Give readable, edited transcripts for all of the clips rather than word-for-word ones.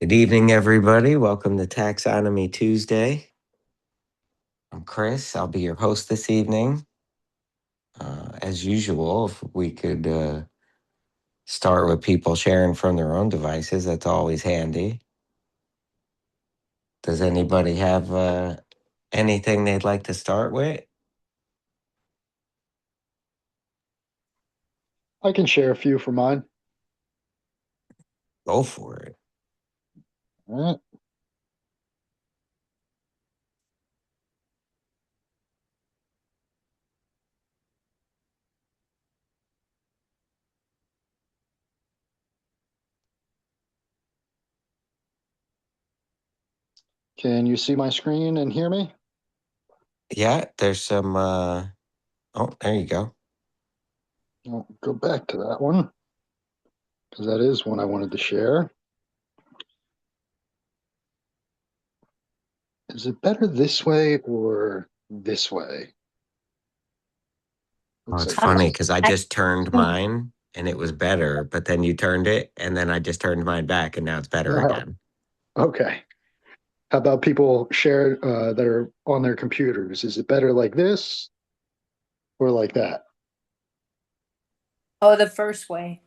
Good evening, everybody. Welcome to Taxonomy Tuesday. I'm Chris. I'll be your host this evening. As usual, if we could start with people sharing from their own devices, that's always handy. Does anybody have anything they'd like to start with? I can share a few for mine. Go for it. All right. Can you see my screen and hear me? Yeah, there's some. Oh, there you go. I'll go back to that one because that is one I wanted to share. Is it better this way or this way? Oh, Looks it's like funny this. because I just turned mine and it was better, but then you turned it and then I just turned mine back and now it's better Oh, again. okay. How about people share that are on their computers? Is it better like this or like that? Oh, the first way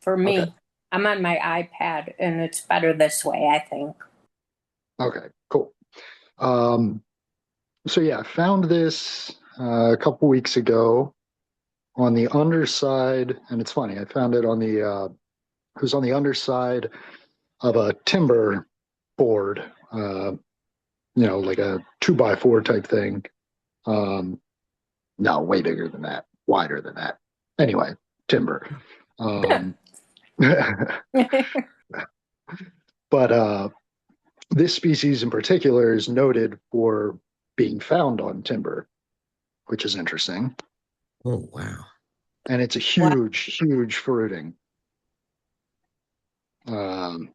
for Okay. me. I'm on my iPad and it's better this way, I think. Okay, cool. So yeah, I found this a couple weeks ago on the underside, and it's funny. I found it on it was on the underside of a timber board, like a 2x4 type thing. Um, no, way bigger than that, wider than that. Anyway, timber. Um, but this species in particular is noted for being found on timber, which is interesting. Oh, wow. And it's a Wow. huge fruiting. Um,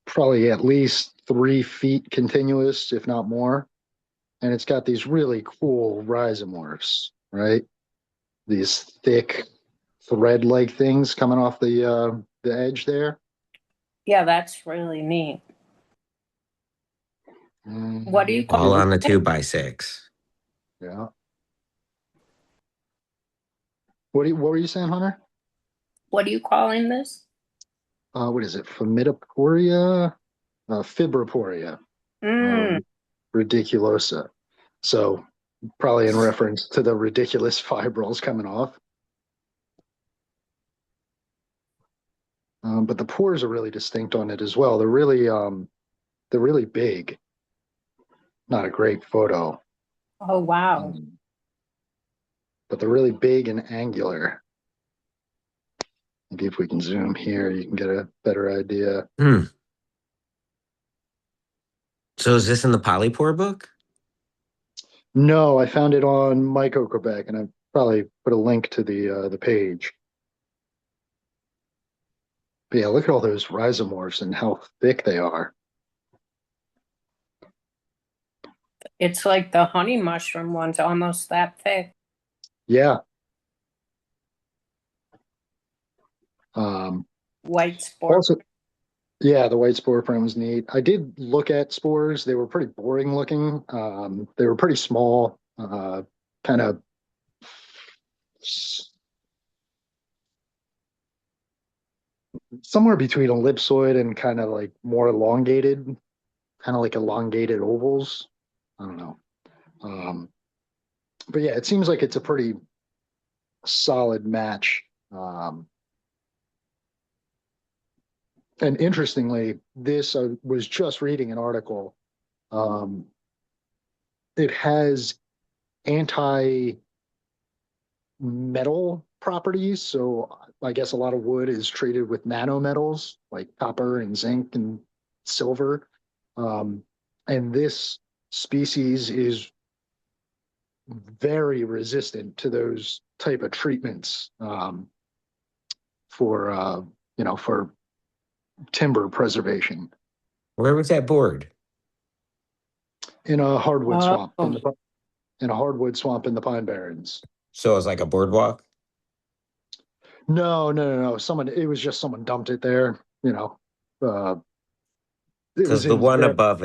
Probably at least 3 feet continuous, if not more. And it's got these really cool rhizomorphs, right? These thick thread-like things coming off the edge there. Yeah, that's really neat. What do you call All on the it? 2x6. Yeah. What were you saying, Hunter? What are you calling this? What is it? Fibroporia? Fibroporia. Uh, Mm. Radiculosa. So probably in reference to the ridiculous fibrils coming off. But the pores are really distinct on it as well. They're really big. Not a great photo, Oh, wow. um, but they're really big and angular. Maybe if we can zoom here, you can get a better idea. Hmm. So is this in the polypore book? No, I found it on Myco Quebec, and I probably put a link to the page. But yeah, look at all those rhizomorphs and how thick they are. It's like the honey mushroom one's almost that thick. Yeah. Um, White spore. Also, yeah, the white spore print was neat. I did look at spores. They were pretty boring looking. They were pretty small, kind of somewhere between ellipsoid and kind of like more elongated, kind of like elongated ovals. I don't know. Um, but yeah, it seems like it's a pretty solid match. And interestingly, this I was just reading an article. Um, it has anti metal properties. So I guess a lot of wood is treated with nanometals like copper and zinc and silver. Um, and this species is very resistant to those type of treatments for timber preservation Where was that board? in a hardwood swamp Oh, in a hardwood swamp in the Pine Barrens. So it's like a boardwalk? No. It was just someone dumped it there. Uh, It Because was in the one yeah, above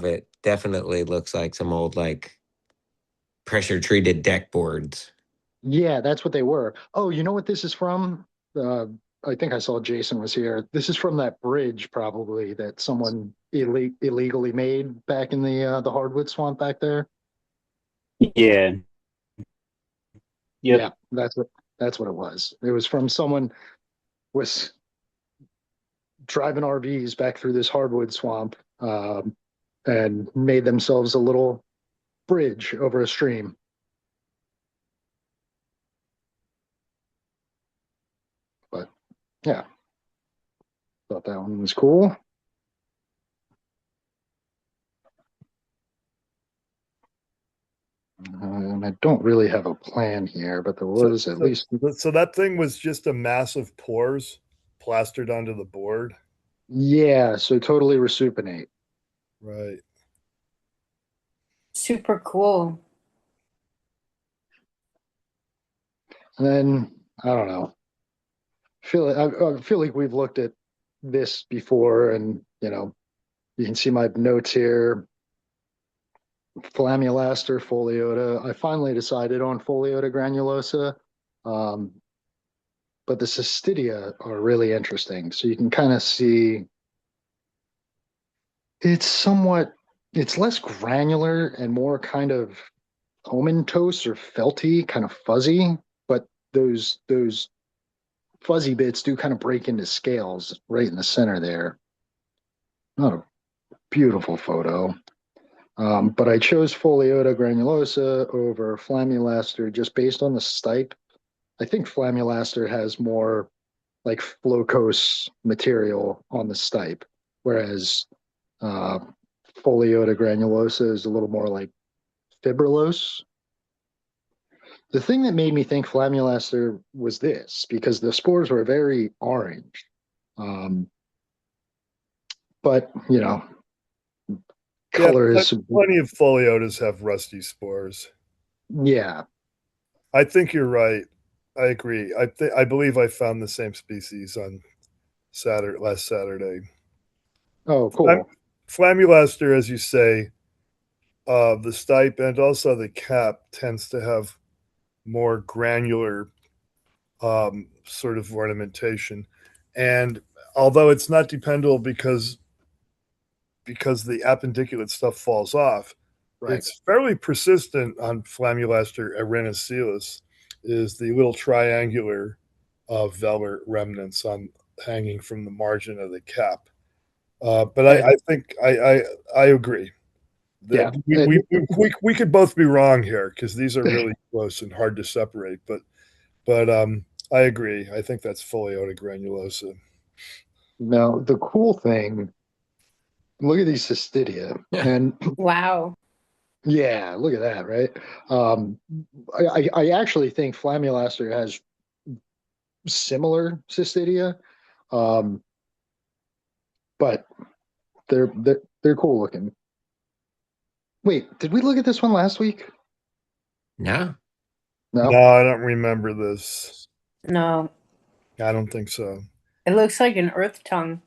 it definitely looks like some old like pressure treated deck boards. yeah, that's what they were. Oh, you know what this is from? Uh, I think I saw Jason was here. This is from that bridge, probably that someone illegally made back in the hardwood swamp back there. Yeah. Yep. Yeah, that's what it was. It was from someone was driving RVs back through this hardwood swamp, and made themselves a little bridge over a stream. But yeah, thought that one was cool. And I don't really have a plan here, but there So, was at so, least, so that thing was just a mass of pores plastered onto the board. yeah, so totally resupinate. Right. Super cool. And then I don't know. I feel like we've looked at this before, and you can see my notes here. Flammulaster, Pholiota. I finally decided on Pholiota granulosa, um, but the cystidia are really interesting. So you can kind of see it's less granular and more kind of tomentose or felty, kind of fuzzy, but those fuzzy bits do kind of break into scales right in the center there. Not a beautiful photo. But I chose Pholiota granulosa over Flammulaster just based on the stipe. I think Flammulaster has more like flocose material on the stipe, whereas uh, Pholiota granulosa is a little more like fibrillose. The thing that made me think Flammulaster was this, because the spores were very orange. Um, but, Yeah, color is, plenty of Pholiotas have rusty spores. yeah. I think you're right. I agree. I believe I found the same species on last Saturday. Oh, cool. Flammulaster, as you say, the stipe and also the cap tends to have more granular sort of ornamentation. And although it's not dependable because the appendiculate stuff falls off, Right. it's fairly persistent on Flammulaster erinaceus, is the little triangular velar remnants on hanging from the margin of the cap. But And I think I agree. yeah, We could both be wrong here because these are really close and hard to separate. But I agree. I think that's Pholiota granulosa. now the cool thing, look at these cystidia. Yeah. And Wow. yeah, look at that, right? Um, I actually think Flammulaster has similar cystidia, um, but they're cool looking. Wait, did we look at this one last week? No. No, No, I don't remember this. No, I don't think so. it looks like an earth tongue.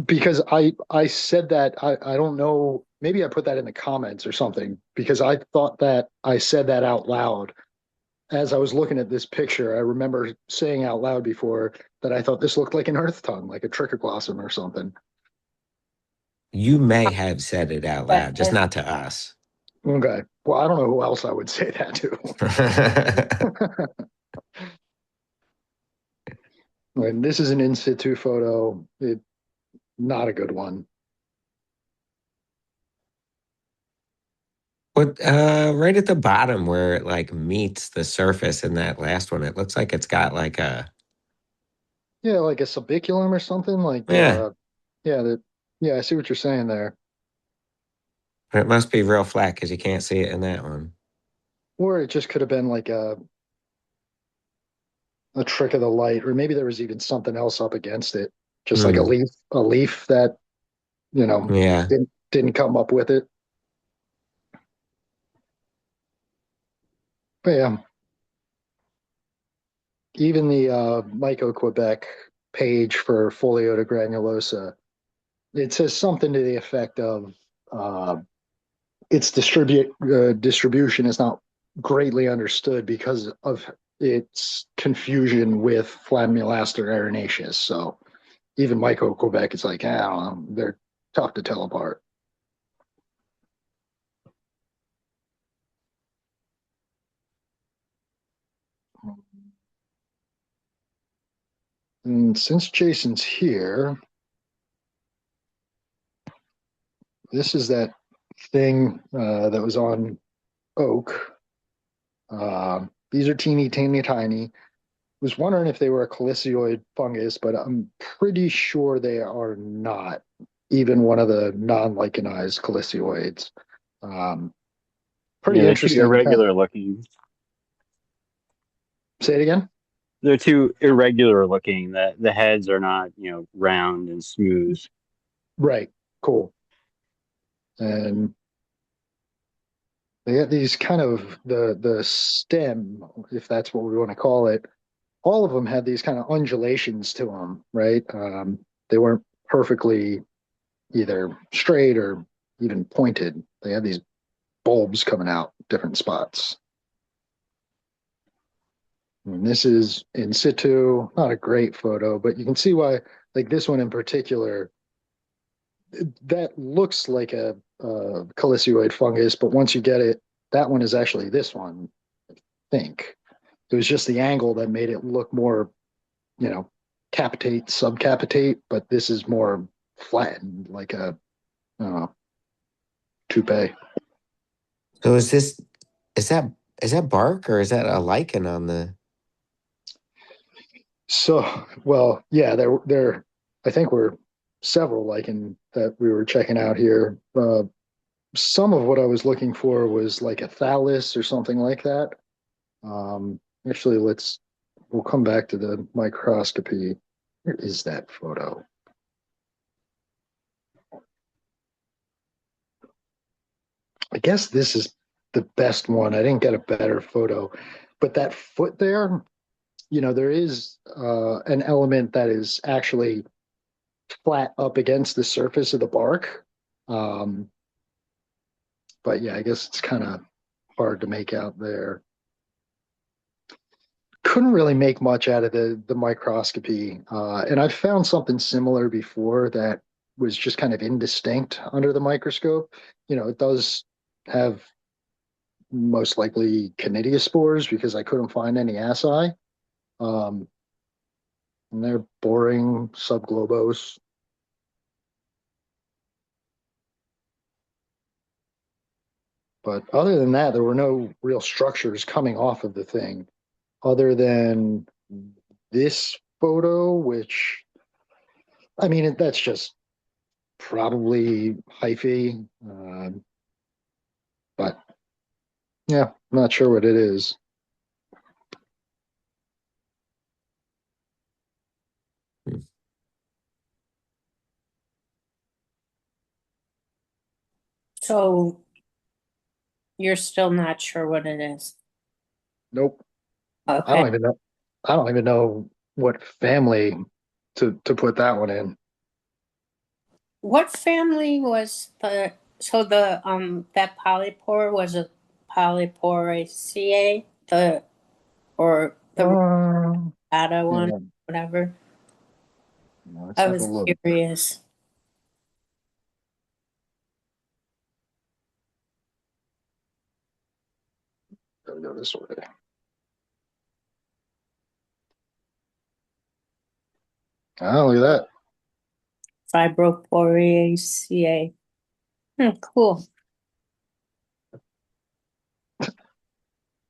because I said that I don't know. Maybe I put that in the comments or something because I thought that I said that out loud as I was looking at this picture. I remember saying out loud before that I thought this looked like an earth tongue, like a trichoglossom or something. You may have said it out But loud, just not to us. Okay. Well, I don't know who else I would say that to. And this is an in situ photo. Not a good one. But right at the bottom where it like meets the surface in that last one, it looks like it's got like a Yeah, like a subiculum or something. Like, yeah, yeah, yeah, I see what you're saying there. but it must be real flat because you can't see it in that one. Or it just could have been like a trick of the light, or maybe there was even something else up against it, just like Hmm. a leaf that Yeah. didn't come up with it. But yeah, even the Myco Quebec page for Pholiota granulosa, it says something to the effect of its distribution is not greatly understood because of its confusion with Phlamulaster arenaceus. So even Michael Quebec is like, I don't know, they're tough to tell apart. And since Jason's here, this is that thing that was on oak. These are teeny, teeny, tiny. Was wondering if they were a calicioid fungus, but I'm pretty sure they are not. Even one of the non-lichenized calicioids. Pretty Yeah, they're interesting. too irregular looking. Say it again. They're too irregular looking. The heads are not, round and smooth. Right. Cool. And they have these kind of the stem, if that's what we want to call it. All of them had these kind of undulations to them, right? They weren't perfectly either straight or even pointed. They had these bulbs coming out different spots. And this is in situ, not a great photo, but you can see why, like this one in particular, that looks like a calicioid fungus, but once you get it, that one is actually this one, I think. It was just the angle that made it look more, capitate, subcapitate, but this is more flattened, like a, I don't know, toupee. So is that bark or is that a lichen on the? So, well, yeah, there. I think we're several lichen that we were checking out here. Some of what I was looking for was like a thallus or something like that. Actually, we'll come back to the microscopy. Where is that photo? I guess this is the best one. I didn't get a better photo, but that foot there, there is an element that is actually flat up against the surface of the bark. But yeah, I guess it's kind of hard to make out there. Couldn't really make much out of the microscopy. And I've found something similar before that was just kind of indistinct under the microscope. It does have most likely conidiaspores because I couldn't find any asci. And they're boring subglobose. But other than that, there were no real structures coming off of the thing other than this photo, which, I mean, that's just probably hyphae. But yeah, I'm not sure what it is. So you're still not sure what it is. Nope. I Okay. don't even know. I don't even know what family to put that one in. What family was that polypore was a Polyporaceae, or the Ada one, Yeah, whatever. let's I have a was look. curious. Gotta go this way. Oh, look at that. Fibroporaceae. Cool.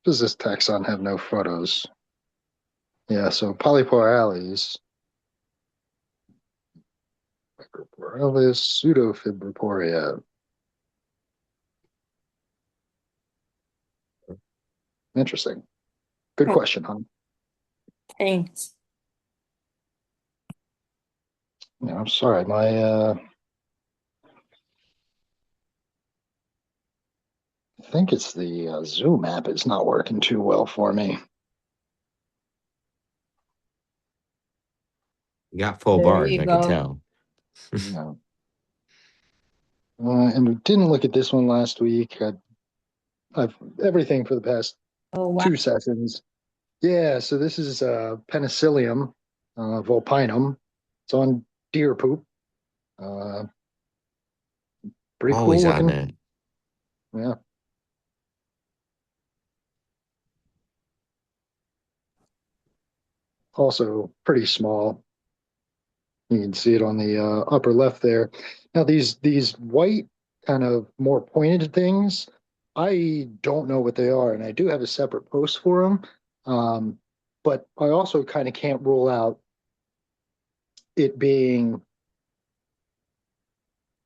Does this taxon have no photos? Yeah, so Polyporales, Fibroporealis, Pseudofibroporia. Interesting. Good question, huh? Thanks. Yeah, I'm sorry, my I think it's the Zoom app is not working too well for me. You got full There bars, you I could go. tell. Yeah. And we didn't look at this one last week. I've everything for the past Oh, wow. 2 sessions. Yeah, so this is Penicillium vulpinum. It's on deer poop. Uh, pretty cool Always on looking. that. Yeah. Also pretty small. You can see it on the upper left there. Now these white kind of more pointed things, I don't know what they are, and I do have a separate post for them. But I also kind of can't rule out it being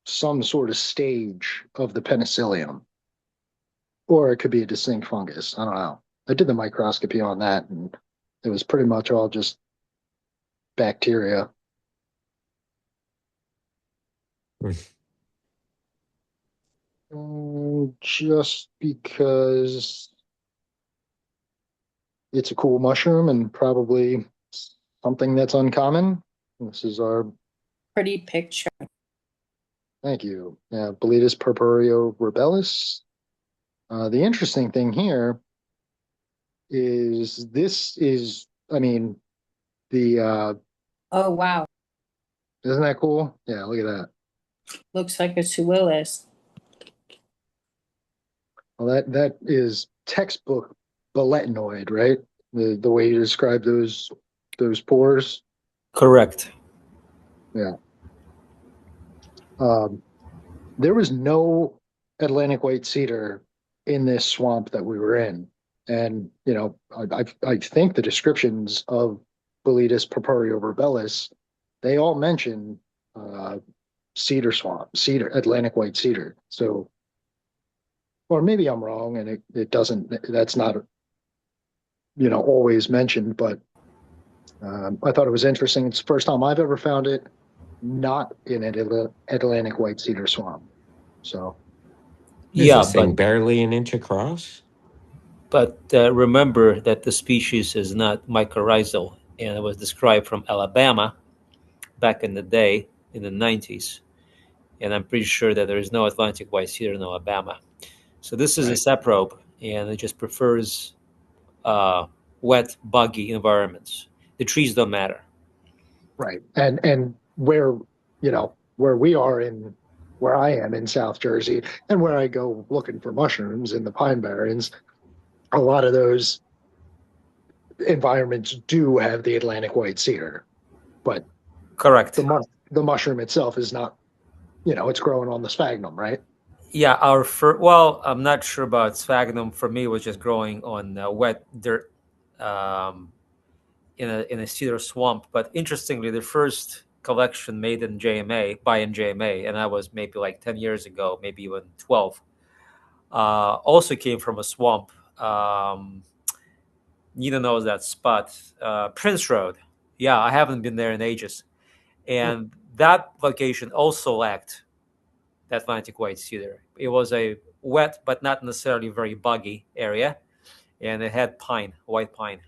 some sort of stage of the penicillium, or it could be a distinct fungus. I don't know. I did the microscopy on that, and it was pretty much all just bacteria. Just because it's a cool mushroom and probably something that's uncommon. This is our Pretty picture. thank you. Yeah, Boletus purpureorubellus. The interesting thing here is this is, I mean, the Oh, wow. isn't that cool? Yeah, look at that. Looks like a Suillus. Well, that is textbook boletinoid, right? The way you describe those pores. Correct. Yeah. There was no Atlantic white cedar in this swamp that we were in, and I think the descriptions of Boletus purpureorubellus, they all mention cedar swamp, cedar, Atlantic white cedar. So, or maybe I'm wrong, and it doesn't. That's not always mentioned, but I thought it was interesting. It's the first time I've ever found it not in an Atlantic white cedar swamp. So. Is Yeah, this thing barely an inch across? but remember that the species is not mycorrhizal, and it was described from Alabama back in the day in the 90s. And I'm pretty sure that there is no Atlantic white cedar in Alabama. So this is a Right. saprobe, and it just prefers wet, boggy environments. The trees don't matter. Right. And where, where we are in where I am in South Jersey and where I go looking for mushrooms in the Pine Barrens, a lot of those environments do have the Atlantic white cedar, but Correct. the mushroom itself is not, it's growing on the sphagnum, right? Yeah, well, I'm not sure about sphagnum. For me, it was just growing on wet dirt in a cedar swamp. But interestingly, the first collection made in JMA by NJMA, and that was maybe like 10 years ago, maybe even 12, also came from a swamp. Nina knows that spot, Prince Road. Yeah, I haven't been there in ages, and that location also lacked Atlantic white cedar. It was a wet but not necessarily very boggy area, and it had pine, white pine.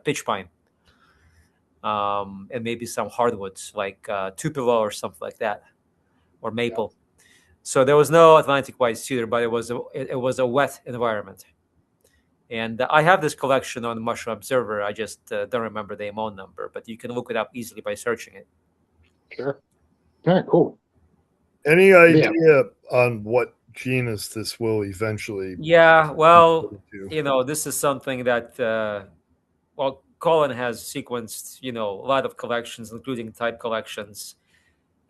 Pitch pine, and maybe some hardwoods like tupelo or something like that, or maple. So there was no Atlantic white cedar, but it was a wet environment. And I have this collection on the Mushroom Observer. I just don't remember the amount number, but you can look it up easily by searching it. Sure. All right, cool. Any idea on what genus this will eventually? Yeah, well, to? this is something that, Colin has sequenced, a lot of collections, including type collections.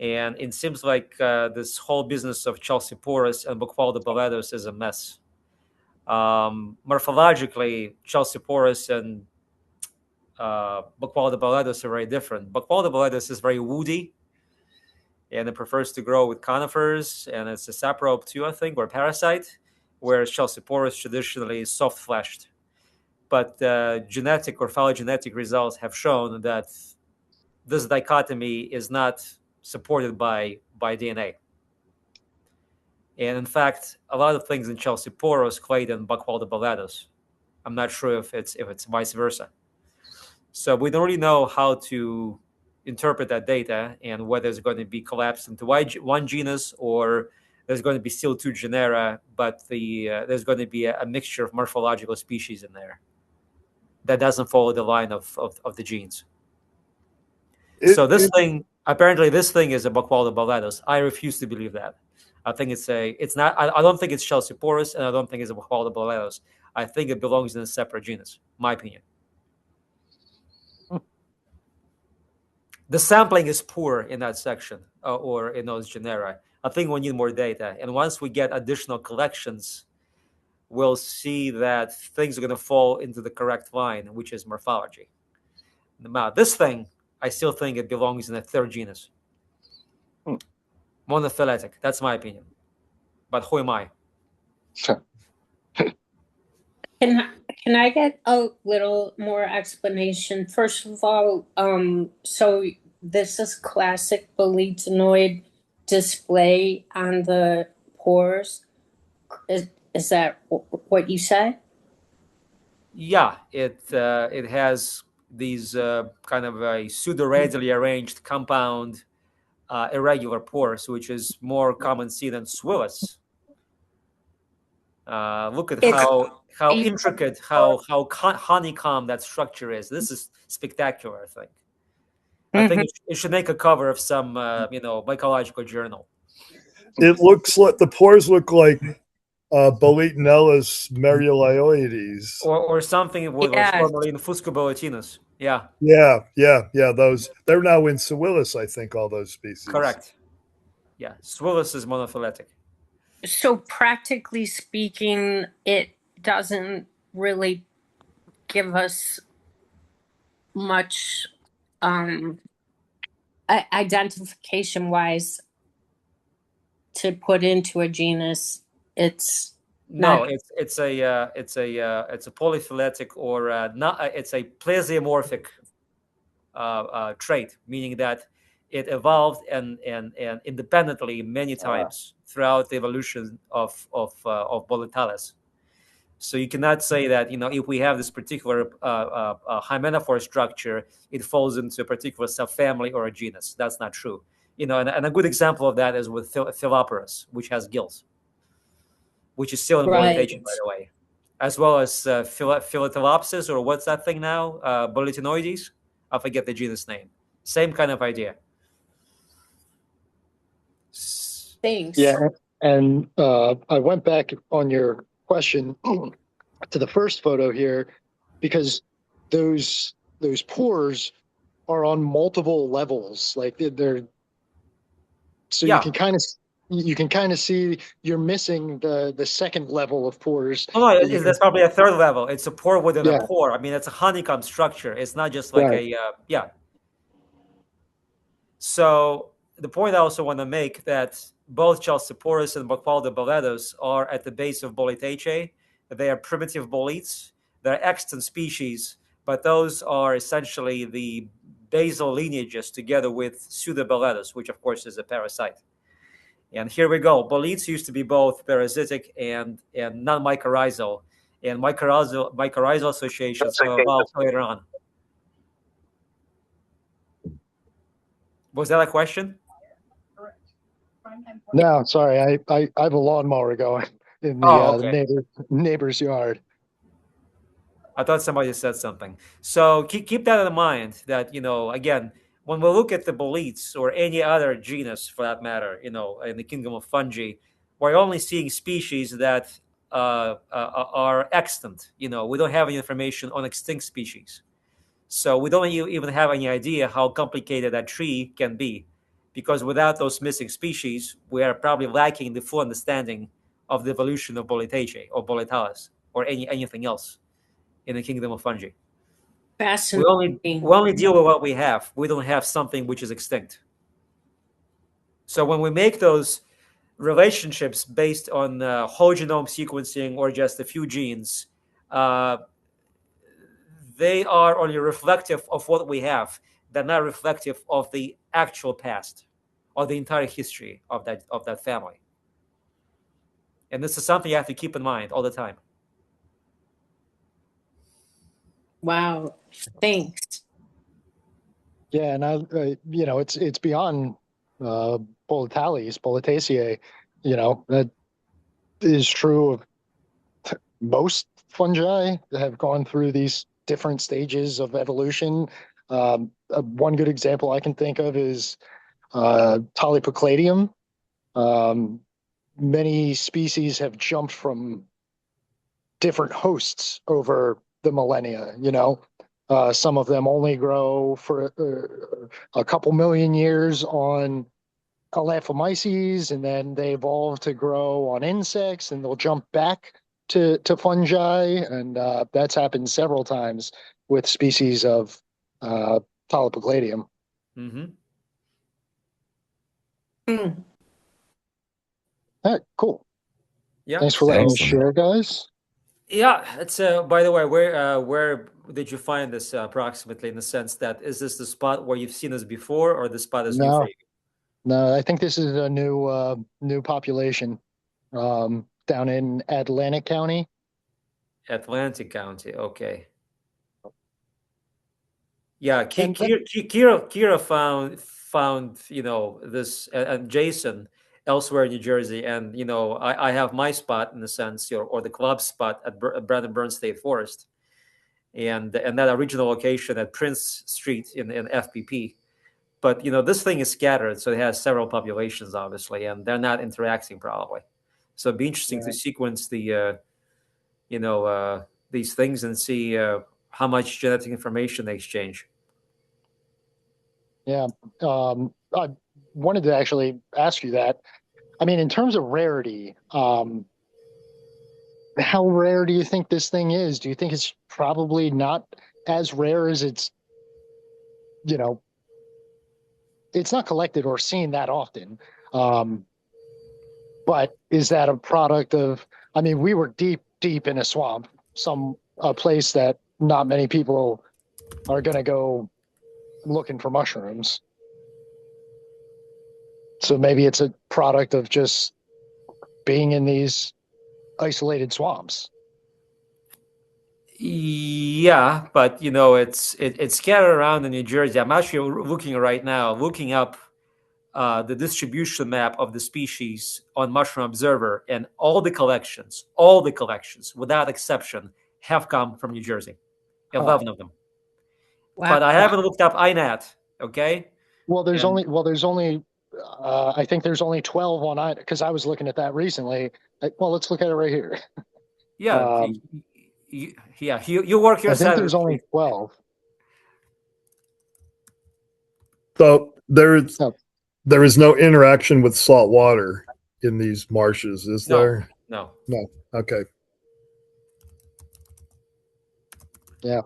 And it seems like this whole business of Chalciporus and Boletus is a mess. Morphologically, Chalciporus and Boletus are very different. Boletus is very woody, and it prefers to grow with conifers, and it's a saprobe too, I think, or a parasite, whereas Chalciporus traditionally is soft-fleshed. But genetic or phylogenetic results have shown that this dichotomy is not supported by DNA. And in fact, a lot of things in Chalciporus clade in Boletus. I'm not sure if it's vice versa. So we don't really know how to interpret that data and whether it's going to be collapsed into one genus or there's going to be still two genera, but there's going to be a mixture of morphological species in there that doesn't follow the line of the genes. So this thing, apparently this thing is a Boletus. I refuse to believe that. I think it's not, I don't think it's Chalciporus, and I don't think it's a Boletus. I think it belongs in a separate genus, my opinion. The sampling is poor in that section or in those genera. I think we need more data. And once we get additional collections, we'll see that things are going to fall into the correct line, which is morphology. Now, this thing, I still think it belongs in a third genus. Monophyletic. That's my opinion. But who am I? Can I get a little more explanation? First of all, so this is classic boletinoid display on the pores. Is that what you said? Yeah, it has these kind of a pseudo-radially arranged compound irregular pores, which is more common seen in Swillus. Look at how intricate, how honeycomb that structure is. This is spectacular, I think. I think it should make a cover of some, mycological journal. It looks like the pores look like Boletinellus mariolioides. Or something was formerly in Fuscoboletinus. Yeah. Yeah. Those, they're now in Swillus, I think, all those species. Correct. Yeah. Swillus is monophyletic. So practically speaking, it doesn't really give us much identification-wise to put into a genus. It's it's a polyphyletic or it's a plesiomorphic trait, meaning that it evolved and independently many times throughout the evolution of Boletus. So you cannot say that, if we have this particular hymenophore structure, it falls into a particular subfamily or a genus. That's not true. And a good example of that is with Phylloporus, which has gills, which is still in Boletus, by the way, as well as Phyllotelopsis, or what's that thing now? Boletinoides? I forget the genus name. Same kind of idea. Thanks. Yeah, and I went back on your question to the first photo here because those pores are on multiple levels. Like they're so you can kind of see you're missing the second level of pores. Oh, no, that's probably a third level. It's a pore within a pore. I mean, it's a honeycomb structure. It's not just like So the point I also want to make that both Chalciporus and Boletus are at the base of Boletaceae. They are primitive boletes. They're extant species, but those are essentially the basal lineages together with Pseudoboletus, which of course is a parasite. And here we go. Boletes used to be both parasitic and non-mycorrhizal, and mycorrhizal associations have evolved later on. Was that a question? No, sorry. I have a lawnmower going in the neighbor's yard. I thought somebody said something. So keep that in mind that, again, when we look at the boletes or any other genus for that matter, in the kingdom of fungi, we're only seeing species that are extant. We don't have any information on extinct species. So we don't even have any idea how complicated that tree can be, because without those missing species, we are probably lacking the full understanding of the evolution of Boletaceae or Boletus or anything else in the kingdom of fungi. Fascinating. We only deal with what we have. We don't have something which is extinct. So when we make those relationships based on whole genome sequencing or just a few genes, they are only reflective of what we have. They're not reflective of the actual past or the entire history of that family. And this is something you have to keep in mind all the time. Wow. Thanks. Yeah, and it's beyond Boletaceae. That is true of most fungi that have gone through these different stages of evolution. One good example I can think of is Polypocladium. Many species have jumped from different hosts over the millennia. Some of them only grow for a couple million years on Elaphomyces, and then they evolve to grow on insects, and they'll jump back to fungi, and that's happened several times with species of Polypocladium. Mm-hmm. All right, cool. Yeah. Thanks for letting me Excellent. share, guys. Yeah. It's by the way, where did you find this approximately? In the sense that, is this the spot where you've seen this before, or the spot is new for No, you? no, I think this is a new population down in Atlantic County. Atlantic County. Okay. Yeah, And Kira found this, and Jason elsewhere in New Jersey, and I have my spot in the sense, or the club spot at Brandon Burns State Forest, and that original location at Prince Street in FPP. But this thing is scattered, so it has several populations, obviously, and they're not interacting probably. So it'd be interesting to sequence these things and see how much genetic information they exchange. Yeah, I wanted to actually ask you that. I mean, in terms of rarity, how rare do you think this thing is? Do you think it's probably not as rare as it's not collected or seen that often? But is that a product of, I mean, we were deep in a swamp, a place that not many people are going to go looking for mushrooms. So maybe it's a product of just being in these isolated swamps. Yeah, but it's scattered around in New Jersey. I'm actually looking right now, looking up the distribution map of the species on Mushroom Observer, and all the collections, without exception, have come from New Jersey. 11 of them. Wow. But I haven't looked up INAT. Okay. Well, there's only I think there's only 12 on I because I was looking at that recently. Well, let's look at it right here. Yeah. You work your I think side of the there's only street. 12. So Oh, there is no interaction with salt water in these marshes, is there? No. No. Okay. yeah.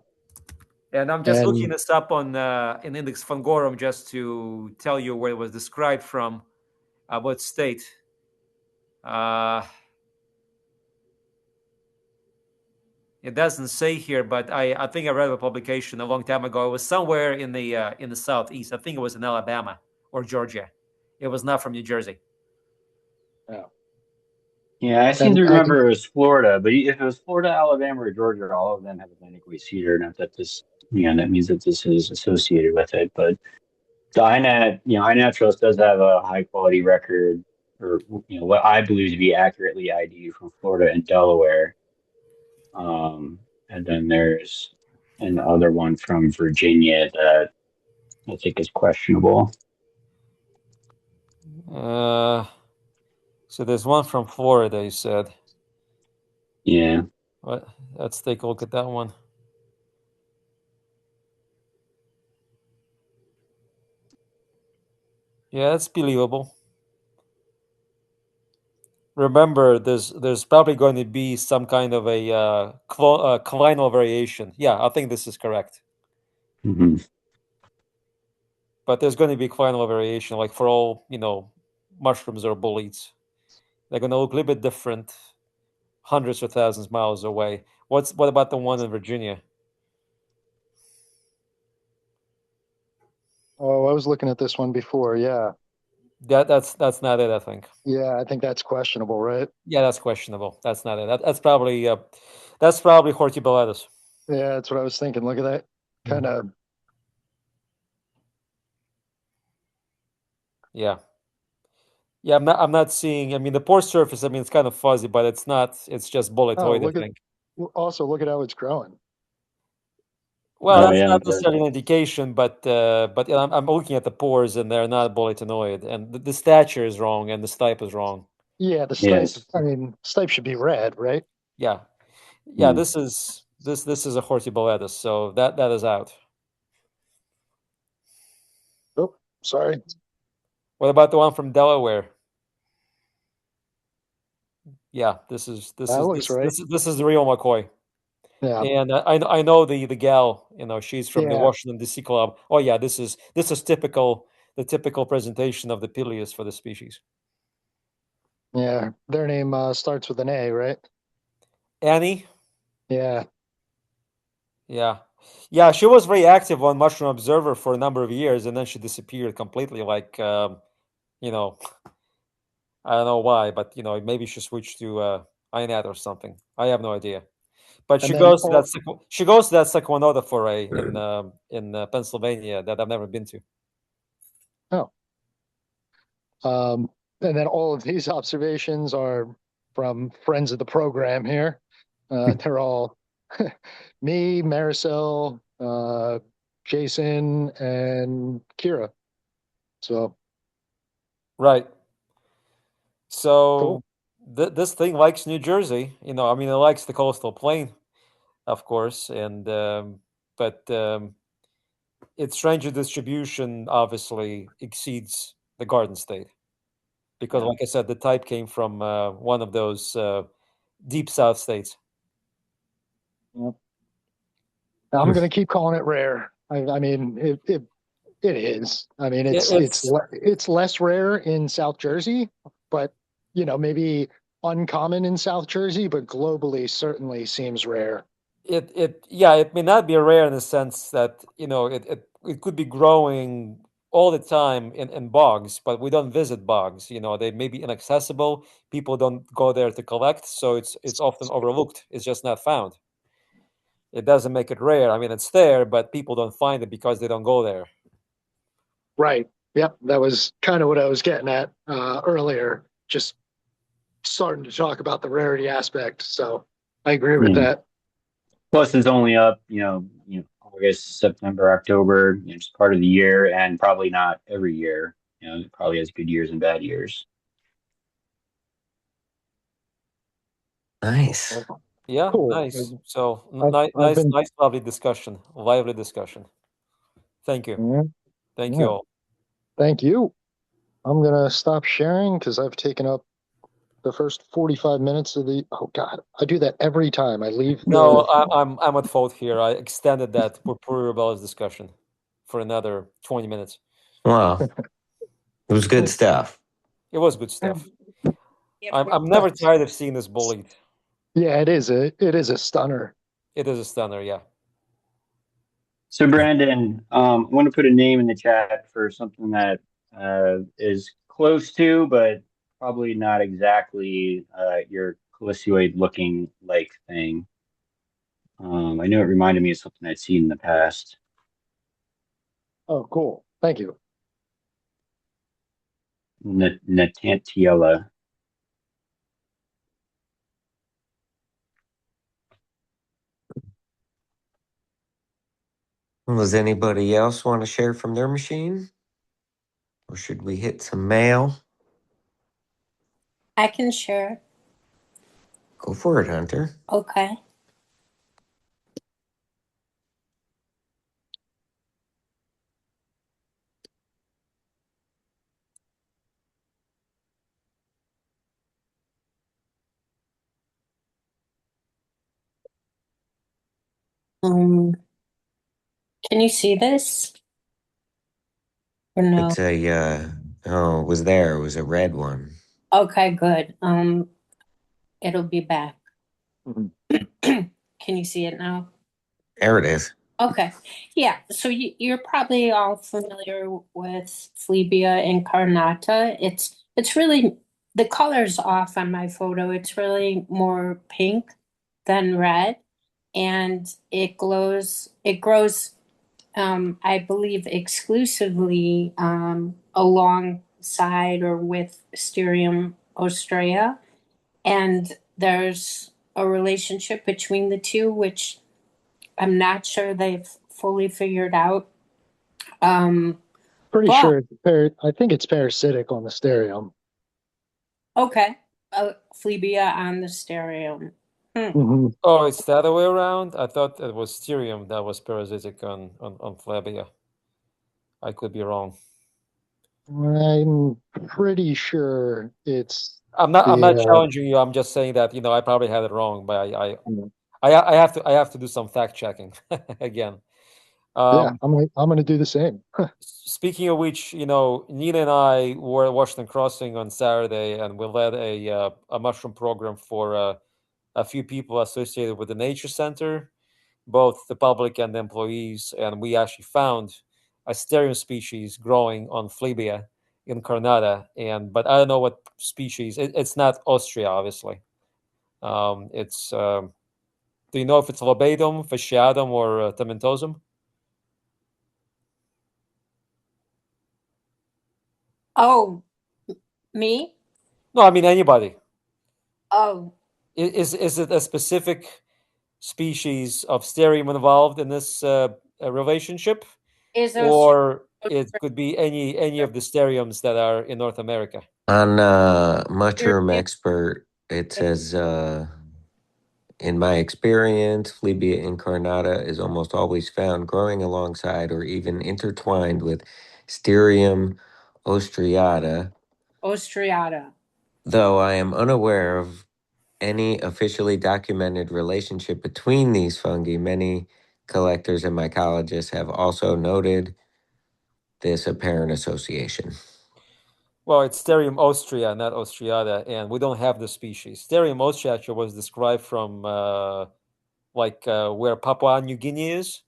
And I'm just looking this up on in Index Fungorum just to tell you where it was described from, what state. It doesn't say here, but I think I read a publication a long time ago. It was somewhere in the southeast. I think it was in Alabama or Georgia. It was not from New Jersey. Yeah. Yeah, I seem And to I think, remember it was Florida, but if it was Florida, Alabama, or Georgia, all of them have Atlantic white cedar. Not that this, that means that this is associated with it, but the INAT Trust does have a high quality record, or what I believe to be accurately ID from Florida and Delaware. And then there's another one from Virginia that I think is questionable. So there's one from Florida, you said. Yeah. Let's take a look at that one. Yeah, it's believable. Remember, there's probably going to be some kind of a collinal variation. Yeah, I think this is correct. Mm-hmm. But there's going to be collinal variation, like for all mushrooms or boletes. They're going to look a little bit different, hundreds or thousands of miles away. What about the one in Virginia? oh, I was looking at this one before. Yeah. That's not it, I think. Yeah, I think that's questionable, right? Yeah, that's questionable. That's not it. That's probably Hortiboletus. Yeah, that's what I was thinking. Look at that kind of Yeah. Yeah, I'm not seeing. I mean, the pore surface. I mean, it's kind of fuzzy, but it's not. It's just Oh, boletoid, I think. look at how it's growing. Well, Oh that's yeah, not necessarily an indication, but yeah, I'm looking at the pores and they're not boletoid, and the stature is wrong and the stipe is wrong. Yeah, the stipe. yes. I mean, stipe should be red, right? Yeah, yeah. Hmm. This is a Aureoboletus, so that is out. Oh, sorry. What about the one from Delaware? Yeah, this is this That is looks this right. this is this is the real McCoy. Yeah, And I know the gal, she's from the yeah, Washington D.C. club. Oh yeah, this is the typical presentation of the Pileus for the species. yeah. Their name starts with an A, right? Annie, Yeah, yeah, yeah, she was very active on Mushroom Observer for a number of years, and then she disappeared completely. Like, you know, I don't know why, but maybe she switched to INAT or something. I have no idea. But and she then goes to that she goes to that Sequanota foray in Pennsylvania that I've never been to. oh, and then all of these observations are from friends of the program here. They're all me, Marisol, Jason, and Kira. So Right. So cool. this thing likes New Jersey. I mean, it likes the coastal plain, of course, and but its range of distribution obviously exceeds the Garden State because, Yeah. like I said, the type came from one of those deep South states. Yep. I'm gonna keep calling it rare. I mean, it is. I mean, It's it's less rare in South Jersey, but maybe uncommon in South Jersey, but globally certainly seems rare. it may not be rare in the sense that it could be growing all the time in bogs, but we don't visit bogs. They may be inaccessible. People don't go there to collect, so it's often overlooked. It's just not found. It doesn't make it rare. I mean, it's there, but people don't find it because they don't go there. Right. Yep. That was kind of what I was getting at earlier. Just starting to talk about the rarity aspect. So I agree with Yeah. that. Plus, it's only up, August, September, October. It's part of the year, and probably not every year. It probably has good years and bad years. Nice. Yeah, Cool. nice. So I've nice, been. nice, lovely discussion, lively discussion. Thank you, Yeah. thank you Yeah. all. Thank you. I'm gonna stop sharing because I've taken up the first 45 minutes of the. Oh God, I do that every time I leave No, the. I'm at fault here. I extended that purpureorubellus discussion for another 20 minutes. Well, it was good stuff. It was good stuff. I'm never tired of seeing this bullied. Yeah, it is a stunner. It is a stunner, yeah. So, Brandon, I want to put a name in the chat for something that is close to, but probably not exactly your calycioid looking like thing. I know it reminded me of something I'd seen in the past. Oh, cool. Thank you. Natantiella. Does anybody else want to share from their machine? Or should we hit some mail? I can share. Go for it, Hunter. Okay. Um, can you see this? Or no? It's it was there. It was a red one. Okay, good. It'll be back. Mhm. Can you see it now? There it is. Okay. Yeah. So you're probably all familiar with Phlebia incarnata. It's really the color's off on my photo. It's really more pink than red, and it glows. It grows, I believe, exclusively along alongside or with Mysterium ostrea, and there's a relationship between the two, which I'm not sure they've fully figured out. Pretty But sure I think it's parasitic on the Mysterium. okay, Phlebia on the Mysterium. Mm-hmm. Oh, it's the other way around? I thought it was Mysterium that was parasitic on Phlebia. I could be wrong. I'm pretty sure it's. I'm not the, challenging you. I'm just saying that I probably had it wrong, but Mm. I have to do some fact checking again. Yeah, I'm gonna do the same. Speaking of which, Nina and I were at Washington Crossing on Saturday, and we led a mushroom program for a few people associated with the Nature Center, both the public and the employees, and we actually found a Mysterium species growing on Phlebia incarnata, but I don't know what species. It's not Austria, obviously. It's do you know if it's lobatum, fasciatum, or tomentosum? Oh, me? No, I mean anybody. Oh, Is it a specific species of Mysterium involved in this relationship, is or it could be any of the Mysteriums that are in North America? On Mushroom Expert, it says, in my experience, Phlebia incarnata is almost always found growing alongside or even intertwined with Mysterium ostreata, Ostriata. though I am unaware of any officially documented relationship between these fungi. Many collectors and mycologists have also noted this apparent association. Well, it's Mysterium ostrea, not Ostriata, and we don't have the species. Mysterium ostrea was described from where Papua New Guinea is,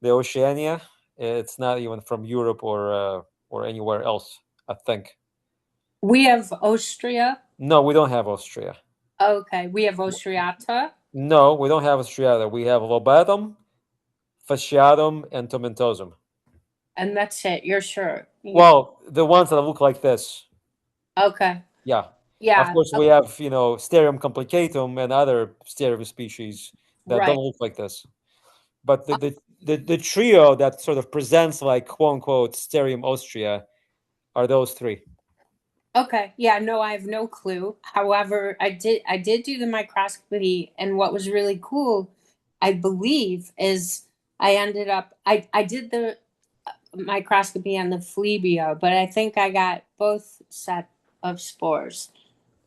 the Oceania. It's not even from Europe or anywhere else, I think. We have Ostria. No, we don't have Austria. Okay, we have Ostriata. No, we don't have Ostriata. We have lobatum, fasciatum, and tomentosum. And that's it. You're sure? Well, the ones that look like this. Okay. Yeah. Yeah. Of course, we have, Mysterium complicatum and other Mysterium species that Right. don't look like this. But the trio that sort of presents like quote unquote Mysterium ostrea are those three. Okay. Yeah. No, I have no clue. However, I did do the microscopy, and what was really cool, I believe, is I ended up I did the microscopy on the Phlebia, but I think I got both set of spores.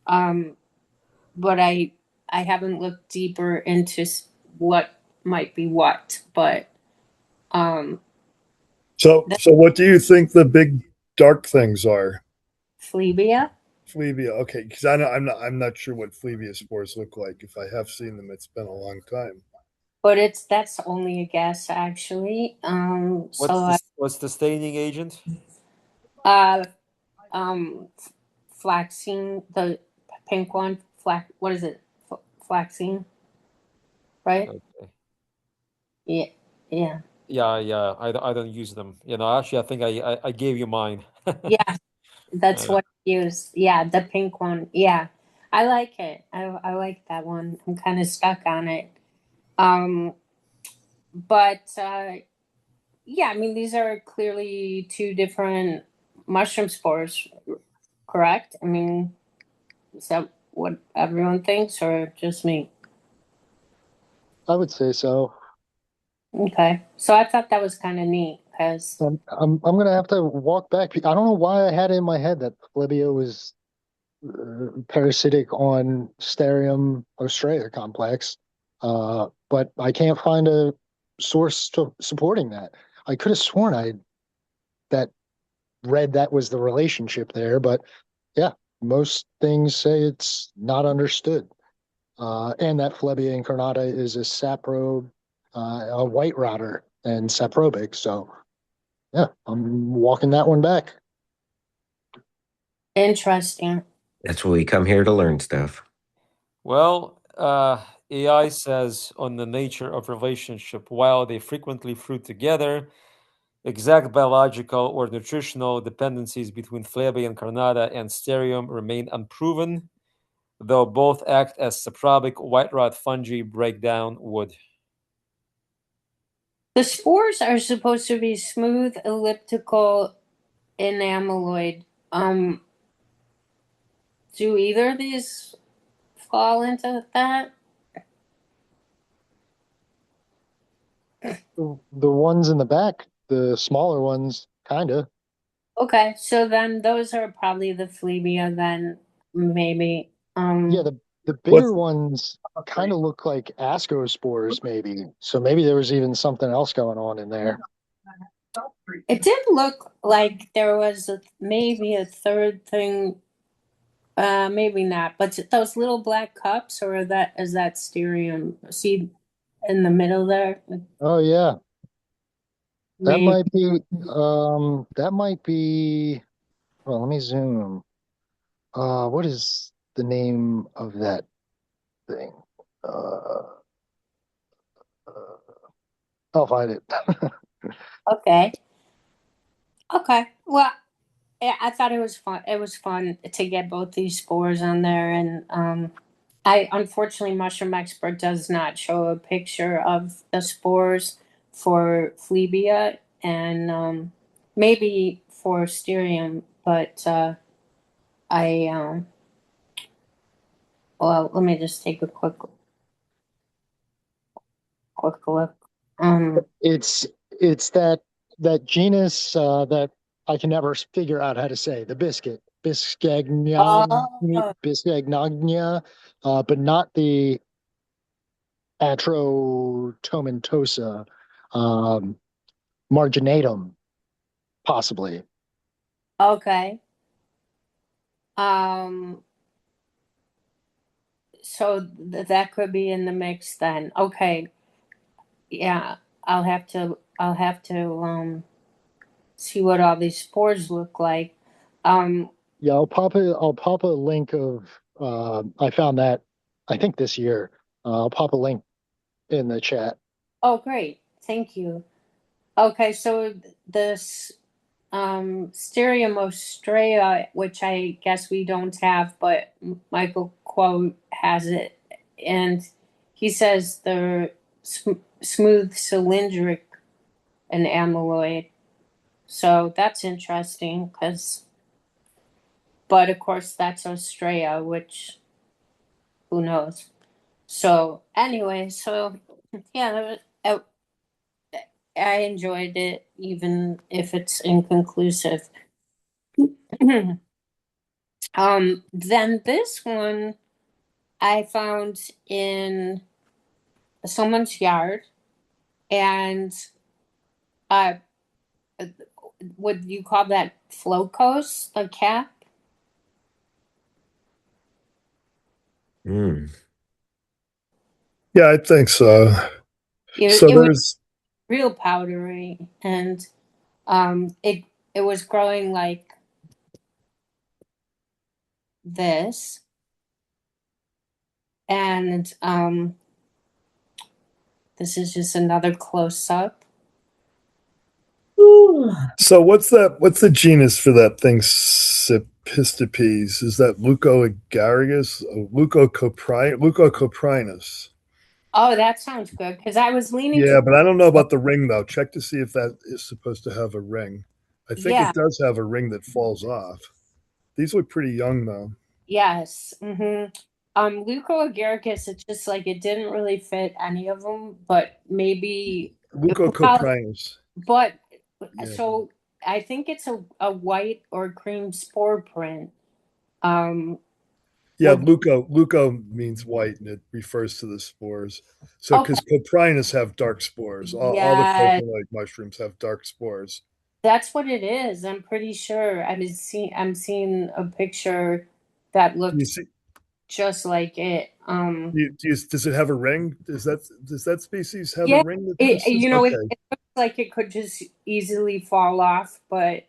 But I haven't looked deeper into what might be what, but So the what do you think the big dark things are? Phlebia. Phlebia. Okay, because I'm not sure what Phlebia spores look like. If I have seen them, it's been a long time. But that's only a guess, actually. What's the staining agent? Uh, um, flaxine, the pink one. What is it? Flaxine, right? Okay. Yeah, yeah, Yeah. I don't use them. Actually, I think I gave you mine. yeah. That's what I use. Yeah, the pink one. Yeah, I like it. I like that one. I'm kind of stuck on it. But yeah, I mean, these are clearly two different mushroom spores, correct? I mean, is that what everyone thinks, or just me? I would say so. Okay, so I thought that was kind of neat because I'm gonna have to walk back. I don't know why I had it in my head that Phlebia was parasitic on Mysterium ostrea complex, but I can't find a source supporting that. I could have sworn I that read that was the relationship there, but yeah, most things say it's not understood. And that Phlebia incarnata is a saprobe, a white rotter and saprobic. So yeah, I'm walking that one back. interesting. That's why we come here to learn stuff. Well, AI says on the nature of relationship, while they frequently fruit together, Exact biological or nutritional dependencies between Phlebia incarnata and Sterium remain unproven, though both act as saprobic white rot fungi break down wood. The spores are supposed to be smooth, elliptical, enameloid. Do either of these fall into that? The ones in the back, the smaller ones, kind of. Okay, so then those are probably the Phlebia then, maybe. Yeah, the bigger ones kind of look like ascospores, maybe. So maybe there was even something else going on in there. It did look like there was maybe a third thing. Maybe not, but those little black cups, or is that Sterium? See in the middle there? Oh yeah, that Maybe. might be. That might be. Well, let me zoom. What is the name of that thing? Uh, I'll find it. Okay. Okay. Well, yeah, I thought it was fun. It was fun to get both these spores on there, and I unfortunately Mushroom Expert does not show a picture of the spores for Phlebia and maybe for Sterium, but I well, let me just take a quick look. It's that genus that I can never figure out how to say. The biscuit, Oh, Biscagnagia, but not the Atrotomentosa, marginatum, possibly. okay. So that could be in the mix then. Okay. Yeah, I'll have to see what all these spores look like. Yeah, I'll pop a link of I found that I think this year. I'll pop a link in the chat. Oh, great. Thank you. Okay, so this Stereomostrea, which I guess we don't have, but Michael Quote has it, and he says they're smooth cylindric and amyloid. So that's interesting but of course that's Ostrea, which who knows. So anyway, so yeah, I enjoyed it, even if it's inconclusive. Then this one I found in someone's yard, and uh, would you call that flocos, a cap? Mm. Yeah, I think so. So It was there's real powdery, and it was growing like this, and this is just another close up. so what's the genus for that thing? Cipistipes? Is that Leucoagaricus? Leucocoprinus? Oh, that sounds good, because I was leaning Yeah, to. but I don't know about the ring though. Check to see if that is supposed to have a ring. I think Yeah. it does have a ring that falls off. These look pretty young though. Yes. Leucoagaricus, it's just like it didn't really fit any of them, but maybe. Leucocoprinus. But Yeah. so I think it's a white or cream spore print. Yeah, Would- leuco means white, and it refers to the spores. So, Okay. because coprinus have dark spores, all the Yeah, coconut mushrooms have dark spores. that's what it is. I'm pretty sure. I'm seeing a picture that Do looks you see? just like it. Does it have a ring? Does that species have a Yeah, ring that it, passes? you know, Okay. it looks like it could just easily fall off, but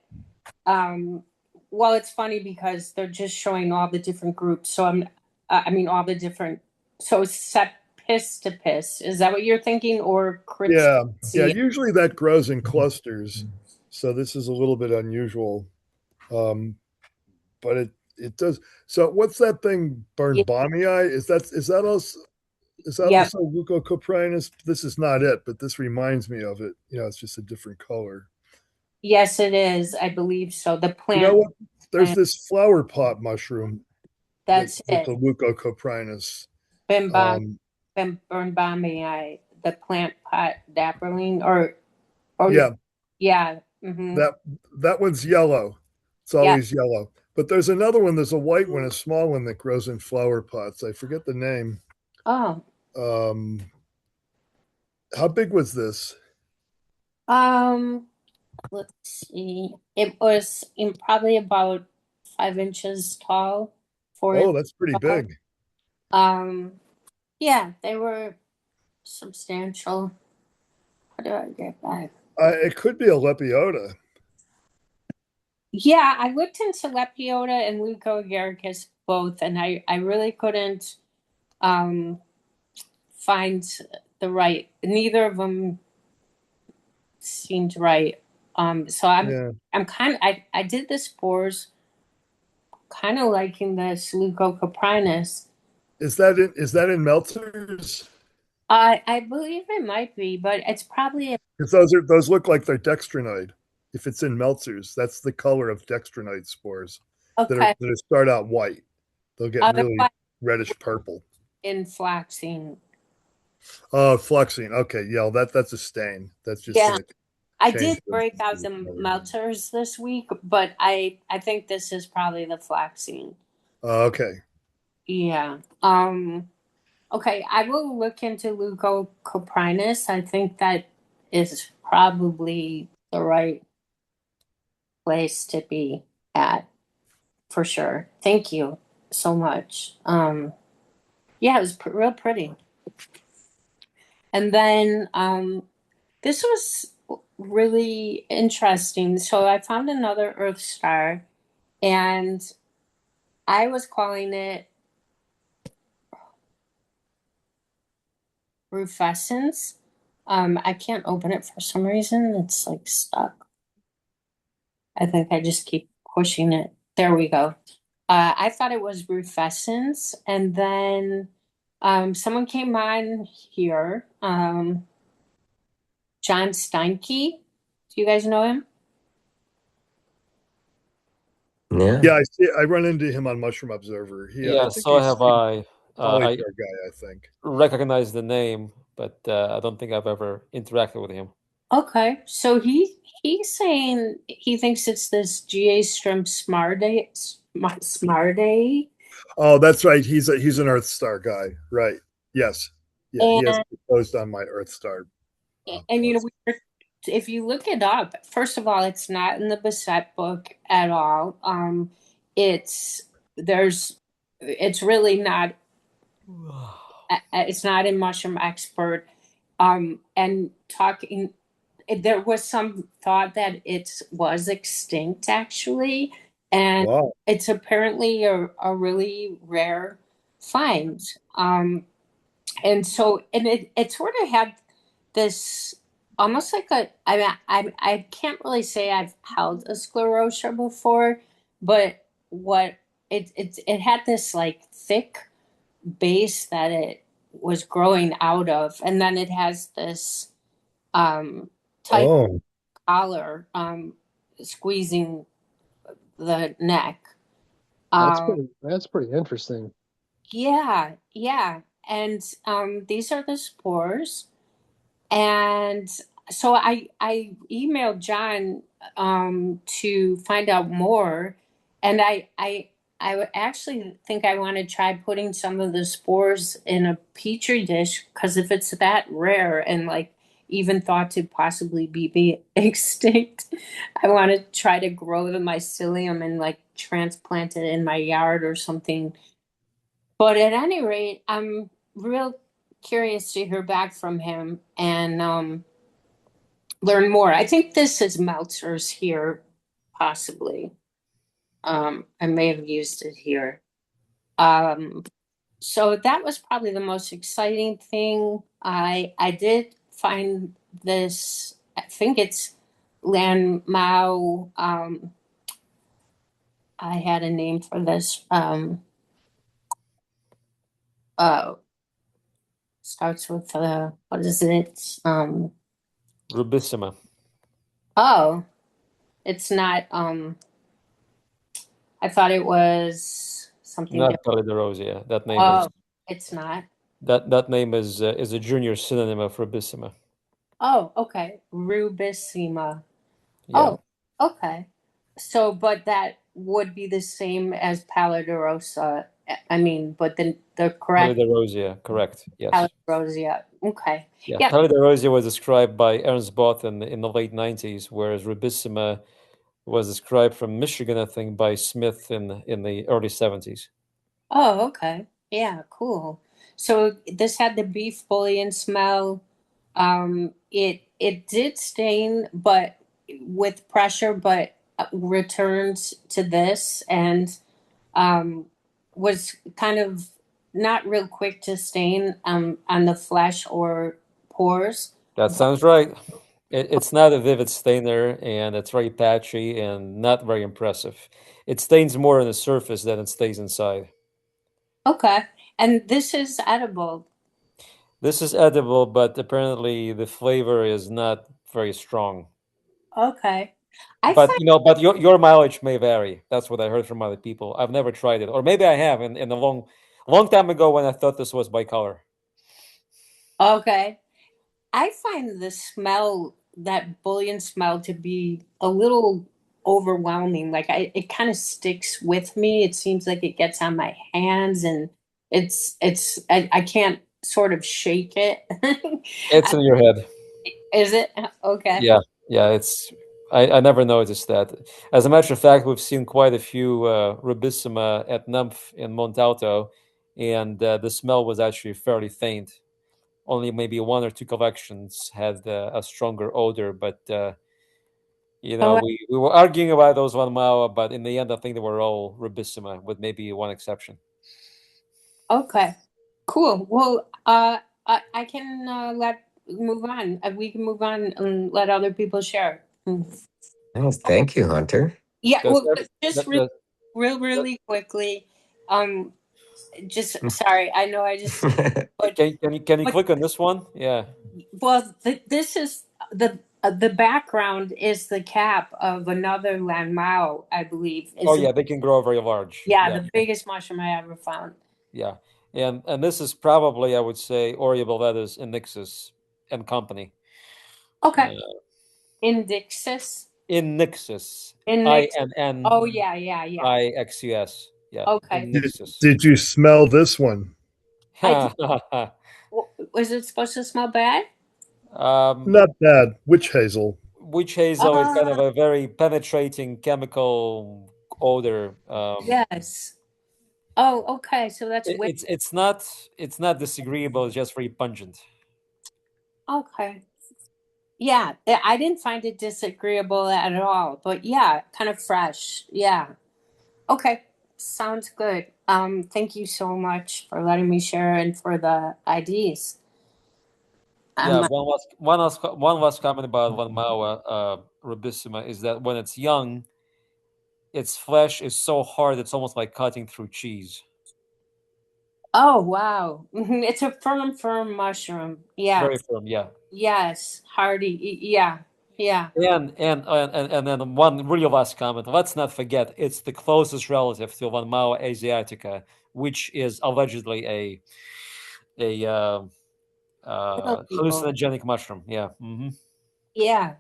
well, it's funny because they're just showing all the different groups. So I mean, all the different. So sepistipus, is that what you're thinking, or Yeah. Cryptopsia? Usually that grows in clusters. So this is a little bit unusual. But it does. So what's that thing, Burnbomii? Is that also Yep. Leucocoprinus? This is not it, but this reminds me of it. It's just a different color. Yes, it is. I believe so. The You plant. know what? There's this flower pot mushroom That's that's it. a Leucocoprinus. Burnbomii, the plant pot dapperling, or yeah, Mm-hmm. that one's yellow. It's always yellow. But there's another one. There's a white one, a small one that grows in flower pots. I forget the name. Oh. How big was this? Let's see. It was probably about 5 inches tall. That's pretty big. Yeah, they were substantial. How do I get back? It could be a Lepiota. Yeah, I looked into Lepiota and Leucoagaricus both, and I really couldn't find the right. Neither of them seemed right. So I'm kind of I did the spores, kind of liking this Leucocoprinus. Is that in Meltzer's? I believe it might be, but it's probably because those look like they're dextrinoid. If it's in Meltzer's, that's the color of dextrinoid spores that start out white. They'll get really reddish purple. In flaxine. Oh, fluxine. Okay, yeah, that's a stain. That's just I did break out the Meltzer's this week, but I think this is probably the flaxine. Okay. Yeah. Okay, I will look into Leucocoprinus. I think that is probably the right place to be at, for sure. Thank you so much. Yeah, it was real pretty. And then this was really interesting. So I found another Earth star, and I was calling it rufescens. I can't open it for some reason. It's like stuck. I think I just keep pushing it. There we go. I thought it was rufescens, and then someone came on here, John Steinke. Do you guys know him? Yeah, I see. I run into him on Mushroom Observer. So have I. I guy, I think. Recognize the name, but I don't think I've ever interacted with him. Okay, so he's saying he thinks it's this Geastrum smardae. Oh, that's right. He's an Earth Star guy, right? Yes. Yeah, he has proposed on my Earth Star. And if you look it up, first of all, it's not in the Bassett book at all. It's really not. It's not in Mushroom Expert. And talking, there was some thought that it was extinct actually, and it's apparently a really rare find. And so, and it sort of had this almost like I can't really say I've held a sclerotia before, but what it had this like thick base that it was growing out of, and then it has this tight collar squeezing the neck. That's pretty interesting. Yeah. And these are the spores. And so I emailed John to find out more. And I actually think I want to try putting some of the spores in a petri dish, because if it's that rare and like even thought to possibly be extinct, I want to try to grow the mycelium and like transplant it in my yard or something. But at any rate, I'm real curious to hear back from him and learn more. I think this is Meltzer's here, possibly. I may have used it here. So that was probably the most exciting thing. I did find this, I think it's Lanmaoa. I had a name for this. Starts with what is it? Rubissima. Oh, it's not. I thought it was something Not different. pallidorosea. That name Oh, is it's not. that name is a junior synonym of rubissima. Oh, okay. Rubissima. Yeah. Oh, okay. So, but that would be the same as pallidorosa. I mean, but the correct Pallidorosea, correct. Yes. pallidorosea. Okay. Yeah. Yeah. Pallidorosea was described by Ernst Both in the late 90s, whereas rubissima was described from Michigan, I think, by Smith in the early 70s. Oh, okay. Yeah, cool. So this had the beef bouillon smell. It did stain, but with pressure, but returns to this and was kind of not real quick to stain on the flesh or pores. That sounds right. It's not a vivid stainer, and it's very patchy and not very impressive. It stains more on the surface than it stays inside. Okay, and this is edible. This is edible, but apparently the flavor is not very strong. Okay, I But find but your mileage may vary. That's what I heard from other people. I've never tried it, or maybe I have in a long time ago when I thought this was bicolor. okay. I find the smell, that bouillon smell, to be a little overwhelming. Like it kind of sticks with me. It seems like it gets on my hands, and I can't sort of shake it. It's in your head. Is it okay? Yeah, yeah. I never noticed that. As a matter of fact, we've seen quite a few rubissima at Nymph in Montalto, and the smell was actually fairly faint. Only maybe one or two collections had a stronger odor, but Oh, we were arguing about those Lanmaoa, but in the end, I think they were all rubissima, with maybe one exception. okay, cool. Well, I can let move on. We can move on and let other people share. Oh, thank you, Hunter. Yeah, Does well, that, just that, that, that- really quickly. Um, just sorry, I know I just but can you but click on this one? Yeah. well, this is the background is the cap of another Lanmao, I believe. Oh Is yeah, they can grow very large. yeah, Yeah. the biggest mushroom I ever found. Yeah, and this is probably, I would say, Aureoboletus, innixus, and company. Okay, Uh, Indixus, innixus, I Indix. N N Oh yeah, yeah, yeah. I X U S. Yeah, Okay, innixus. Did you smell this one? I did, was it supposed to smell bad? um, Not bad. Witch hazel. witch hazel is kind of a very penetrating chemical odor. Yes. Oh, okay. So that's It, way it's not disagreeable. It's just very pungent. okay. Yeah, I didn't find it disagreeable at all, but yeah, kind of fresh. Yeah. Okay. Sounds good. Thank you so much for letting me share and for the IDs. Yeah, Um, one last comment about Lanmaoa rubissima is that when it's young, its flesh is so hard it's almost like cutting through cheese. oh wow. It's a firm mushroom. Yeah. Very firm, yeah. Yes. Hardy. Yeah. Yeah. And then one really last comment. Let's not forget it's the closest relative to Lanmaoa asiatica, which is allegedly a Little people. hallucinogenic mushroom. Yeah. Yeah.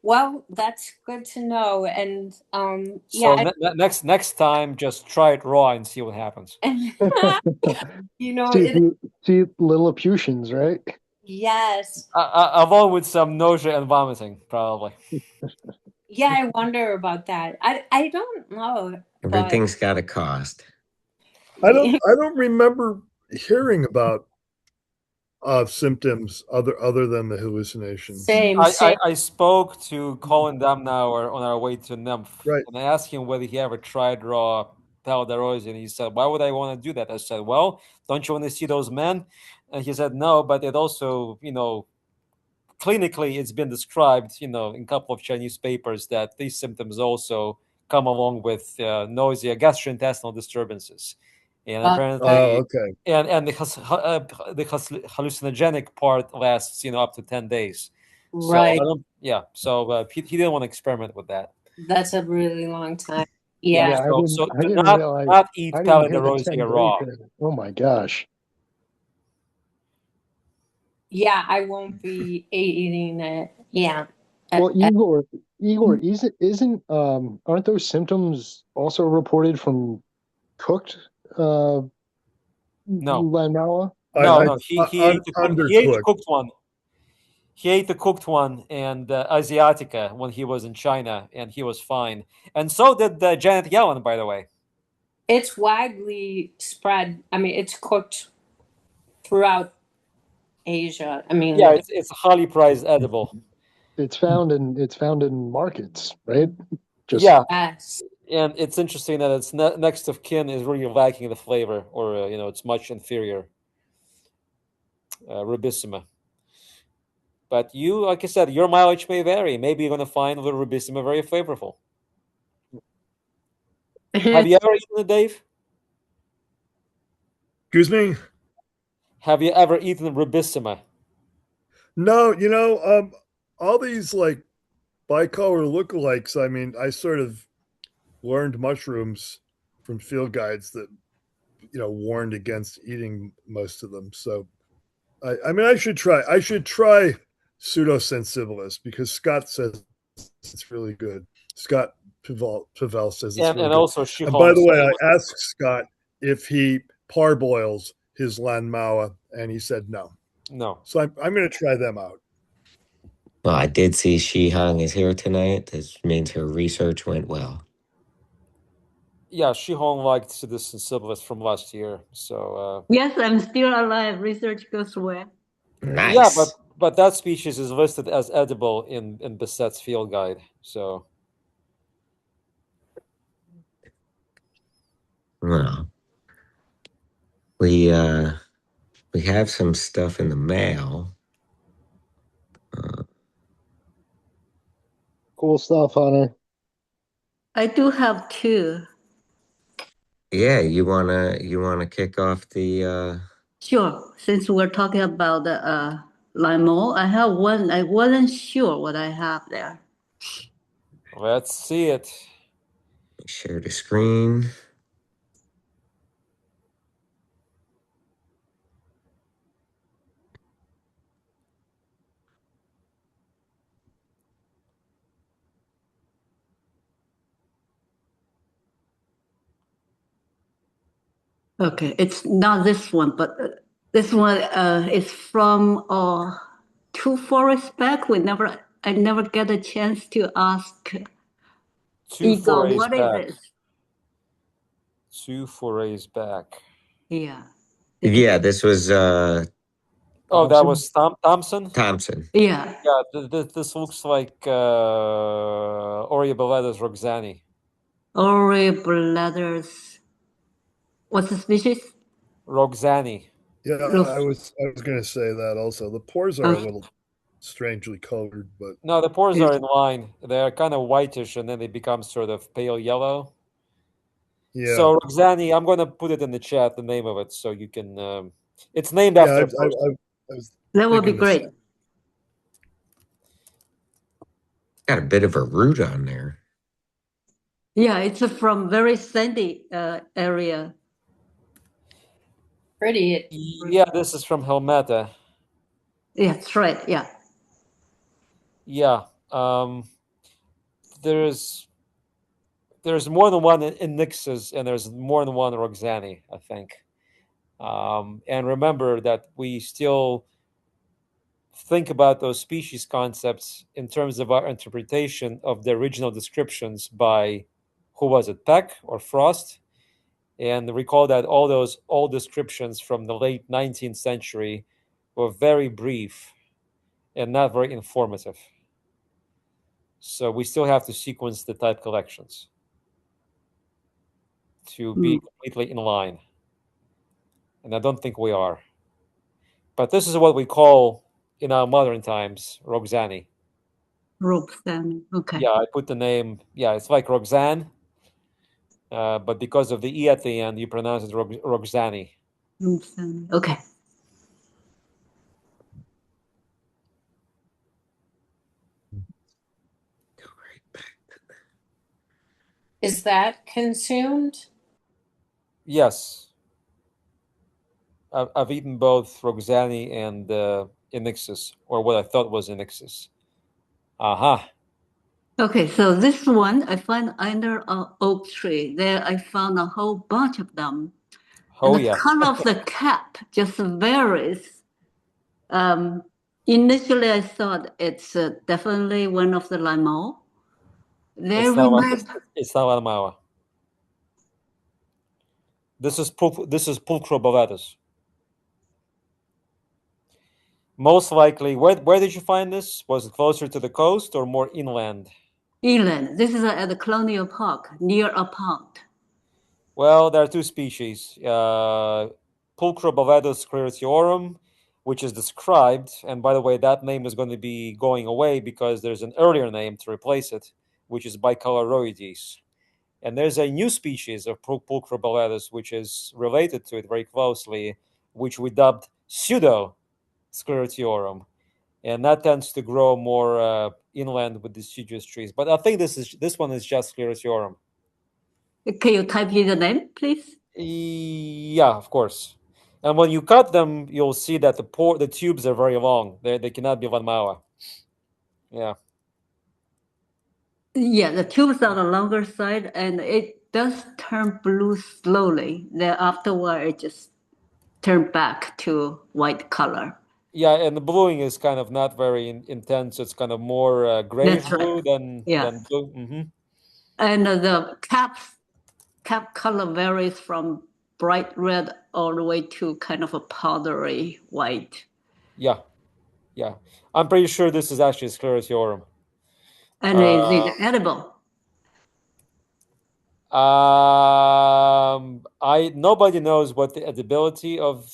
Well, that's good to know. And So yeah, next time, just try it raw and see what happens. you know, See, see Lilliputians, right? yes. Along with some nausea and vomiting, probably. Yeah, I wonder about that. I don't know, but Everything's got a cost. I don't remember hearing about symptoms other than the hallucinations. same, I spoke to Colin Damnauer on our way to Nymph, Right. and I asked him whether he ever tried raw pallidorosea, and he said, "Why would I want to do that?" I said, "Well, don't you want to see those men?" And he said, "No, but it also, clinically, it's been described, in a couple of Chinese papers that these symptoms also come along with nausea, gastrointestinal disturbances, and apparently, okay. and the hallucinogenic part lasts, up to 10 days. Right. So he didn't want to experiment with that. That's a really long time. Yeah. Yeah. So I do didn't not realize. eat I didn't hear the 10 pallidorosea day raw. period. Oh my gosh. Yeah, I won't be eating it. Yeah. Well, Igor, aren't those symptoms also reported from cooked No. Lanmaoa? No. He ate the Undercooked. cooked one. He ate the cooked one and Asiatica when he was in China, and he was fine. And so did Janet Yellen, by the way. It's widely spread. I mean, it's cooked throughout Asia. I mean, Yeah, it's a highly prized edible. It's found in markets, right? Yeah, yes. and it's interesting that its next of kin is really lacking the flavor, or it's much inferior. Rubissima. But you, like I said, your mileage may vary. Maybe you're going to find the rubissima very flavorful. Have you ever eaten it, Dave? Excuse me? Have you ever eaten rubissima? No, all these like bicolor lookalikes. I mean, I sort of learned mushrooms from field guides that warned against eating most of them. So, I mean, I should try pseudosensibilis because Scott says it's really good. Scott Pavel says it's really And good. also And by the way, I asked Scott if he parboils his Lanmaoa, and he said no. No. So I'm going to try them out. Well, I did see Shihang is here tonight. This means her research went well. Yeah, Shihong liked pseudosensibilis from last year. So yes, I'm still alive. Research goes well. Nice. Yeah, but that species is listed as edible in Bisset's field guide. So Well, we have some stuff in the mail. Cool stuff, Hunter. I do have two. Yeah, you wanna kick off the Sure. Since we're talking about the limo, I have one. I wasn't sure what I have there. let's see it. share the screen. Okay, it's not this one, but this one is from 2 forests back. I never get a chance to ask 2 Igor, forays what back. is this? 2 forays back. Yeah. Yeah, this was That was Thompson? Thompson. Yeah. Yeah, this looks like Aureoboletus roxanae. Aureoboletus. What's the species? Roxanae. Yeah, I was going to say that also. The pores are a little strangely colored, but no, the pores are in line. They're kind of whitish, and then they become sort of pale yellow. yeah. So Roxanae, I'm going to put it in the chat, the name of it, so you can. It's named after. That would be great. Got a bit of a root on there. Yeah, it's from very sandy area. Pretty. Yeah, this is from Helmeta. Yeah, that's right. Yeah. Yeah. There's more than one innixus, and there's more than one roxanae, I think. And remember that we still think about those species concepts in terms of our interpretation of the original descriptions by, who was it, Peck or Frost? And recall that all those old descriptions from the late 19th century were very brief and not very informative. So we still have to sequence the type collections to be completely in line. And I don't think we are. But this is what we call in our modern times, roxanae. Roxanne. Okay. Yeah, I put the name. Yeah, it's like Roxanne, but because of the E at the end, you pronounce it roxanae. Roxanne. Okay. Is that consumed? Yes, I've eaten both roxanae and innixus, or what I thought was innixus. Aha. Okay, so this one I find under an oak tree. There I found a whole bunch of them. And Oh the yeah. color of the cap just varies. Initially, I thought it's definitely one of the Lanmaoa. They It's not. remind. It's not Lanmaoa. This is Pulchroboletus. Most likely, where did you find this? Was it closer to the coast or more inland? Inland. This is at the Colonial Park near a pond. Well, there are two species. Pulchroboletus sclerotiorum, which is described, and by the way, that name is going to be going away because there's an earlier name to replace it, which is Bicoloroides. And there's a new species of Pulchroboletus, which is related to it very closely, which we dubbed pseudosclerotiorum. And that tends to grow more inland with deciduous trees. But I think this one is just sclerotiorum. Can you type in the name, please? Yeah, of course. And when you cut them, you'll see that the tubes are very long. They cannot be Lanmaoa. Yeah. Yeah, the tubes are the longer side, and it does turn blue slowly. Then afterward, it just turn back to white color. Yeah, and the bluing is kind of not very intense. It's kind of more grayish That's right. blue than Yeah. blue. Mm-hmm. And the cap color varies from bright red all the way to kind of a powdery white. Yeah, yeah. I'm pretty sure this is actually sclerotiorum. And is it edible? Nobody knows what the edibility of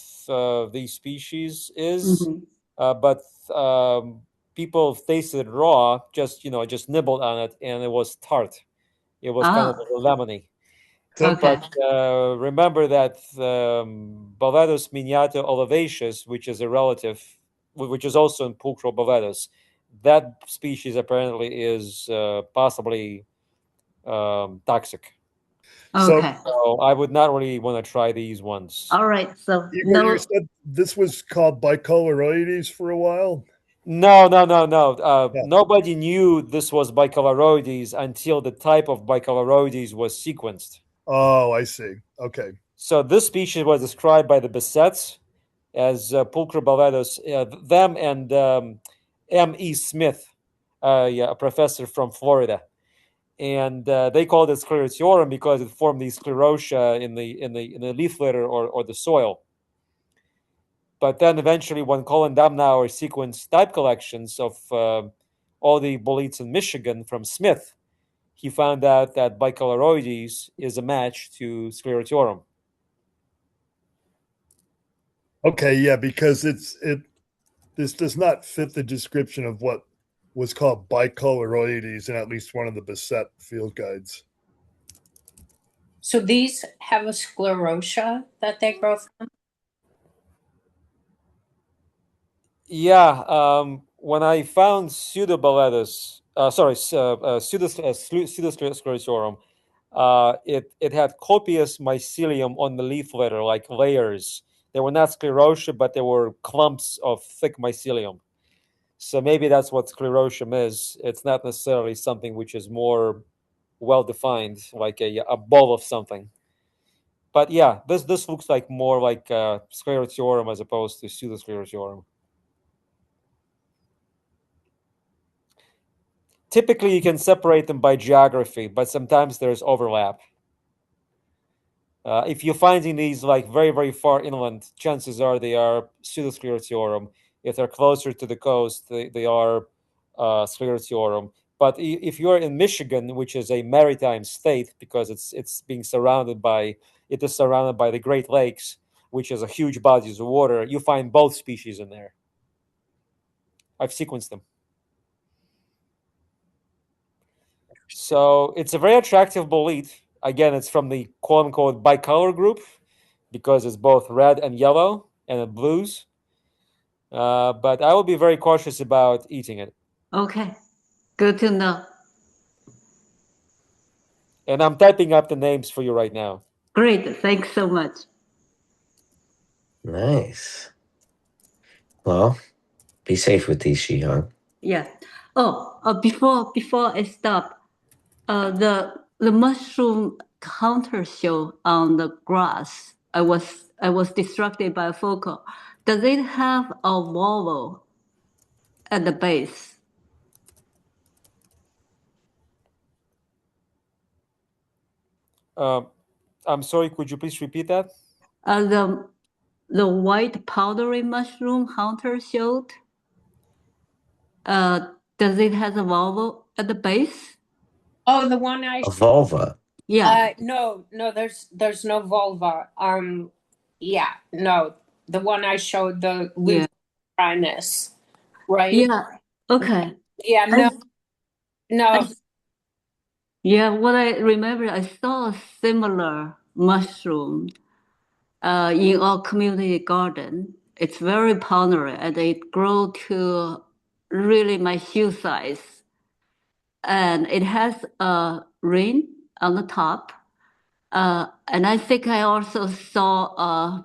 these species is, but people tasted it raw, just nibbled on it, and it was tart. It was kind of lemony. Okay. But remember that Boletus miniato olivaceus, which is a relative, which is also in Pulchroboletus, that species apparently is possibly toxic. Okay. So I would not really want to try these ones. All right. So Igor, you said this was called Bicoloroides for a while? No. Nobody knew this was Bicoloroides until the type of Bicoloroides was sequenced. Oh, I see. Okay. So this species was described by the Bessettes as Pulchroboletus, them and M.E. Smith, a professor from Florida. And they called it sclerotiorum because it formed these sclerotia in the leaf litter or the soil. But then eventually, when Colin Damnauer sequenced type collections of all the boletes in Michigan from Smith, he found out that Bicoloroides is a match to sclerotiorum. Okay, yeah, because this does not fit the description of what was called Bicoloroides in at least one of the Beset field guides. So these have a sclerotia that they grow from? Yeah, when I found pseudosclerotiorum, it had copious mycelium on the leaf litter, like layers. They were not sclerotia, but they were clumps of thick mycelium. So maybe that's what sclerotium is. It's not necessarily something which is more well-defined, like a ball of something. But yeah, this looks like more like sclerotiorum as opposed to pseudosclerotiorum. Typically, you can separate them by geography, but sometimes there's overlap. If you're finding these like very, very far inland, chances are they are pseudosclerotiorum. If they're closer to the coast, they are sclerotiorum. But if you're in Michigan, which is a maritime state because it is surrounded by the Great Lakes, which is a huge bodies of water, you find both species in there. I've sequenced them. So it's a very attractive bolete. Again, it's from the quote-unquote bicolor group because it's both red and yellow and it blues. But I will be very cautious about eating it. Okay, good to know. And I'm typing up the names for you right now. Great, thanks so much. Nice. Well, be safe with these, Shihong. Yeah. Before I stop, the mushroom counter show on the grass. I was distracted by a photo. Does it have a volvo at the base? I'm sorry, could you please repeat that? The white powdery mushroom Hunter showed. Does it have a volvo at the base? Oh, the one A vulva. Yeah. No, there's no vulva. Yeah, no, the one I showed, the Leucocoprinus, right? Yeah. Okay. Yeah, no. Yeah, what I remember, I saw a similar mushroom in our community garden. It's very powdery and it grew to really my shoe size. And it has a ring on the top. And I think I also saw a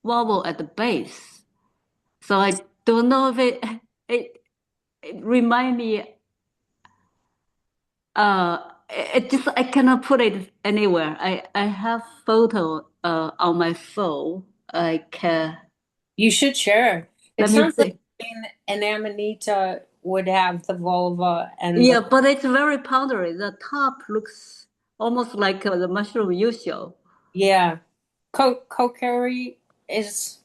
wobble at the base. So I don't know if it remind me, it just, I cannot put it anywhere. I have photo on my phone. I can. You should share. It Let me sounds see. like an Amanita would have the vulva and Yeah, but it's very powdery. The top looks almost like the mushroom you show. yeah. Kokiri is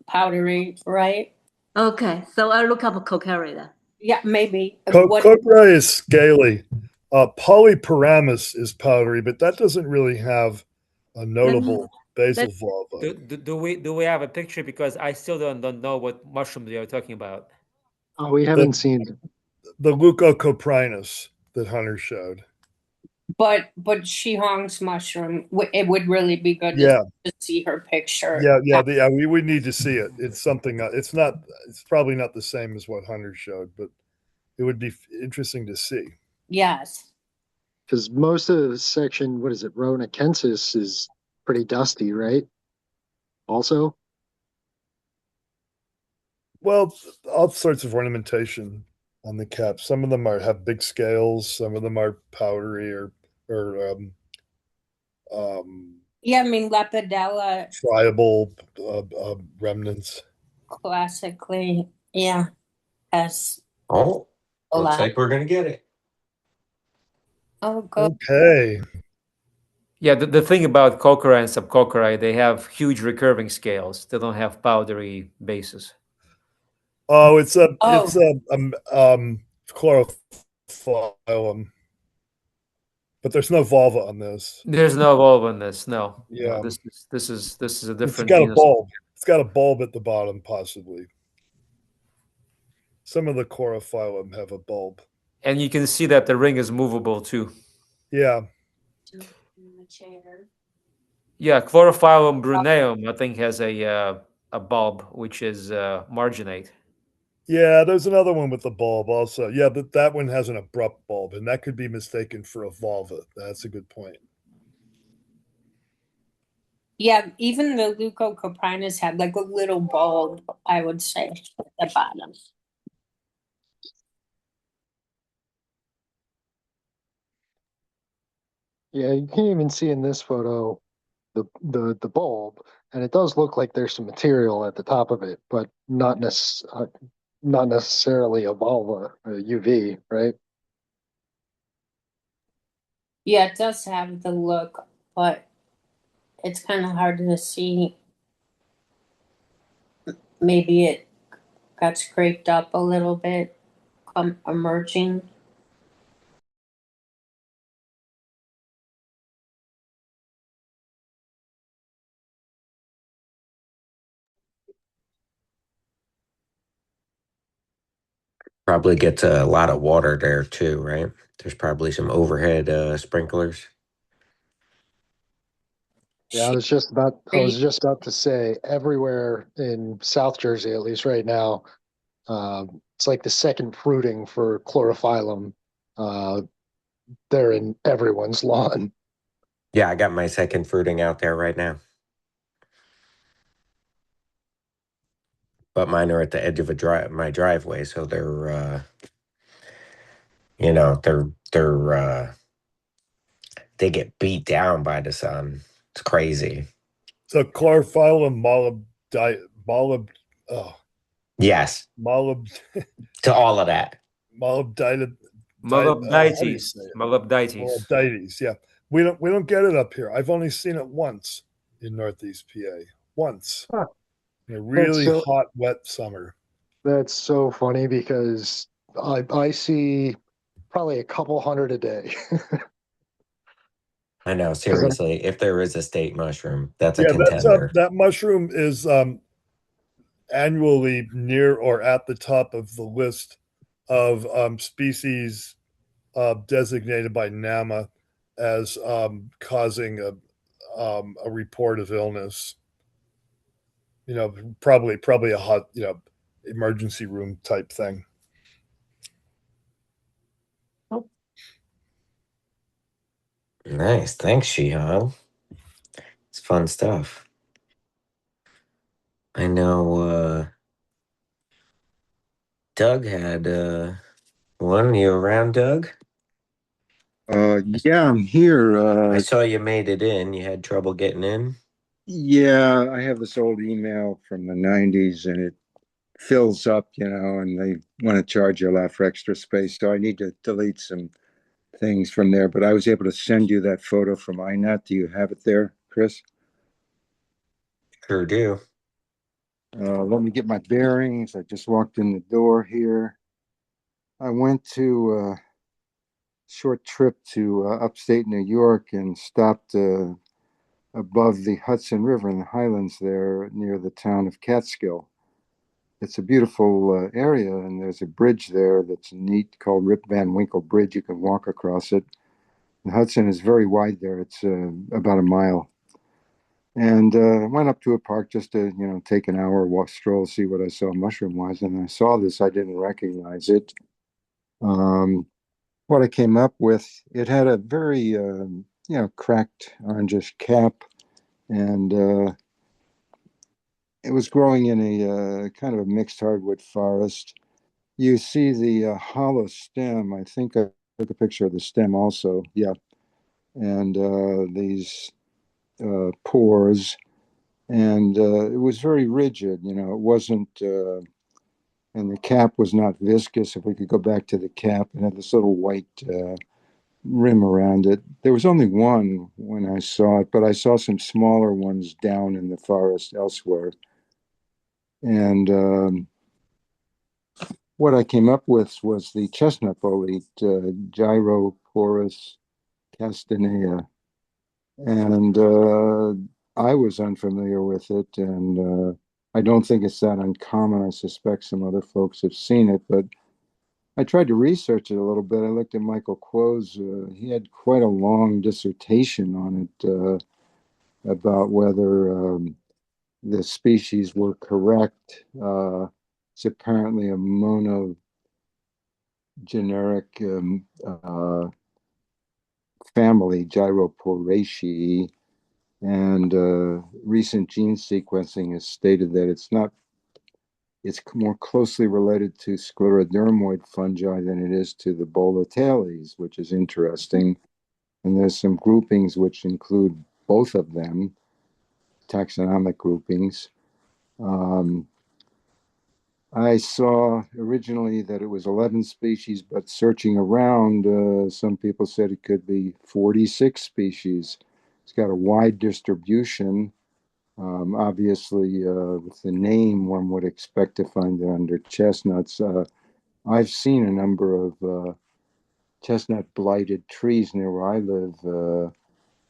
powdery, right? Okay, so I look up Kokiri then. Yeah, maybe. Copra is scaly. Polyperamus is powdery, but that doesn't really have a notable basal vulva. Do we have a picture? Because I still don't know what mushroom they are talking about. Oh, we haven't seen The Leucocoprinus that Hunter showed. But Shihong's mushroom, it would really be good Yeah. to see her picture. Yeah. We would need to see it. It's something. It's not. It's probably not the same as what Hunter showed, but it would be interesting to see. Yes. because most of the section, what is it, Rhonacensis is pretty dusty, right? Also, Well, all sorts of ornamentation on the cap. Some of them have big scales. Some of them are powdery or Yeah, I mean Lepidella friable remnants. classically, yeah, has Oh, a looks lot. like we're going to get it. Oh, good. Okay. Yeah, the thing about Kokiri and Subkokiri, they have huge recurving scales. They don't have powdery bases. Oh, it's a chlorophyllum, but there's no vulva on this. There's no vulva in this. No. Yeah. No, this is a It's different got a genus. bulb. It's got a bulb at the bottom, possibly. Some of the chlorophyllum have a bulb. And you can see that the ring is movable too. Yeah. Yeah, Chlorophyllum bruneum, I think, has a bulb which is marginate. Yeah, there's another one with the bulb also. Yeah, but that one has an abrupt bulb, and that could be mistaken for a vulva. That's a good point. Yeah, even the Leucocoprinus had like a little bulb, I would say, at the bottom. yeah, you can't even see in this photo the bulb, and it does look like there's some material at the top of it, but not necessarily a vulva, a UV, right? Yeah, it does have the look, but it's kind of hard to see. Maybe it got scraped up a little bit, emerging. Probably gets a lot of water there too, right? There's probably some overhead sprinklers. Yeah, I was just about to say everywhere in South Jersey, at least right now, it's like the second fruiting for chlorophyllum. They're in everyone's lawn. Yeah, I got my second fruiting out there right now. But mine are at the edge of my driveway, so they're they get beat down by the sun. It's crazy. So chlorophyllum Yes, molybd to all of that. molybdite. Molybdites. Molybdites. Yeah, we don't get it up here. I've only seen it once in Northeast PA. Once. Huh. In a really hot, wet summer. That's so funny because I see probably a couple hundred a day. I know, seriously. If there is a state mushroom, that's a Yeah, contender. that mushroom is annually near or at the top of the list of species designated by NAMA as causing a report of illness. You know, probably a hot, emergency room type thing. Nice. Thanks, Shihan. It's fun stuff. I know Doug had one. You around, Doug? Yeah, I'm here. I saw you made it in. You had trouble getting in? Yeah, I have this old email from the 90s and it fills up, and they want to charge you a lot for extra space. So I need to delete some things from there. But I was able to send you that photo from INET. Do you have it there, Chris? Sure do. Let me get my bearings. I just walked in the door here. I went to a short trip to upstate New York and stopped above the Hudson River in the highlands there near the town of Catskill. It's a beautiful area, and there's a bridge there that's neat called Rip Van Winkle Bridge. You can walk across it. The Hudson is very wide there. It's about a mile. And went up to a park just to, take an hour, walk, stroll, see what I saw mushroom-wise. And I saw this. I didn't recognize it. What I came up with, it had a very, cracked orangish cap, and it was growing in a kind of a mixed hardwood forest. You see the hollow stem. I think I took a picture of the stem also. Yeah. And these pores. And it was very rigid. It wasn't, and the cap was not viscous. If we could go back to the cap, it had this little white rim around it. There was only one when I saw it, but I saw some smaller ones down in the forest elsewhere. And what I came up with was the chestnut bolete, Gyroporus castanea. And I was unfamiliar with it, and I don't think it's that uncommon. I suspect some other folks have seen it, but I tried to research it a little bit. I looked at Michael Quo's. He had quite a long dissertation on it about whether the species were correct. It's apparently a monogeneric family, Gyroporaceae, and recent gene sequencing has stated that it's more closely related to sclerodermoid fungi than it is to the bolotales, which is interesting. And there's some groupings which include both of them, taxonomic groupings. I saw originally that it was 11 species, but searching around, some people said it could be 46 species. It's got a wide distribution. Obviously, with the name, one would expect to find it under chestnuts. I've seen a number of chestnut blighted trees near where I live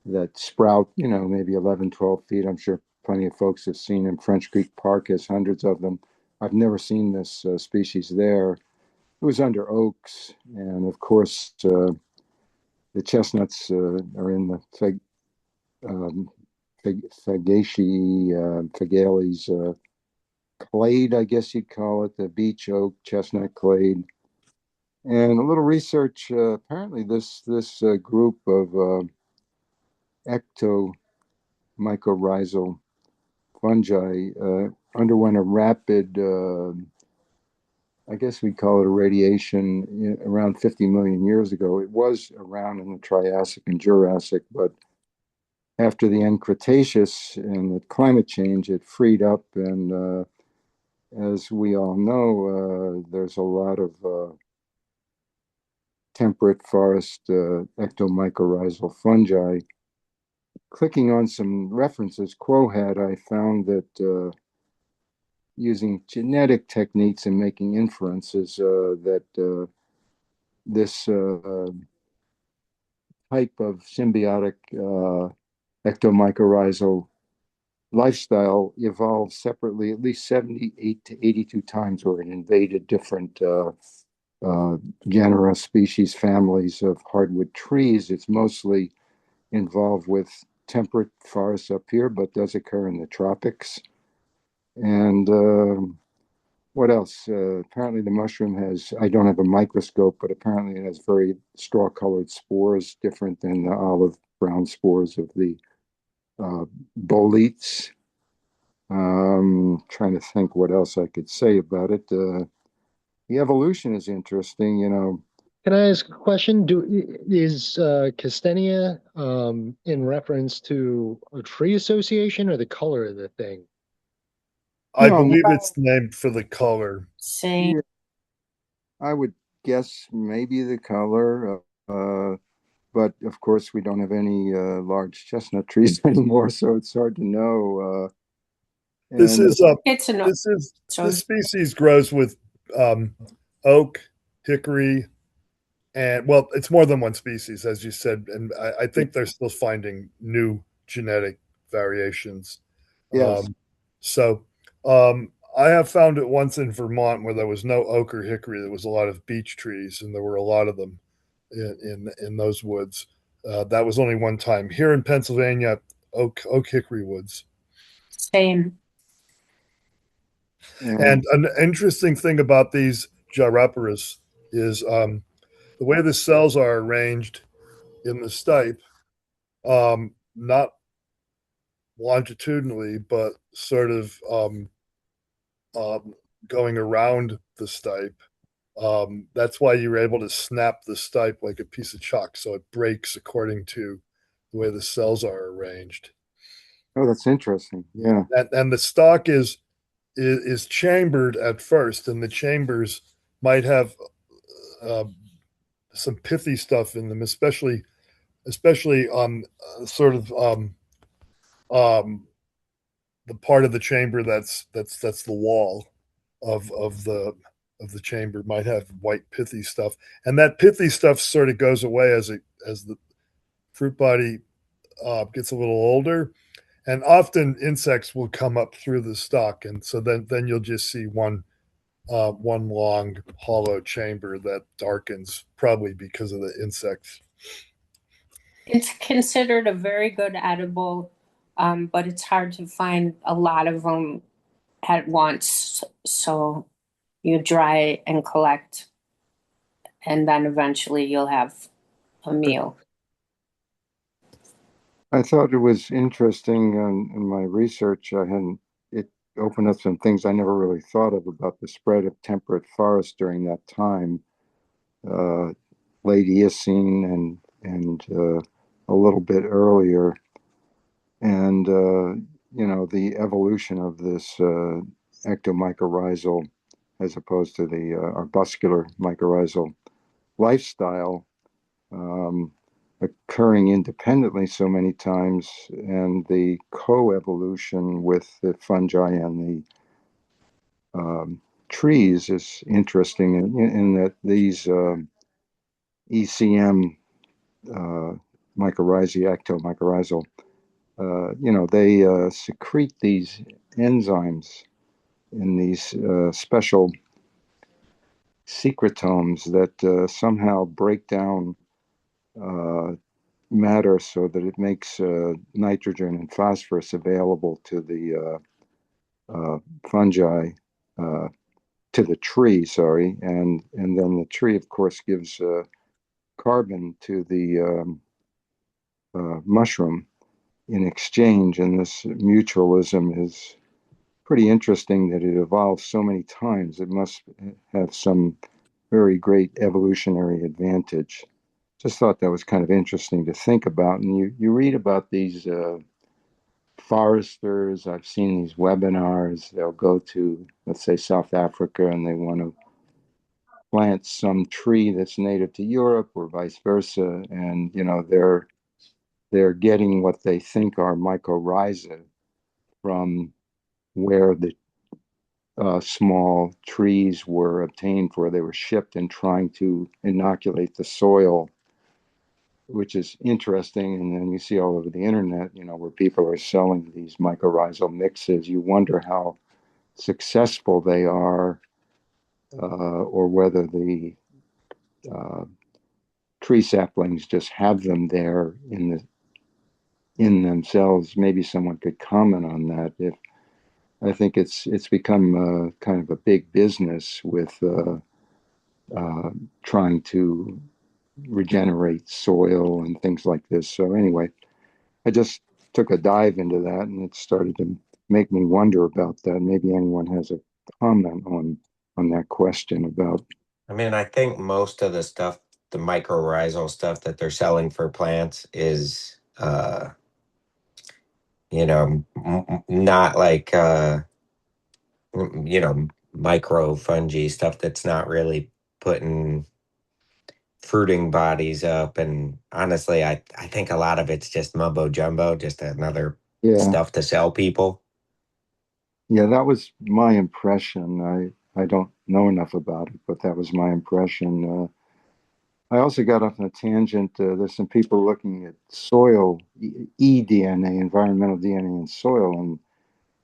that sprout, maybe 11, 12 feet. I'm sure plenty of folks have seen them. French Creek Park has hundreds of them. I've never seen this species there. was under oaks, and of course the chestnuts are in the Fagales clade, I guess you'd call it, the beech oak chestnut clade. And a little research, apparently this group of ectomycorrhizal fungi underwent a rapid, I guess we'd call it a radiation around 50 million years ago. It was around in the Triassic and Jurassic, but after the end Cretaceous and the climate change, it freed up. And as we all know, there's a lot of temperate forest ectomycorrhizal fungi. Clicking on some references Quo had, I found that using genetic techniques and making inferences that this type of symbiotic ectomycorrhizal lifestyle evolved separately at least 78 to 82 times, where it invaded different genera, species, families of hardwood trees. It's mostly involved with temperate forests up here, but does occur in the tropics. And what else? Apparently the mushroom has, I don't have a microscope, but apparently it has very straw-colored spores, different than the olive brown spores of the boletes. Trying to think what else I could say about it. The evolution is interesting, you know. Can I ask a question? Is castanea in reference to a tree association or the color of the thing? I No, believe it's named for the color. Same. yeah, I would guess maybe the color, but of course we don't have any large chestnut trees anymore, so it's hard to know. This And is It's an this species grows with oak, hickory, and well, it's more than one species, as you said, and I think they're still finding new genetic variations. yes, So I have found it once in Vermont where there was no oak or hickory. There was a lot of beech trees, and there were a lot of them in those woods. That was only one time. Here in Pennsylvania, oak hickory woods. same. And an interesting thing about these Gyroporus is the way the cells are arranged in the stipe, not longitudinally, but sort of going around the stipe. That's why you're able to snap the stipe like a piece of chalk, so it breaks according to the way the cells are arranged. oh, that's interesting. Yeah, And the stalk is chambered at first, and the chambers might have uh, some pithy stuff in them, especially on sort of the part of the chamber that's the wall of the chamber might have white pithy stuff, and that pithy stuff sort of goes away as the fruit body gets a little older, and often insects will come up through the stalk, and so then you'll just see one long hollow chamber that darkens, probably because of the insects. It's considered a very good edible, but it's hard to find a lot of them at once. So you dry and collect, and then eventually you'll have a meal. I thought it was interesting in my research. It opened up some things I never really thought of about the spread of temperate forests during that time, late Eocene and a little bit earlier, and the evolution of this ectomycorrhizal as opposed to the arbuscular mycorrhizal lifestyle. Occurring independently so many times, and the coevolution with the fungi and the trees is interesting in that these ECM mycorrhizae, ectomycorrhizal, they secrete these enzymes in these special secretomes that somehow break down matter so that it makes nitrogen and phosphorus available to the fungi, to the tree, sorry, and then the tree, of course, gives carbon to the mushroom in exchange, and this mutualism is pretty interesting that it evolved so many times. It must have some very great evolutionary advantage. Just thought that was kind of interesting to think about. And you read about these foresters. I've seen these webinars. They'll go to, let's say, South Africa, and they want to plant some tree that's native to Europe or vice versa. And, you know, they're getting what they think are mycorrhiza from where the small trees were obtained for. They were shipped and trying to inoculate the soil, which is interesting. And then you see all over the internet, you know, where people are selling these mycorrhizal mixes. You wonder how successful they are, or whether the uh, tree saplings just have them there in themselves. Maybe someone could comment on that. If I think it's become kind of a big business with trying to regenerate soil and things like this. So anyway, I just took a dive into that, and it started to make me wonder about that. Maybe anyone has a comment on that question about. I mean, I think most of the stuff, the mycorrhizal stuff that they're selling for plants is, not like, micro fungi stuff that's not really putting fruiting bodies up. And honestly, I think a lot of it's just mumbo jumbo, just another stuff to sell people. Yeah, that was my impression. I don't know enough about it, but that was my impression. I also got off on a tangent. There's some people looking at soil, eDNA, environmental DNA in soil, and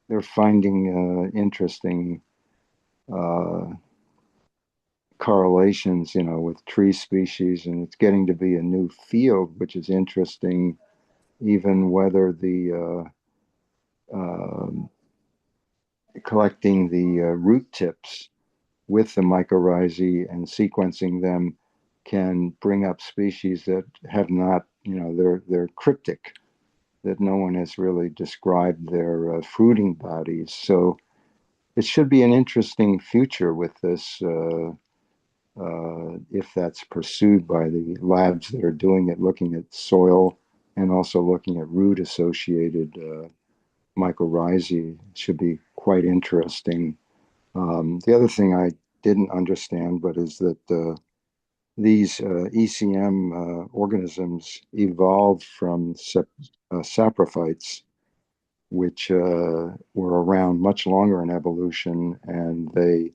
they're finding interesting correlations, you know, with tree species, and it's getting to be a new field, which is interesting, even whether the collecting the root tips with the mycorrhizae and sequencing them can bring up species that have not, you know, they're cryptic, that no one has really described their fruiting bodies. So it should be an interesting future with this, if that's pursued by the labs that are doing it, looking at soil and also looking at root-associated mycorrhizae. It should be quite interesting. The other thing I didn't understand, but is that these ECM organisms evolved from saprophytes, which were around much longer in evolution, and they,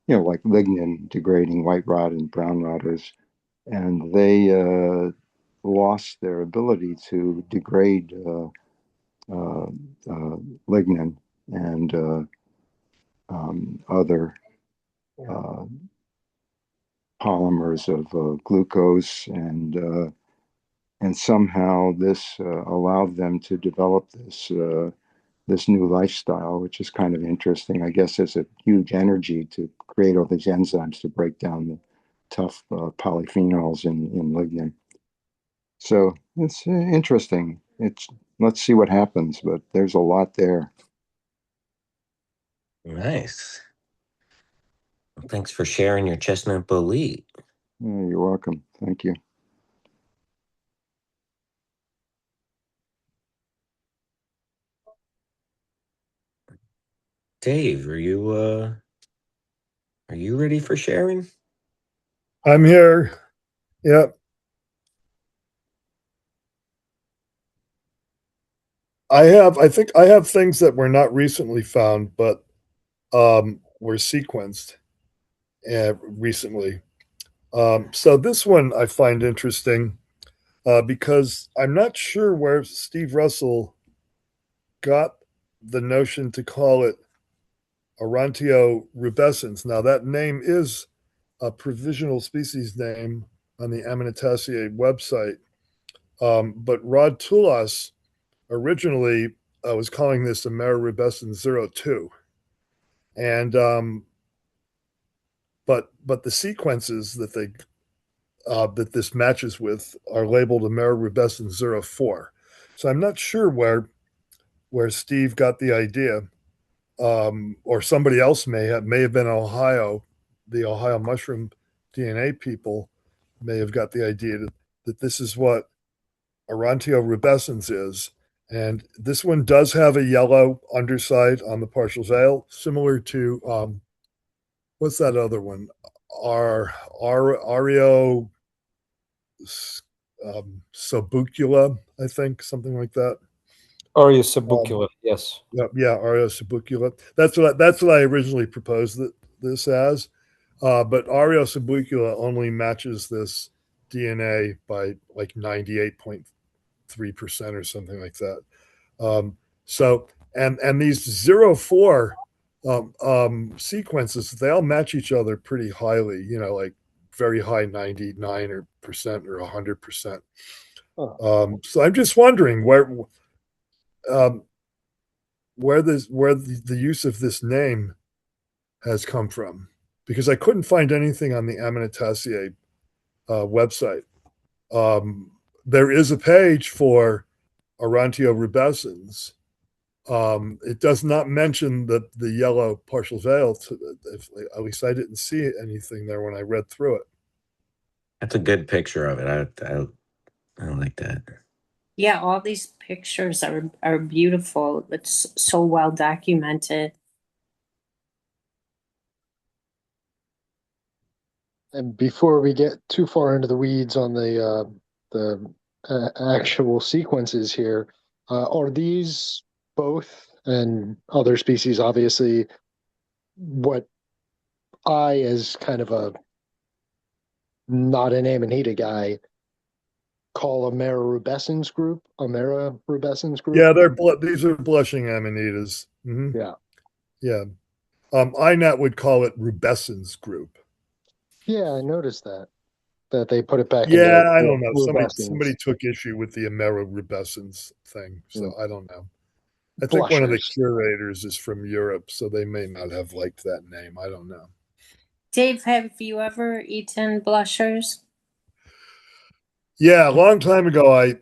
you know, like lignin degrading white rot and brown rotters, and they lost their ability to degrade lignin and other uh, polymers of glucose, and somehow this allowed them to develop this new lifestyle, which is kind of interesting. I guess there's a huge energy to create all these enzymes to break down the tough polyphenols in lignin. So it's interesting. Let's see what happens, but there's a lot there. Nice. Well, thanks for sharing your chestnut bolete. Yeah, you're welcome. Thank you. Dave, are you ready for sharing? I'm here. Yep. I think I have things that were not recently found, but were sequenced recently. So this one I find interesting because I'm not sure where Steve Russell got the notion to call it aurantiorubescens. Now that name is a provisional species name on the Amanitaceae website. But Rod Toulas originally was calling this Aureoboletus 02. And but the sequences that that this matches with are labeled Aureoboletus 04. So I'm not sure where Steve got the idea, or somebody else may have been Ohio, the Ohio mushroom DNA people may have got the idea that this is what aurantiorubescens is. And this one does have a yellow underside on the partial veil, similar to what's that other one? Aureoboletus subucula, I think, something like that. Aureoboletus, yes. Yeah, Aureoboletus. That's what I originally proposed this as. But Aureoboletus only matches this DNA by like 98.3% or something like that. So and these 04 sequences, they all match each other pretty highly, like very high 99% or 100%. So I'm just wondering where the use of this name has come from, because I couldn't find anything on the Amanitaceae website. There is a page for aurantiorubescens. It does not mention the yellow partial veil. At least I didn't see anything there when I read through it. That's a good picture of it. I like that. Yeah, all these pictures are beautiful. It's so well documented. And before we get too far into the weeds on the actual sequences here, are these both, and other species obviously, what I, as kind of a not an Amanita guy, call Aureoboletus group? Aureoboletus group? Yeah, these are blushing amanitas. Mm-hmm. Yeah. INAT would call it rubescens group. Yeah, I noticed that they put it back. Yeah, I don't know. Rubescens. Somebody took issue with the Aureoboletus thing, so I don't know. I think Blushers. one of the curators is from Europe, so they may not have liked that name. I don't know. Dave, have you ever eaten blushers? Yeah, a long time ago, I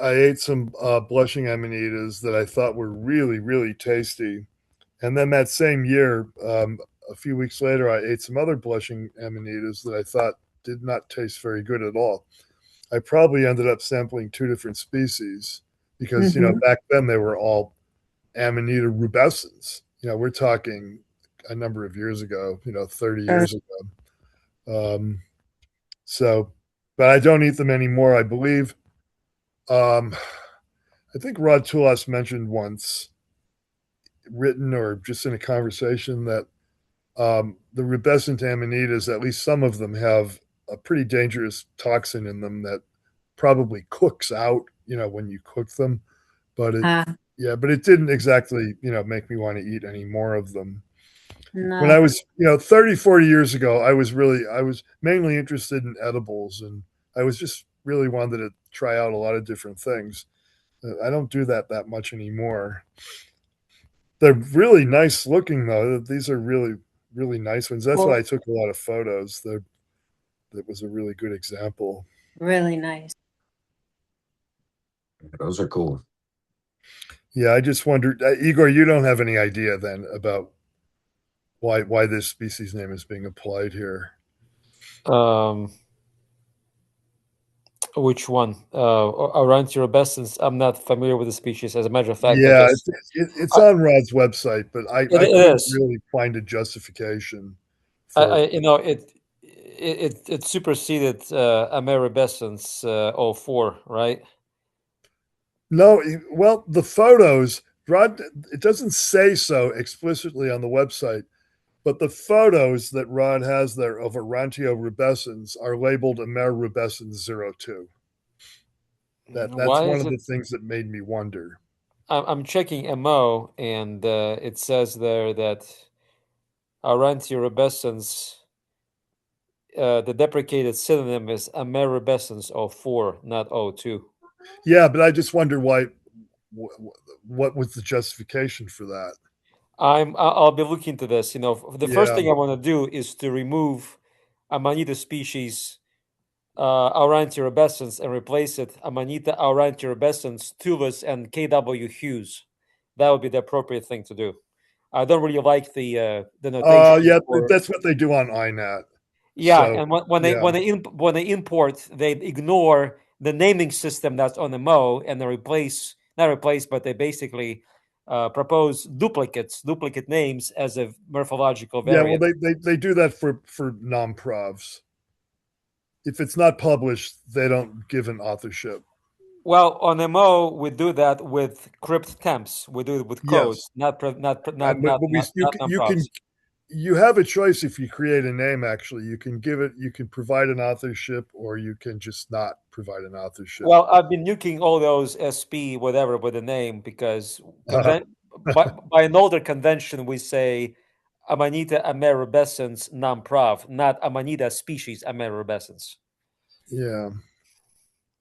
ate some blushing amanitas that I thought were really, really tasty. And then that same year, a few weeks later, I ate some other blushing amanitas that I thought did not taste very good at all. I probably ended up sampling two different species because, back then they were all Amanita rubescens. We're talking a number of years ago, 30 years ago. So, but I don't eat them anymore. I believe, I think Rod Toulas mentioned once, written or just in a conversation, that the rubescent amanitas, at least some of them, have a pretty dangerous toxin in them that probably cooks out, when you cook them. But it didn't exactly, make me want to eat any more of them. No. When I was, 30, 40 years ago, I was mainly interested in edibles, and I was just really wanted to try out a lot of different things. I don't do that much anymore. They're really nice looking, though. These are really, really nice ones. That's why I took a lot of photos. That was a really good example. Really nice. Those are cool. Yeah, I just wondered, Igor, you don't have any idea then about why this species name is being applied here? Which one? Aurantiorubescens. I'm not familiar with the species. As a matter of fact, yeah, it's on Rod's website, but I couldn't really find a justification. It superseded Aureoboletus 04, right? No, well, the photos, Rod, it doesn't say so explicitly on the website, but the photos that Rod has there of aurantiorubescens are labeled Aureoboletus 02. That's one of the things that made me wonder. I'm checking MO, and it says there that Aurantiorubescens the deprecated synonym is aureoboletus 04, not 02. Yeah, but I just wonder why. What was the justification for that? I'll be looking into this. You know, the first Yeah. thing I want to do is to remove Amanita species aurantiorubescens and replace it Amanita aurantiorubescens, Tulis, and KW Hughes. That would be the appropriate thing to do. I don't really like the notation. Yeah, that's what they do on INAT. Yeah, So, and when they import, they ignore the naming system that's on the Mo, and they but they basically propose duplicate names as a morphological variant. Yeah, well, they do that for non-profs. If it's not published, they don't give an authorship. Well, on MO, we do that with crypt temps. We do it with codes, Yes. non-profs. You have a choice if you create a name. Actually, you can provide an authorship, or you can just not provide an authorship. Well, I've been nuking all those SP whatever with a name because by an older convention we say Amanita aureoboletus non-prof, not Amanita species aureoboletus. Yeah.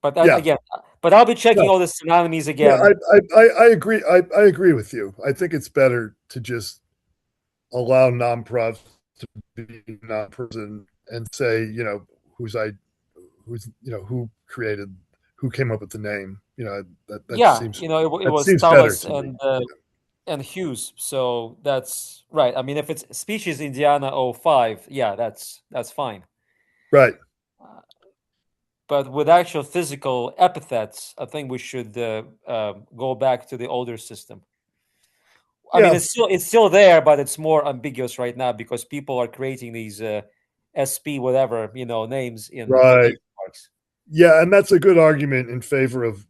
But again, I'll be checking all the synonymies again. Yeah, I agree. I agree with you. I think it's better to just allow non-profs to be non-person and say, who came up with the name. That seems. It was seems Tallis better and Hughes. So that's right. I mean, if it's species Indiana 05, yeah, that's fine. Right. But with actual physical epithets, I think we should go back to the older system. I mean, it's still there, but it's more ambiguous right now because people are creating these SP whatever names in right. parks. Yeah, and that's a good argument in favor of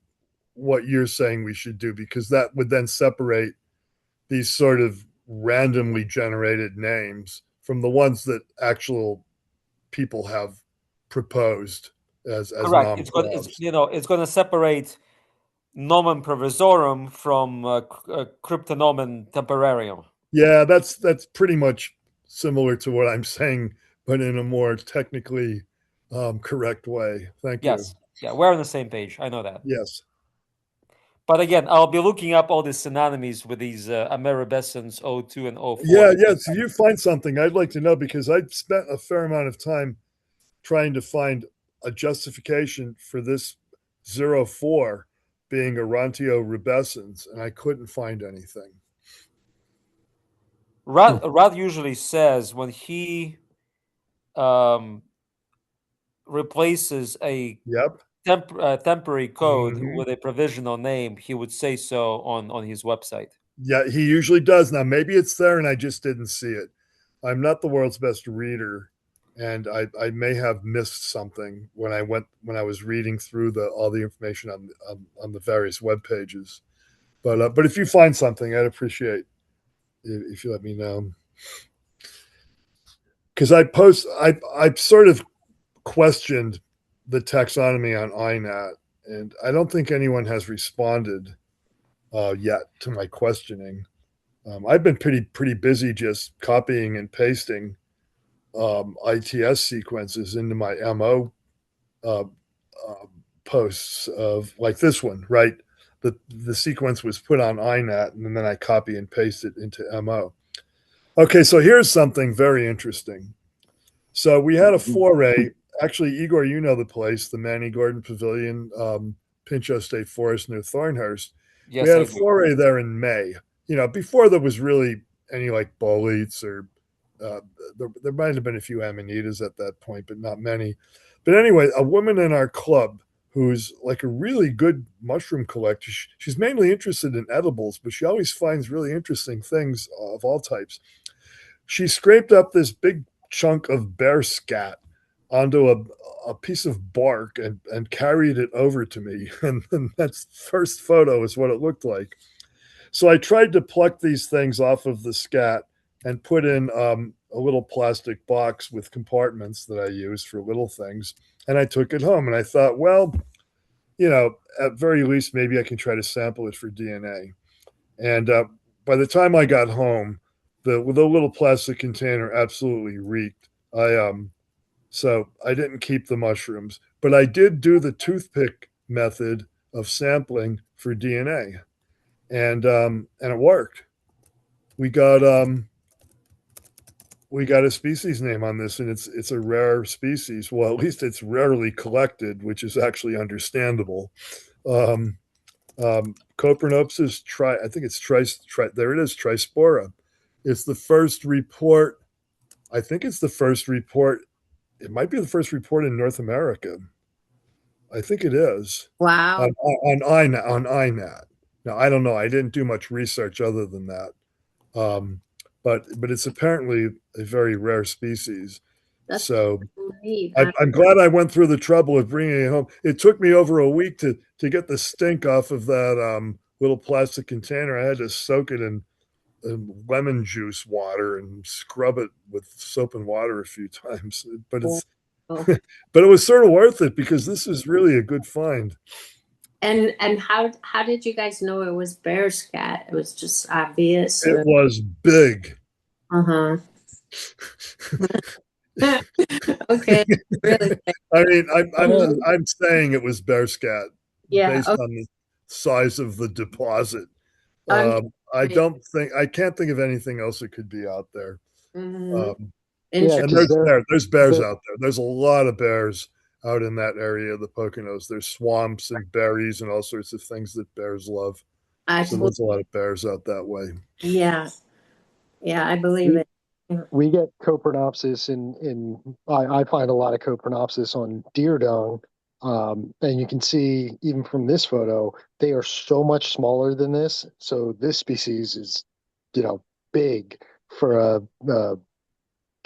what you're saying we should do, because that would then separate these sort of randomly generated names from the ones that actual people have proposed as correct. It's going to separate nomen provisorum from cryptonomen temporarium. Yeah, that's pretty much similar to what I'm saying, but in a more technically correct way. Thank you. Yes. Yeah, we're on the same page. I know that. Yes. But again, I'll be looking up all these synonymies with these aureoboletus 02 and 04. Yeah, yes. If you find something, I'd like to know, because I spent a fair amount of time trying to find a justification for this 04 being aurantiorubescens, and I couldn't find anything. Rod usually says when he replaces a temporary code with a provisional name, he would say so on his website. Yeah, he usually does. Now, maybe it's there and I just didn't see it. I'm not the world's best reader, and I may have missed something when I was reading through all the information on the various web pages. But if you find something, I'd appreciate if you let me know, because I've sort of questioned the taxonomy on INAT, and I don't think anyone has responded yet to my questioning. I've been pretty busy just copying and pasting ITS sequences into my MO posts of like this one, right? The sequence was put on INAT, and then I copy and paste it into MO. Okay, so here's something very interesting. So we had a foray. Actually, Igor, you know the place, the Manny Gordon Pavilion, Pinchot State Forest near Thornhurst. Yes, we had a foray there in May. Before there was really any like boletes, or there might have been a few amanitas at that point, but not many. But anyway, a woman in our club who's like a really good mushroom collector. She's mainly interested in edibles, but she always finds really interesting things of all types. She scraped up this big chunk of bear scat onto a piece of bark and carried it over to me. And that's first photo is what it looked like. So I tried to pluck these things off of the scat and put in a little plastic box with compartments that I use for little things. And I took it home, and I thought, well, at very least, maybe I can try to sample it for DNA. And by the time I got home, the little plastic container absolutely reeked. I So I didn't keep the mushrooms, but I did do the toothpick method of sampling for DNA, and it worked. We got a species name on this, and it's a rare species. Well, at least it's rarely collected, which is actually understandable. Coprinopsis I think it's there it is, trispora. It's the first report. I think it's the first report. It might be the first report in North America. I think it is. Wow. On INAT. Now I don't know. I didn't do much research other than that. But it's apparently a very rare species. That's so neat. I'm glad I went through the trouble of bringing it home. It took me over a week to get the stink off of that little plastic container. I had to soak it in lemon juice water and scrub it with soap and water a few times. But it's but it was sort of worth it because this is really a good find. And how did you guys know it was bear scat? It was just obvious. It was big. Uh-huh. Okay. Really. I mean, I'm saying it was bear scat based on the size of the deposit. I can't think of anything else that could be out there. Mm-hmm. And there's bears out there. There's a lot of bears out in that area of the Poconos. There's swamps and berries and all sorts of things that bears love. So there's a lot of bears out that way. Yeah. Yeah, I believe it. We get Coprinopsis I find a lot of Coprinopsis on deer dung. And you can see even from this photo, they are so much smaller than this. So this species is, big for a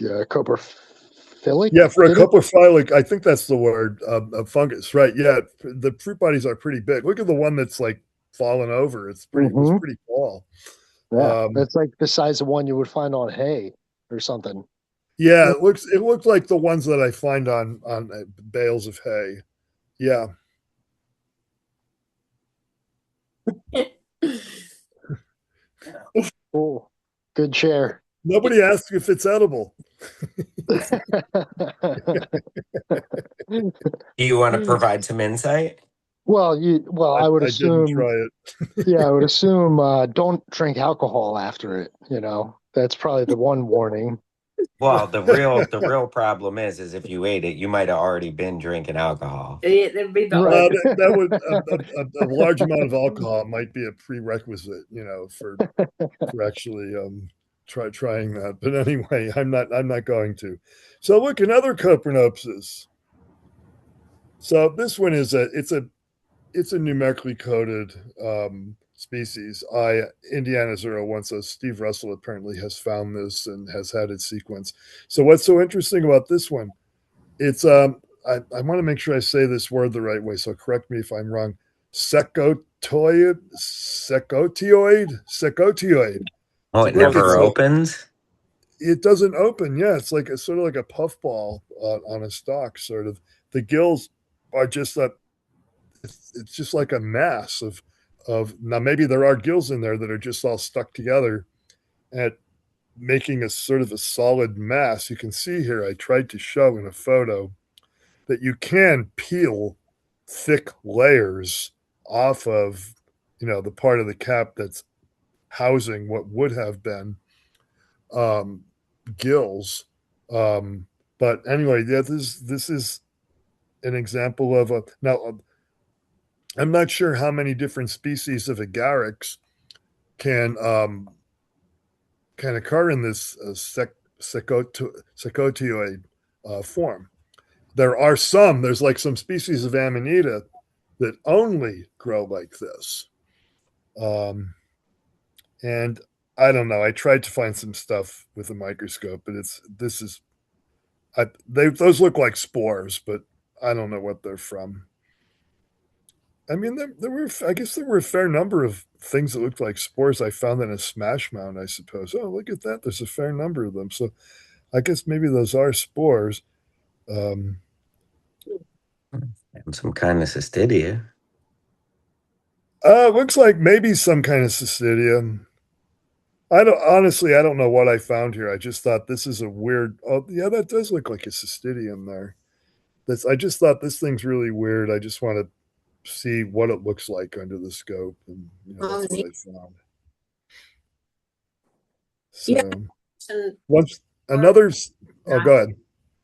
coprophilic. Yeah, for a coprophilic, I think that's the word, a fungus, right? Yeah, the fruit bodies are pretty big. Look at the one that's like fallen over. It's pretty tall. Yeah, that's like the size of one you would find on hay or something. Yeah, it looks like the ones that I find on bales of hay. Yeah. Cool. Good chair. Nobody asked if it's edible. Do you want to provide some insight? Well, I would assume. Didn't try it. Yeah, I would assume don't drink alcohol after it. That's probably the one warning. Well, the real problem is if you ate it, you might have already been drinking alcohol. That would a large amount of alcohol might be a prerequisite, for actually trying that. But anyway, I'm not going to. So look, another Coprinopsis. So this one is it's a numerically coded species. Indiana 01. So Steve Russell apparently has found this and has had it sequenced. So what's so interesting about this one? It's I want to make sure I say this word the right way. So correct me if I'm wrong. Secotioid. Oh, it never opens? It doesn't open. Yeah, it's like sort of like a puffball on a stalk. Sort of. The gills are just it's just like a mass of now maybe there are gills in there that are just all stuck together at making a sort of a solid mass. You can see here, I tried to show in a photo that you can peel thick layers off of, the part of the cap that's housing what would have been gills. But anyway, yeah, this is an example of now I'm not sure how many different species of agarics can occur in this secotioid form. There are some. There's like some species of Amanita that only grow like this. And I don't know. I tried to find some stuff with a microscope, but those look like spores, but I don't know what they're from. I mean, I guess there were a fair number of things that looked like spores I found in a smash mound, I suppose. Oh, look at that. There's a fair number of them. So I guess maybe those are spores. And some kind of cystidia. Looks like maybe some kind of cystidia. I don't know what I found here. I just thought this is a weird. Oh, yeah, that does look like a cystidium there. I just thought this thing's really weird. I just want to see what it looks like under the scope, and that's what I found. So Yeah. once another. Oh, go ahead.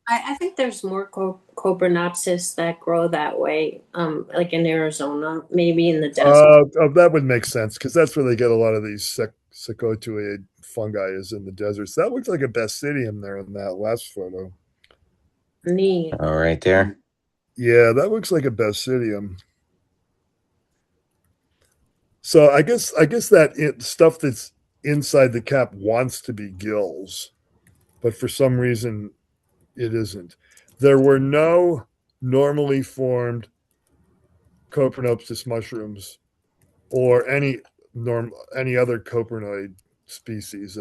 I think there's more Coprinopsis that grow that way, like in Arizona, maybe in the desert. That would make sense because that's where they get a lot of these secotoid fungi is in the deserts. That looks like a basidium there in that last photo. Neat. Oh, right there. Yeah, that looks like a basidium. So I guess that stuff that's inside the cap wants to be gills, but for some reason it isn't. There were no normally formed Coprinopsis mushrooms or any other coprinoid species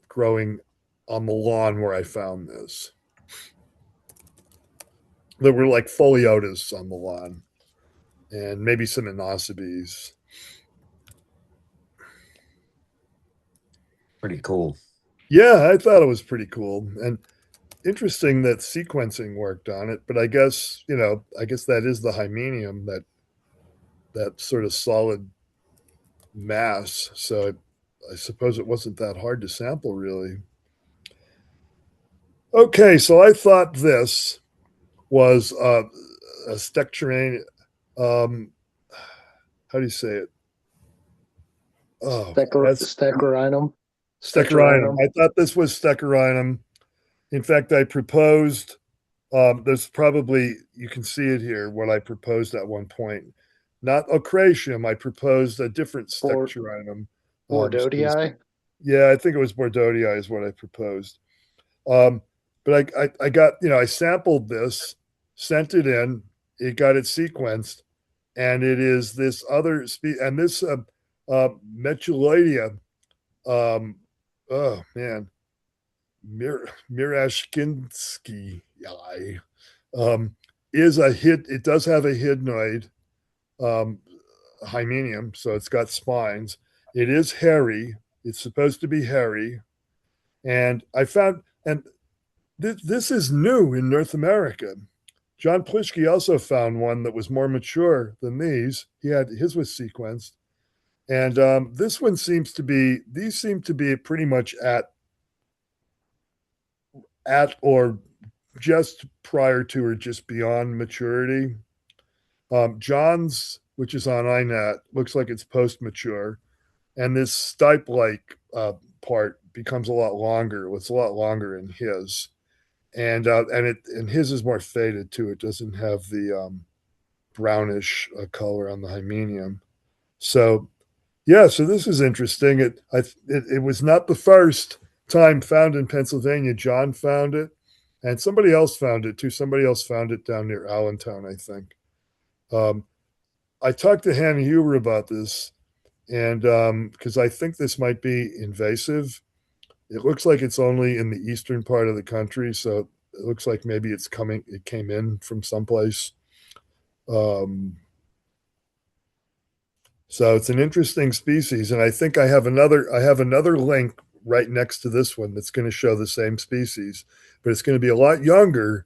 growing on the lawn where I found this. There were like Pholiotas on the lawn and maybe some inosebes. Pretty cool. Yeah, I thought it was pretty cool and interesting that sequencing worked on it. But I guess that is the hymenium, that sort of solid mass. So I suppose it wasn't that hard to sample, really. Okay, so I thought this was a stecturanium. How do you say it? Oh, Steccarinum. Steccarinum. I thought this was Steccarinum. In fact, I proposed. There's probably, you can see it here, what I proposed at one point. Not Ocratium. I proposed a different Steccarinum. Bordeauxii? Yeah, I think it was Bordeauxii is what I proposed. But I got, I sampled this, sent it in, it got it sequenced, and it is this other and this Metuloidea, oh man, murashkinskyi, is it does have a hydnoid hymenium, so it's got spines. It is hairy. It's supposed to be hairy. And I found, and this is new in North America. John Plischke also found one that was more mature than these. His was sequenced. And this one these seem to be pretty much at or just prior to or just beyond maturity. John's, which is on INAT, looks like it's post-mature. And this stipe-like part becomes a lot longer. It's a lot longer in his. And his is more faded too. It doesn't have the brownish color on the hymenium. So yeah, so this is interesting. It was not the first time found in Pennsylvania. John found it, and somebody else found it too. Somebody else found it down near Allentown, I think. I talked to Hannah Huber about this, and because I think this might be invasive. It looks like it's only in the eastern part of the country, so it looks like maybe it came in from someplace. So it's an interesting species, and I think I have another link right next to this one that's going to show the same species, but it's going to be a lot younger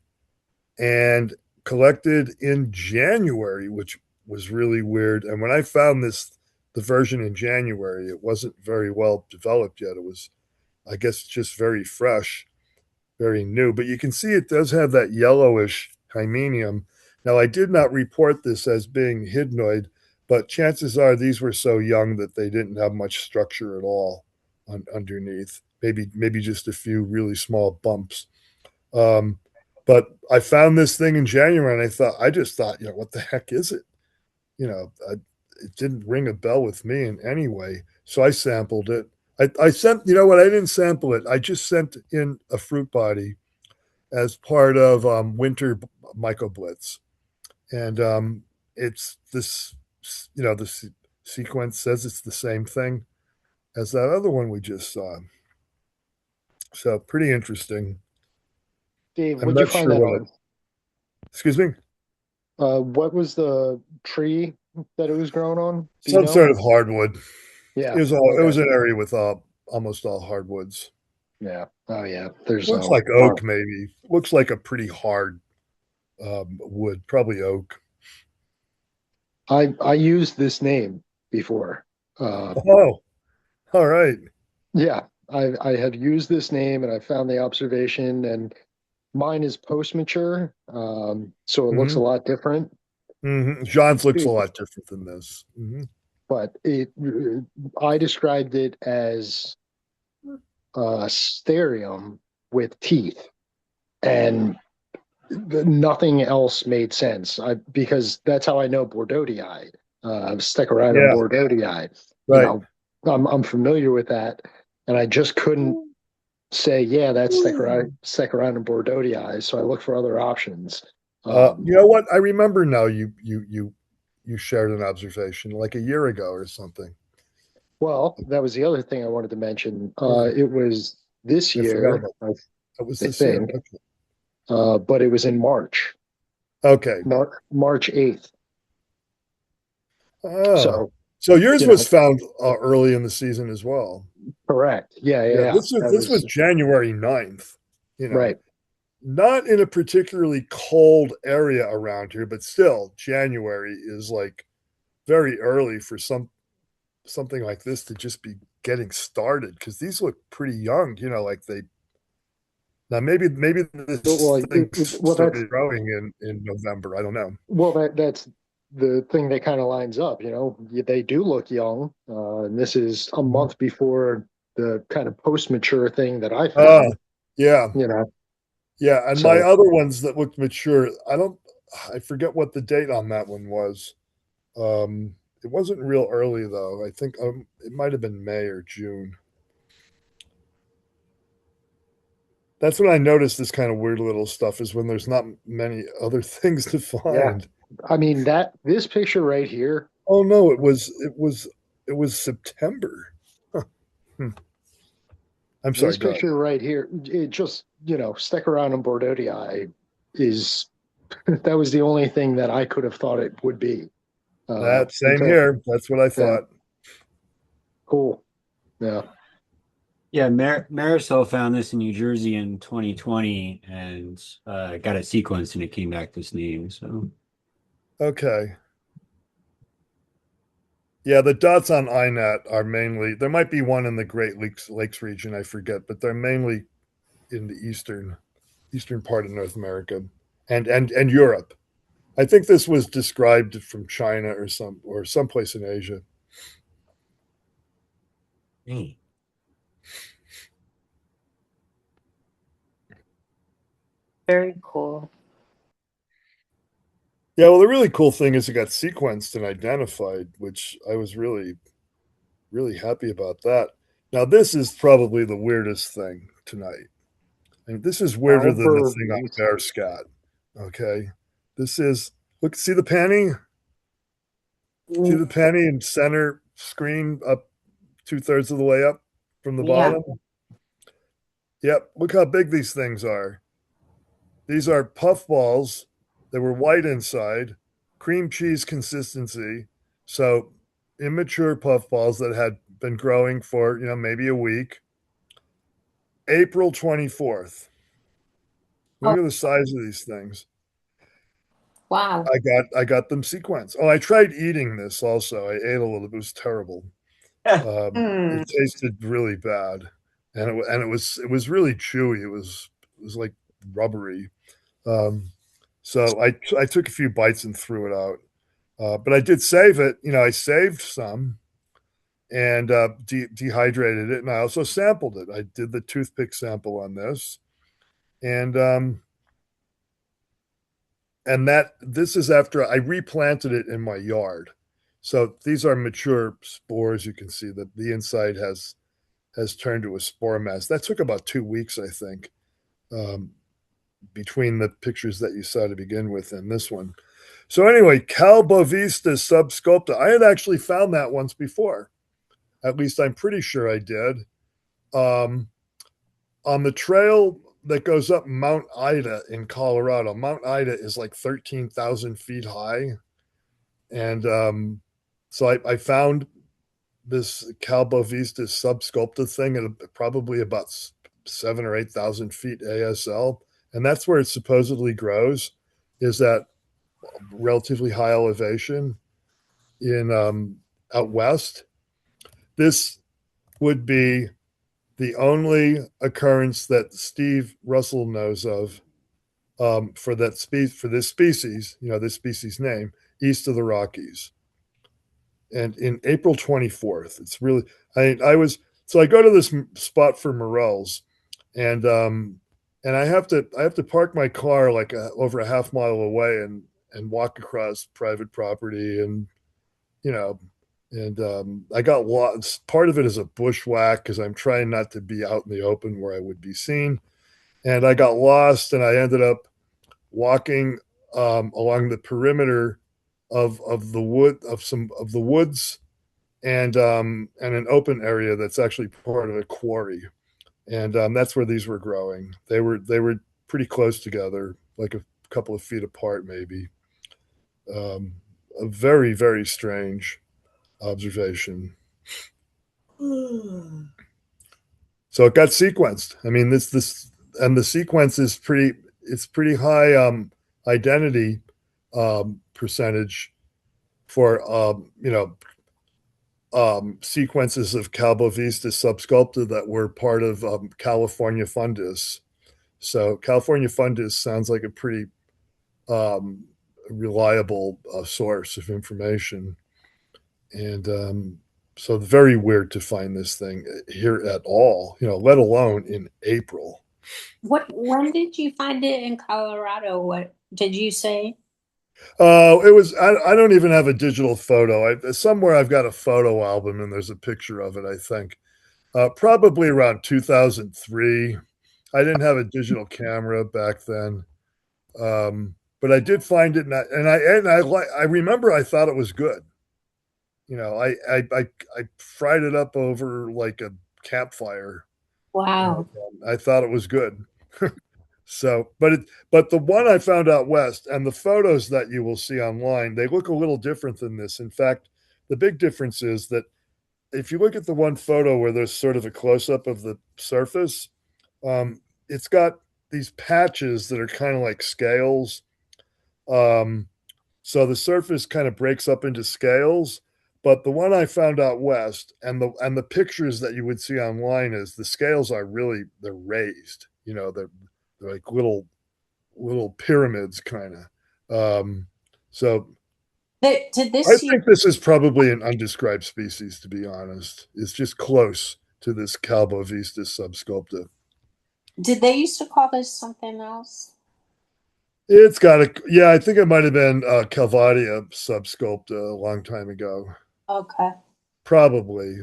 and collected in January, which was really weird. And when I found the version in January, it wasn't very well developed yet. It was, I guess, just very fresh, very new. But you can see it does have that yellowish hymenium. Now, I did not report this as being hydnoid, but chances are these were so young that they didn't have much structure at all underneath. Maybe just a few really small bumps. But I found this thing in January, and I just thought, what the heck is it? It didn't ring a bell with me in any way. So I sampled it. I sent, I didn't sample it. I just sent in a fruit body as part of winter mycoblitz. And it's this, the sequence says it's the same thing as that other one we just saw. So pretty interesting. Dave, what'd you find that on? Excuse me? What was the tree that it was grown on? Some sort of hardwood. Yeah. It was an area with almost all hardwoods. Yeah. Oh yeah. There's Looks like oak, maybe. Looks like a pretty hard wood, probably oak. I used this name before. Oh, all right. Yeah, I had used this name and I found the observation, and mine is post mature, so it looks a lot different. John's looks a lot different than this. But I described it as sterium with teeth, and nothing else made sense. Because that's how I know Bordeauxii, Stechorhinum Bordeauxii. Right. You know, I'm familiar with that, and I just couldn't say, yeah, that's Stechorhinum Bordeauxii. So I looked for other options. You know what? I remember now. You shared an observation like a year ago or something. Well, that was the other thing I wanted to mention. It was this year. That was this year. Okay. But it was in March. Okay. March 8th. Oh. So yours was found early in the season as well. Correct. Yeah. This was January 9th. Right. Not in a particularly cold area around here, but still, January is like very early for something like this to just be getting started, because these look pretty young. Like they. Now maybe this thing started growing in November. I don't know. Well, that's the thing that kind of lines up. They do look young, and this is a month before the kind of post-mature thing that I found. Yeah. Yeah, and So, my other ones that looked mature, I forget what the date on that one was. It wasn't real early though. I think it might have been May or June. That's when I noticed this kind of weird little stuff, is when there's not many other things to find. Yeah. I mean, this picture right here. Oh no, it was September. Huh. I'm sorry. This picture right here, it just, Stechorhinum Bordeauxii is that was the only thing that I could have thought it would be. Same here. That's what I thought. Yeah. Cool. Yeah. Yeah, Marisol found this in New Jersey in 2020 and got it sequenced, and it came back this name. So, okay. Yeah, the dots on INAT are mainly, there might be one in the Great Lakes region, I forget, but they're mainly in the eastern part of North America and Europe. I think this was described from China or someplace in Asia. Very cool. Yeah, well, the really cool thing is it got sequenced and identified, which I was really, really happy about that. Now, this is probably the weirdest thing tonight. I mean, this is weirder than the thing on bear scat. Okay, this is, look, see the penny? See the penny in center screen up 2/3 of the way up from the bottom? Yep, look how big these things are. These are puffballs. They were white inside, cream cheese consistency. So immature puffballs that had been growing for, maybe a week. April 24th. Look at the size of these things. Wow. I got them sequenced. Oh, I tried eating this also. I ate a little. It was terrible. It tasted really bad, and it was really chewy. It was like rubbery. So I took a few bites and threw it out. But I did save it. I saved some and dehydrated it, and I also sampled it. I did the toothpick sample on this, and this is after I replanted it in my yard. So these are mature spores. You can see that the inside has turned to a spore mass. That took about 2 weeks, I think, between the pictures that you saw to begin with and this one. So anyway, Calbovista subsculpta. I had actually found that once before. At least I'm pretty sure I did. On the trail that goes up Mount Ida in Colorado. Mount Ida is like 13,000 feet high. And so I found this Calbovista subsculpta thing at probably about 7,000 or 8,000 feet ASL, and that's where it supposedly grows, is at relatively high elevation in out west. This would be the only occurrence that Steve Russell knows of for this species, this species name, east of the Rockies. And in April 24th, it's really, I go to this spot for morels, and I have to park my car like over a half mile away and walk across private property, and I got lost. Part of it is a bushwhack because I'm trying not to be out in the open where I would be seen, and I got lost, and I ended up walking along the perimeter of the woods and an open area that's actually part of a quarry, and that's where these were growing. They were pretty close together, like a couple of feet apart, maybe. A very, very strange observation. So it got sequenced. I mean, this and the sequence is pretty high identity percentage for sequences of Calbovista subsculpta that were part of California fundus. So California fundus sounds like a pretty reliable source of information, and so very weird to find this thing here at all, let alone in April. When did you find it in Colorado? What did you say? It was, I don't even have a digital photo. Somewhere I've got a photo album and there's a picture of it, I think. Probably around 2003. I didn't have a digital camera back then. But I did find it, and I remember I thought it was good. I fried it up over like a campfire. Wow. I thought it was good. So, but the one I found out west, and the photos that you will see online, they look a little different than this. In fact, the big difference is that if you look at the one photo where there's sort of a close up of the surface, it's got these patches that are kind of like scales. So the surface kind of breaks up into scales. But the one I found out west, and the pictures that you would see online, is the scales are they're raised. They're like little pyramids, kind of. So I think this is probably an undescribed species, to be honest. It's just close to this Calbovista subsculpta. Did they used to call this something else? It's got I think it might have been Calvadia subsculpta a long time ago. Okay. Probably.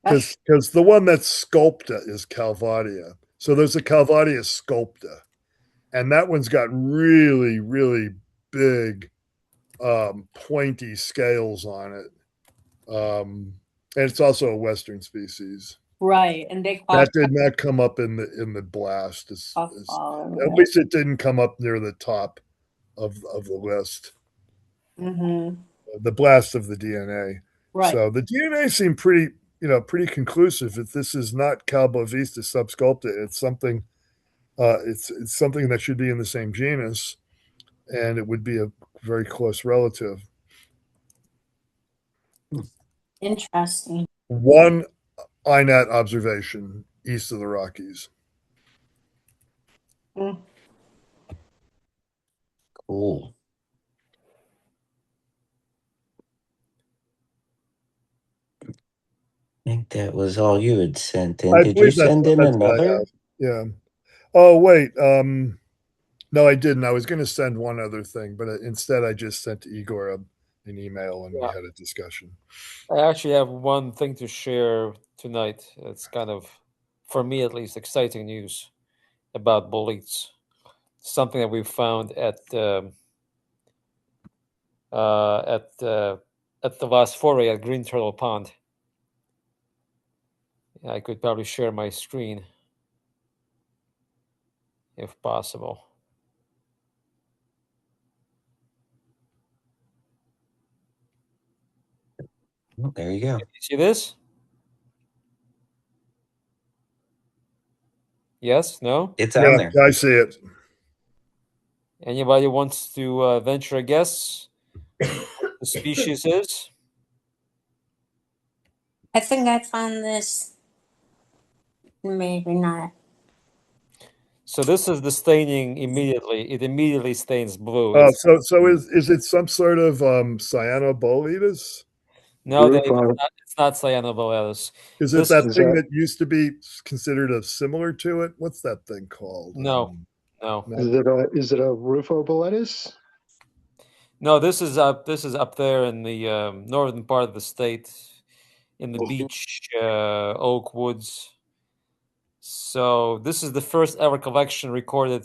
Because the one that's sculpta is Calvadia. So there's a Calvadia sculpta. And that one's got really, really big, pointy scales on it. And it's also a Western species. Right, and they call that did not come up in the blast. At least it didn't come up near the top of the list. Mm-hmm. The blast of the DNA. Right. So the DNA seemed pretty conclusive. If this is not Calbovista subsculpta, it's something. It's something that should be in the same genus, and it would be a very close relative. Interesting. One INAT observation east of the Rockies. Cool. I think that was all you had sent in. Did you send in another? Yeah. Oh, wait. No, I didn't. I was going to send one other thing, but instead I just sent Igor an email and we had a discussion. I actually have one thing to share tonight. It's kind of, for me at least, exciting news about boletes. Something that we found at the last foray at Green Turtle Pond. I could probably share my screen if possible. Oh, there you go. You see this? Yes? No? It's on there. I see it. Anybody wants to venture a guess what the species is? I think I found this. Maybe not. So this is the staining immediately. It immediately stains blue. Oh, It's, so is it some sort of cyanoboletus? no, Dave, Rufo. it's not Aureoboletus. Is it This that Is thing that that used to be considered a similar to it? What's that thing called? no, No. is it a Rufo-Boletus? no. This is up there in the northern part of the state, in the beech oak woods. So this is the first ever collection recorded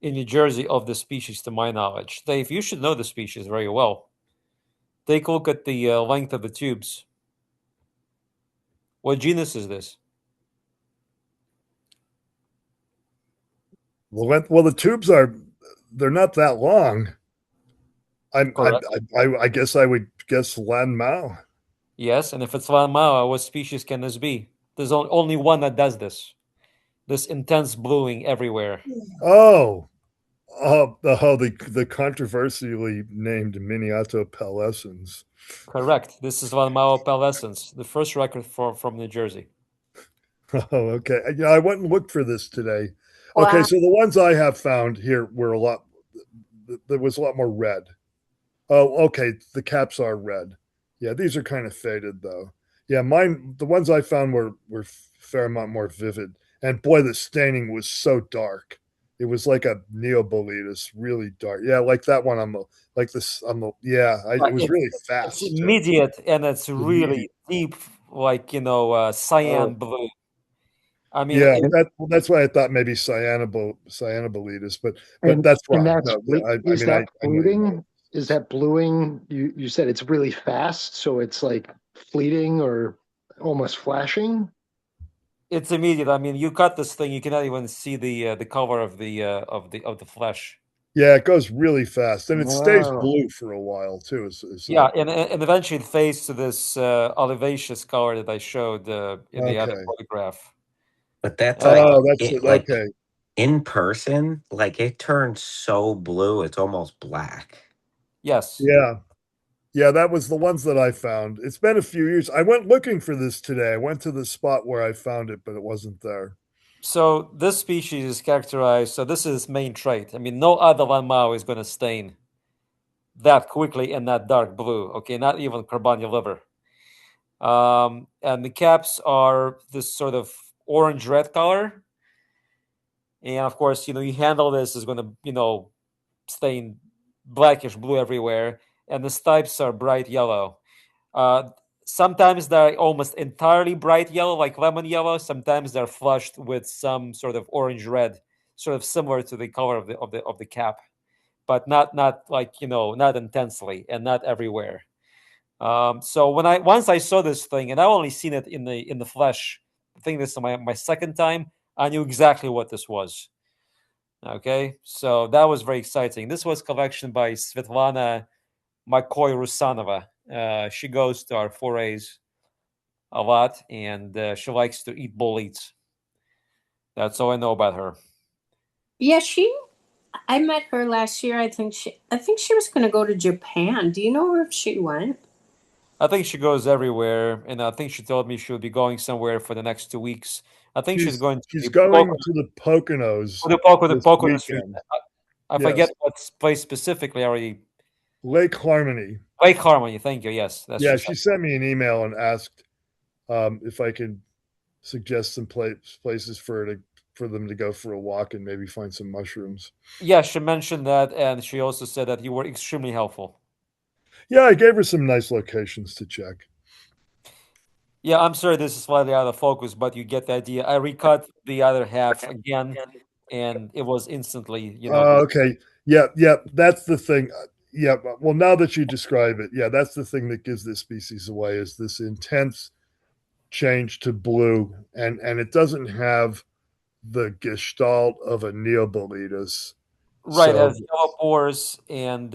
in New Jersey of the species, to my knowledge. Dave, you should know the species very well. Take a look at the length of the tubes. What genus is this? Well, the tubes they're not that long. Correct. I guess I would guess Lanmaoa. Yes, and if it's Lanmaoa, what species can this be? There's only one that does this. This intense bluing everywhere. The controversially named Miniato pallescens. Correct. This is Lanmaoa pallescens, the first record from New Jersey. Oh, okay. Yeah, I went and looked for this today. Wow. Okay, so the ones I have found here were there was a lot more red. Oh, okay. The caps are red. Yeah, these are kind of faded though. Yeah, the ones I found were a fair amount more vivid. And boy, the staining was so dark. It was like a Neoboletus, really dark. Yeah, like that one it was really fast. It's immediate and it's really deep, like cyan blue. I mean, yeah, that's why I thought maybe cyanoboletus, but that's wrong. Is that fleeting? Is that bluing? You said it's really fast, so it's like fleeting or almost flashing. it's immediate. I mean, you cut this thing, you cannot even see the color of the flesh. Yeah, it goes really fast, and it stays Wow. blue for a while too. Yeah, and eventually it fades to this olivaceous color that I showed in the other Okay. photograph. But that's like okay. in person, like it turns so blue, it's almost black. Yes. Yeah, that was the ones that I found. It's been a few years. I went looking for this today. I went to the spot where I found it, but it wasn't there. So this species is characterized. So this is its main trait. I mean, no other Lanmaoa is going to stain that quickly in that dark blue. Okay, not even Carbonial liver. And the caps are this sort of orange red color. And of course, you handle this is going to, stain blackish blue everywhere. And the stipes are bright yellow. Sometimes they're almost entirely bright yellow, like lemon yellow. Sometimes they're flushed with some sort of orange red, sort of similar to the color of the cap, but not like not intensely and not everywhere. So once I saw this thing, and I only seen it in the flesh, I think this is my second time, I knew exactly what this was. Okay, so that was very exciting. This was collection by Svetlana McCoy Rusanova. She goes to our forays a lot, and she likes to eat boletes. That's all I know about her. Yeah, I met her last year. I think she was going to go to Japan. Do you know where she went? I think she goes everywhere, and I think she told me she would be going somewhere for the next 2 weeks. I think she's going to to the Poconos. The Poconos region. I forget Yes. what place specifically. Already. Lake Harmony. Lake Harmony. Thank you. Yes. She sent me an email and asked if I could suggest some places for them to go for a walk and maybe find some mushrooms. Yeah, she mentioned that, and she also said that you were extremely helpful. Yeah, I gave her some nice locations to check. Yeah, I'm sorry this is slightly out of focus, but you get the idea. I recut the other half again, and it was instantly, Okay. Yeah, that's the thing. Yeah, well, now that you describe it, yeah, that's the thing that gives this species away is this intense change to blue, and it doesn't have the gestalt of a Neoboletus. Right, as yellow pores and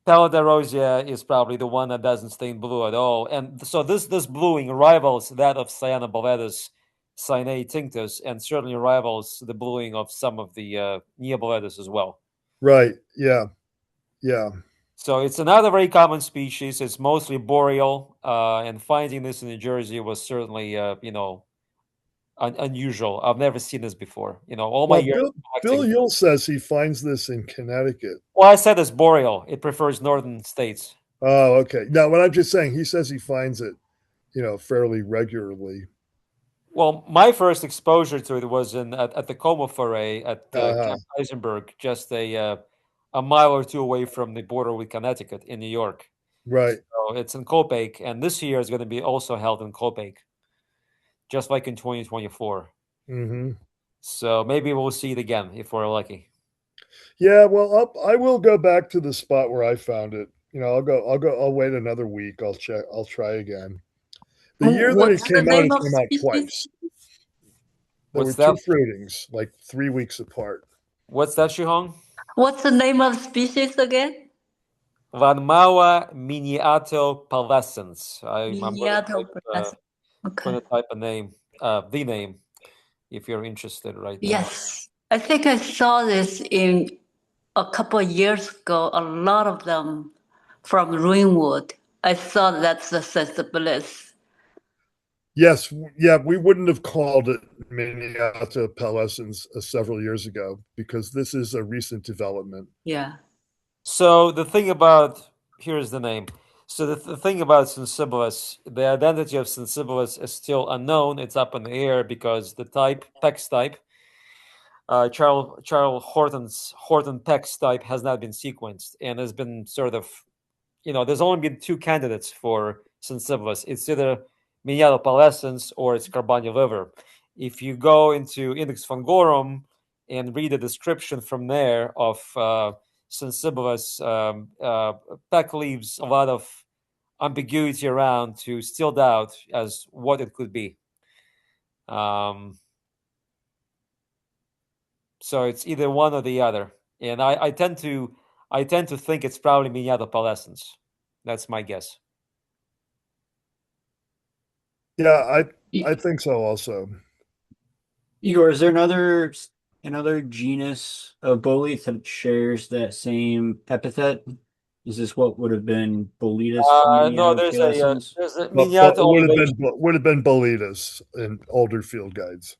Pallidorosea is probably the one that doesn't stain blue at all. And so this bluing rivals that of Cyanoboletus cyanae tinctus, and certainly rivals the bluing of some of the Neoboletus as well. Right. Yeah. Yeah. So it's another very common species. It's mostly boreal, and finding this in New Jersey was certainly, unusual. I've never seen this before. All my Well, years Bill collecting. Yule says he finds this in Connecticut. Well, I said it's boreal. It prefers northern states. Oh, okay. No, what I'm just saying, he says he finds it, fairly regularly. Well, my first exposure to it was at the Como Foray at Uh-huh. Camp Eisenberg, just a mile or two away from the border with Connecticut in New York. Right. So it's in Copake, and this year is going to be also held in Copake, just like in 2024. Mm-hmm. So maybe we'll see it again if we're lucky. Yeah, well, I will go back to the spot where I found it. I'll wait another week. I'll try again. The year that What's it the came name of out species? twice. There What's were two that? fruitings, like 3 weeks apart. What's that, Shihong? What's the name of species again? Lanmaoa miniato pallescens. I'm going Okay. to type a name, the name, if you're interested right now. Yes, I think I saw this in a couple of years ago. A lot of them from Ringwood. I thought that's the sensibilis. Yes, yeah, we wouldn't have called it Miniata pallescens several years ago because this is a recent development. Yeah. So here's the name. So the thing about sensibilis, the identity of sensibilis is still unknown. It's up in the air because the type, Peck's type, Charles Horton Peck's type has not been sequenced and has been sort of, there's only been two candidates for sensibilis. It's either Miniata pallescens or it's Carbania liver. If you go into Index Fungorum and read a description from there of sensibilis, Peck leaves a lot of ambiguity around to still doubt as what it could be. So it's either one or the other, and I tend to think it's probably Miniata pallescens. That's my guess. Yeah, I think so also. Igor, is there another genus of boletes that shares that same epithet? Is this what would have been Boletus No, there's a But Miniata it would have been Boletus in older field guides.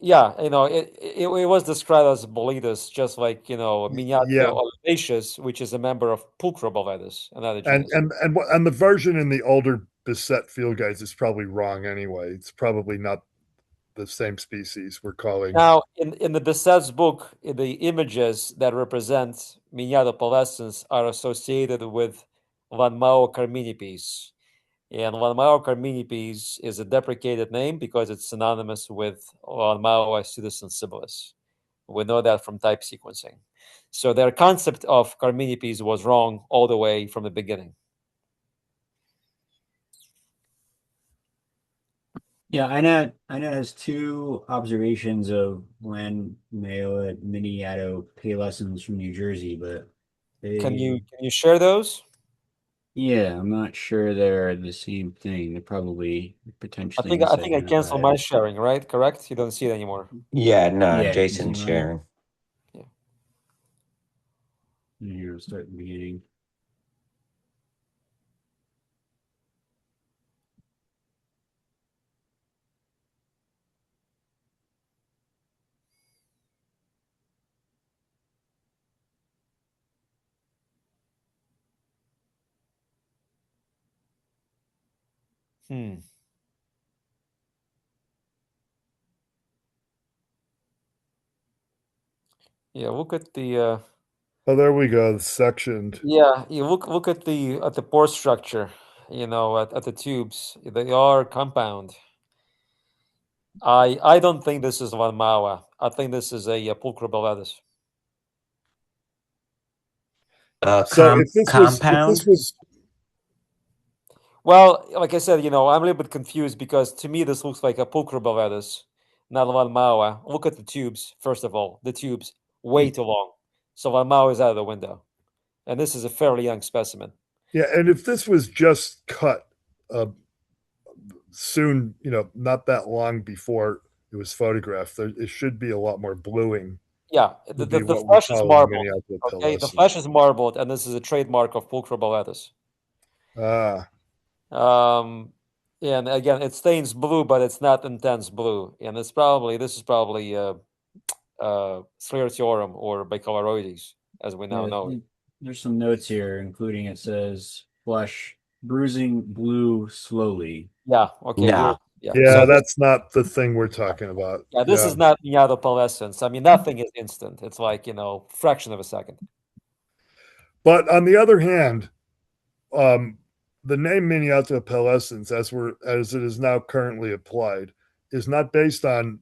Yeah, it was described as Boletus, just like Miniata Yeah. olivaceus, which is a member of Pulchroboletus, another genus. And the version in the older beset field guides is probably wrong anyway. It's probably not the same species we're calling. Now, in the Besset's book, the images that represent Miniata pallescens are associated with Lanmaoa carminipes. And Lanmaoa carminipes is a deprecated name because it's synonymous with Lanmaoa pseudosensibilis. We know that from type sequencing. So their concept of carminipes was wrong all the way from the beginning. Yeah, INET has two observations of Lanmaoa miniato pallescens from New Jersey, but Can you share those? Yeah, I'm not sure they're the same thing. They're probably potentially. I think I canceled my sharing, right? Correct? You don't see it anymore. Yeah, no, Yeah, Jason's you sharing. Yeah. Here, we'll start at the beginning. Yeah, look at the Oh, there we go. The sectioned. yeah, you look at the pore structure, at the tubes. They are compound. I don't think this is Lanmaoa. I think this is a Pulchroboletus. So if this Compound? was Well, like I said, I'm a little bit confused because to me this looks like a Pulchroboletus, not Lanmaoa. Look at the tubes, first of all. The tubes way too long. So Lanmaoa is out of the window. and this is a fairly young specimen. Yeah, and if this was just cut soon, not that long before it was photographed, it should be a lot more bluing. Yeah, the flesh is marbled. Okay, the flesh is marbled, and this is a trademark of Pulchroboletus. And again, it stains blue, but it's not intense blue, and this is probably Sclerotiorum or Bicoloroides, as we now know. There's some notes here, including it says flesh bruising blue slowly. Yeah. Okay. Yeah. So that's not the thing we're talking about. Yeah, this is not miniatopalescens. I mean, nothing is instant. It's like, fraction of a second. But on the other hand, the name miniatopalescens, as it is now currently applied, is not based on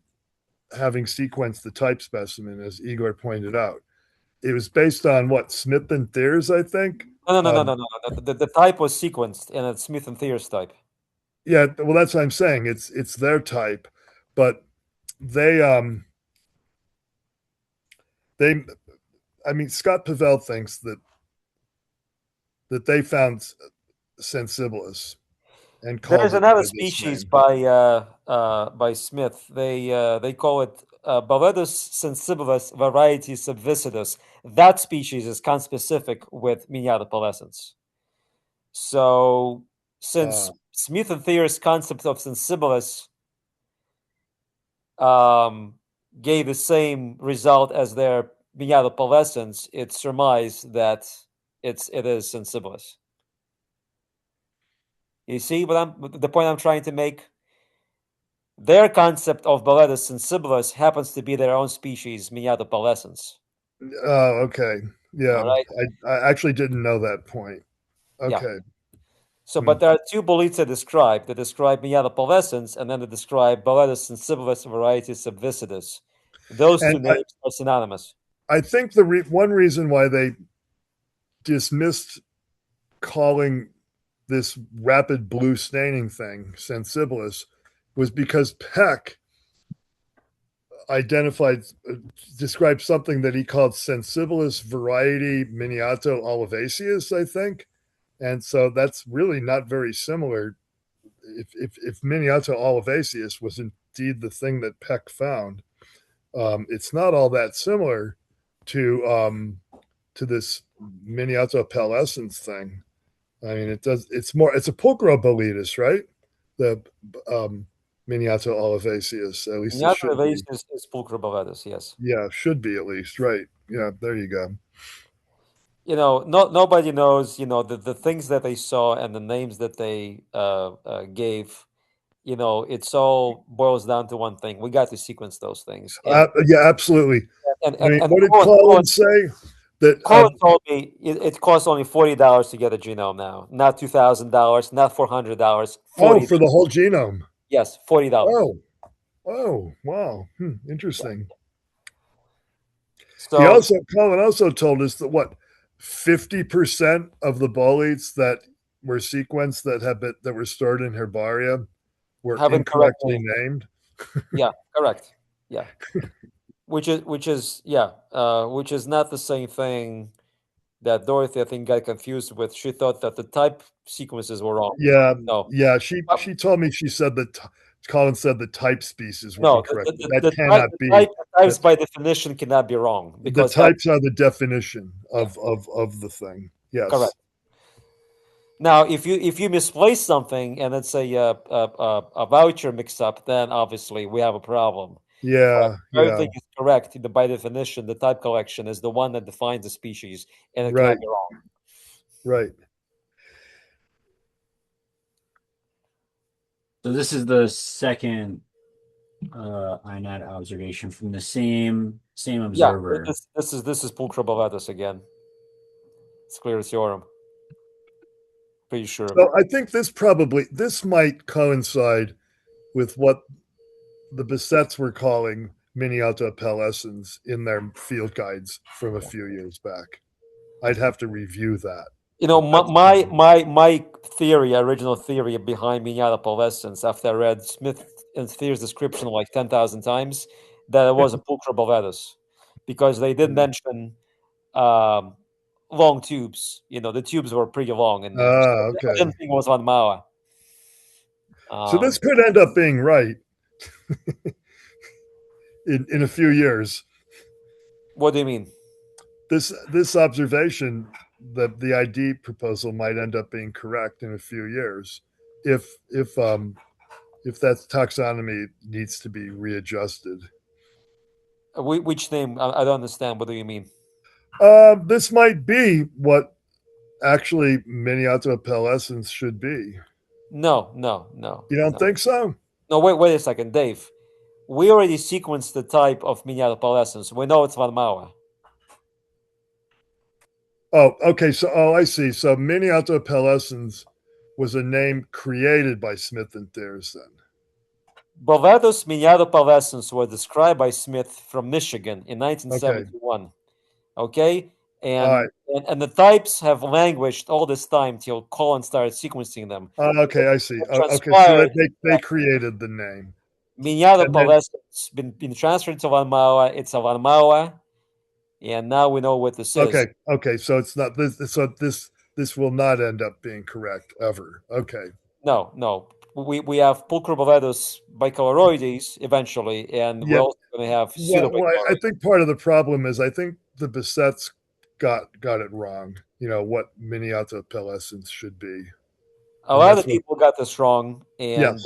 having sequenced the type specimen, as Igor pointed out. It was based on what, Smith and Thieres, I think? No. The type was sequenced, and it's Smith and Thieres type. Yeah, well, that's what I'm saying. It's their type, but Scott Pavel thinks that they found Sensibilis, and there's another species by Smith. They call it Boletus sensibilis variety subvicidus. That species is conspecific with miniatopalescens. So since Smith and Thieres' concept of sensibilis gave the same result as their miniatopalescens, it's surmised that it is sensibilis. You see the point I'm trying to make? Their concept of Boletus sensibilis happens to be their own species, miniatopalescens. Oh, okay. Yeah. Right. I actually didn't know that point. Okay. Yeah. So, but there are two Boleta described. They describe miniatopalescens, and then they describe Boletus sensibilis variety subvicidus. Those two names are synonymous. I think the one reason why they dismissed calling this rapid blue staining thing sensibilis was because Peck described something that he called sensibilis variety miniato olivaceus, I think. And so that's really not very similar. If miniato olivaceus was indeed the thing that Peck found, it's not all that similar to this miniatopalescens thing. I mean, it's a Pulchroboletus, right? The miniato olivaceus, at least. Miniato olivaceus is Pulchroboletus, yes. Yeah, should be at least, right? Yeah, there you go. Nobody knows, the things that they saw and the names that they gave. It's all boils down to one thing. We got to sequence those things. Yeah, absolutely. And what did Colin say? That Colin told me it costs only $40 to get a genome now, not $2,000, not $400. Oh, for the whole genome? Yes, $40. Oh, wow, interesting. So Colin also told us that 50% of the boletes that were sequenced that were stored in herbaria were incorrectly named. Yeah, correct. Yeah. Which is not the same thing that Dorothy, I think, got confused with. She thought that the type sequences were wrong. Yeah, no. Yeah, she told me, she said that Colin said the type species were incorrect. That cannot be. Types by definition cannot be wrong, because the types are the definition of the thing. Yes. Correct. Now, if you misplace something and it's a voucher mix-up, then obviously we have a problem. Yeah. Everything is correct. By definition, the type collection is the one that defines the species, and it cannot be wrong. Right. So this is the second INAT observation from the same observer. Yeah, this is Pulchroboletus again. Sclerotiorum. Pretty sure. So I think this might coincide with what the Bessettes were calling miniatopalescens in their field guides from a few years back. I'd have to review that. My theory, original theory behind miniatopalescens, after I read Smith and Thieres' description like 10,000 times, that it was a Pulchroboletus, because they did mention long tubes. The tubes were pretty long in there. So I Okay. didn't think it was Lanmaoa. So this could end up being right in a few years. What do you mean? This observation, the ID proposal might end up being correct in a few years, if that taxonomy needs to be readjusted. Which name? I don't understand. What do you mean? This might be what actually Miniato pallescens should be. No. You don't think so? No, wait a second, Dave. We already sequenced the type of Miniato pallescens. We know it's Lanmaoa. Oh, okay. So, I see. So Miniato pallescens was a name created by Smith and Thieres then. Boletus Miniato pallescens were described by Smith from Michigan in 1971. Okay? And the types have languished all this time till Colin started sequencing them. Okay, I see. Okay, so they created the name. Miniato pallescens been transferred to Lanmaoa. It's a Lanmaoa, and now we know what this is. Okay. So it's not this. So this will not end up being correct ever. Okay. No. We have Pulchroboletus bicoloroides eventually, and we're also going to have pseudobicoloides. I think part of the problem is I think the Bissetts got it wrong. What Miniato pallescens should be. A lot of people got this wrong, and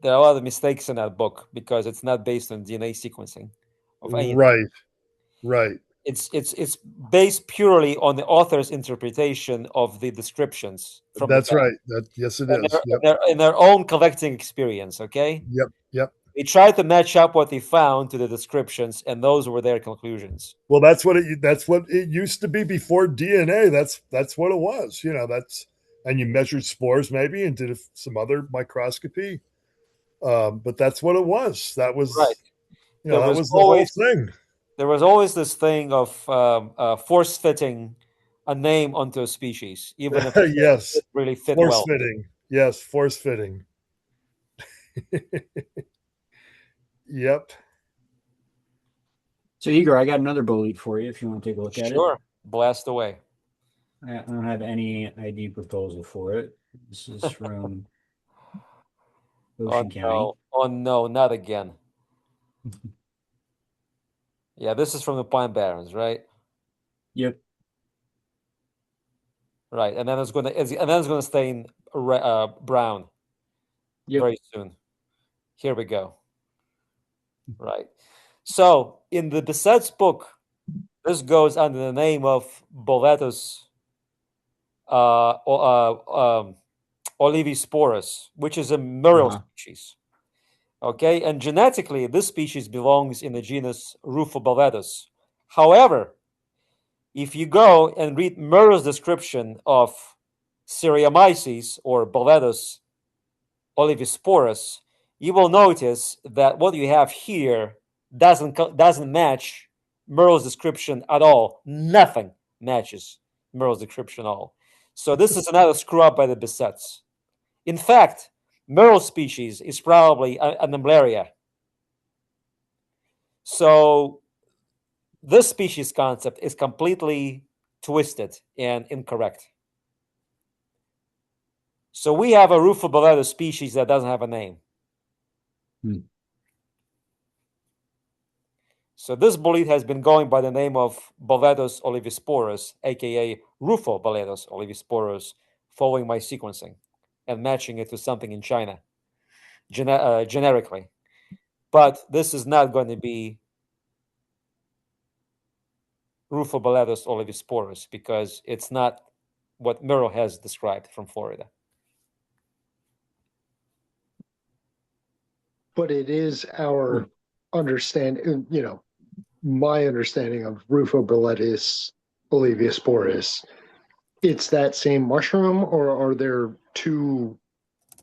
there are a lot of mistakes in that book because it's not based on DNA sequencing of anything. Right. It's based purely on the author's interpretation of the descriptions. That's right. Yes, it is. In their own collecting experience. Okay. Yep. They tried to match up what they found to the descriptions, and those were their conclusions. Well, that's what it used to be before DNA. That's what it was. And you measured spores maybe and did some other microscopy. But that's what it was. That was right. That was the whole thing. There was always this thing of force fitting a name onto a species, even if it yes, really fit force well. Fitting. Yes, force fitting. Yep. So Igor, I got another bolete for you if you want to take a look at it. Sure, blast away. I don't have any ID proposal for it. This is from Ocean County. Oh no, not again. Yeah, this is from the Pine Barrens, right? Yep. Right, and then it's going to stain brown. Yep. Very soon. Here we go. Right. So in the Bissetts book, this goes under the name of Boletus olivisporus, which is a murral species. Okay, and genetically, this species belongs in the genus Rufoboletus. However, if you go and read Murrow's description of Cereomyces or Boletus olivisporus, you will notice that what you have here doesn't match Murrow's description at all. Nothing matches Murrow's description at all. So this is another screw up by the Bissetts. In fact, Murrow's species is probably an Amblaria. So this species concept is completely twisted and incorrect. So we have a Rufoboletus species that doesn't have a name. So this bolete has been going by the name of Boletus olivisporus, aka Rufoboletus olivisporus, following my sequencing and matching it to something in China generically. But this is not going to be Rufoboletus olivisporus because it's not what Murrow has described from Florida. But it is our understanding, my understanding of Rufoboletus olivisporus. It's that same mushroom, or are there two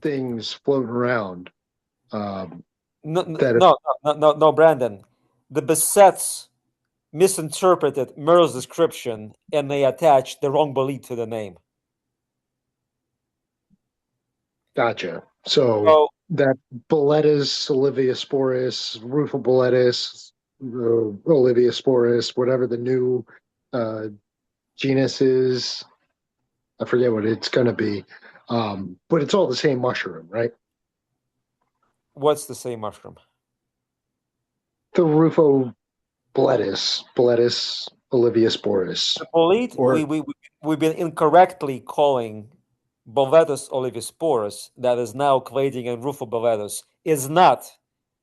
things floating around? No, Brandon. The Bissetts misinterpreted Murrow's description and they attached the wrong bolete to the name. Gotcha. So that Boletus olivisporus, Rufoboletus olivisporus, whatever the new genus is, I forget what it's going to be, but it's all the same mushroom, right? What's the same mushroom? The Boletus olivisporus. The bolete, Or- we've been incorrectly calling Boletus olivisporus, that is now clade in Boletus, is not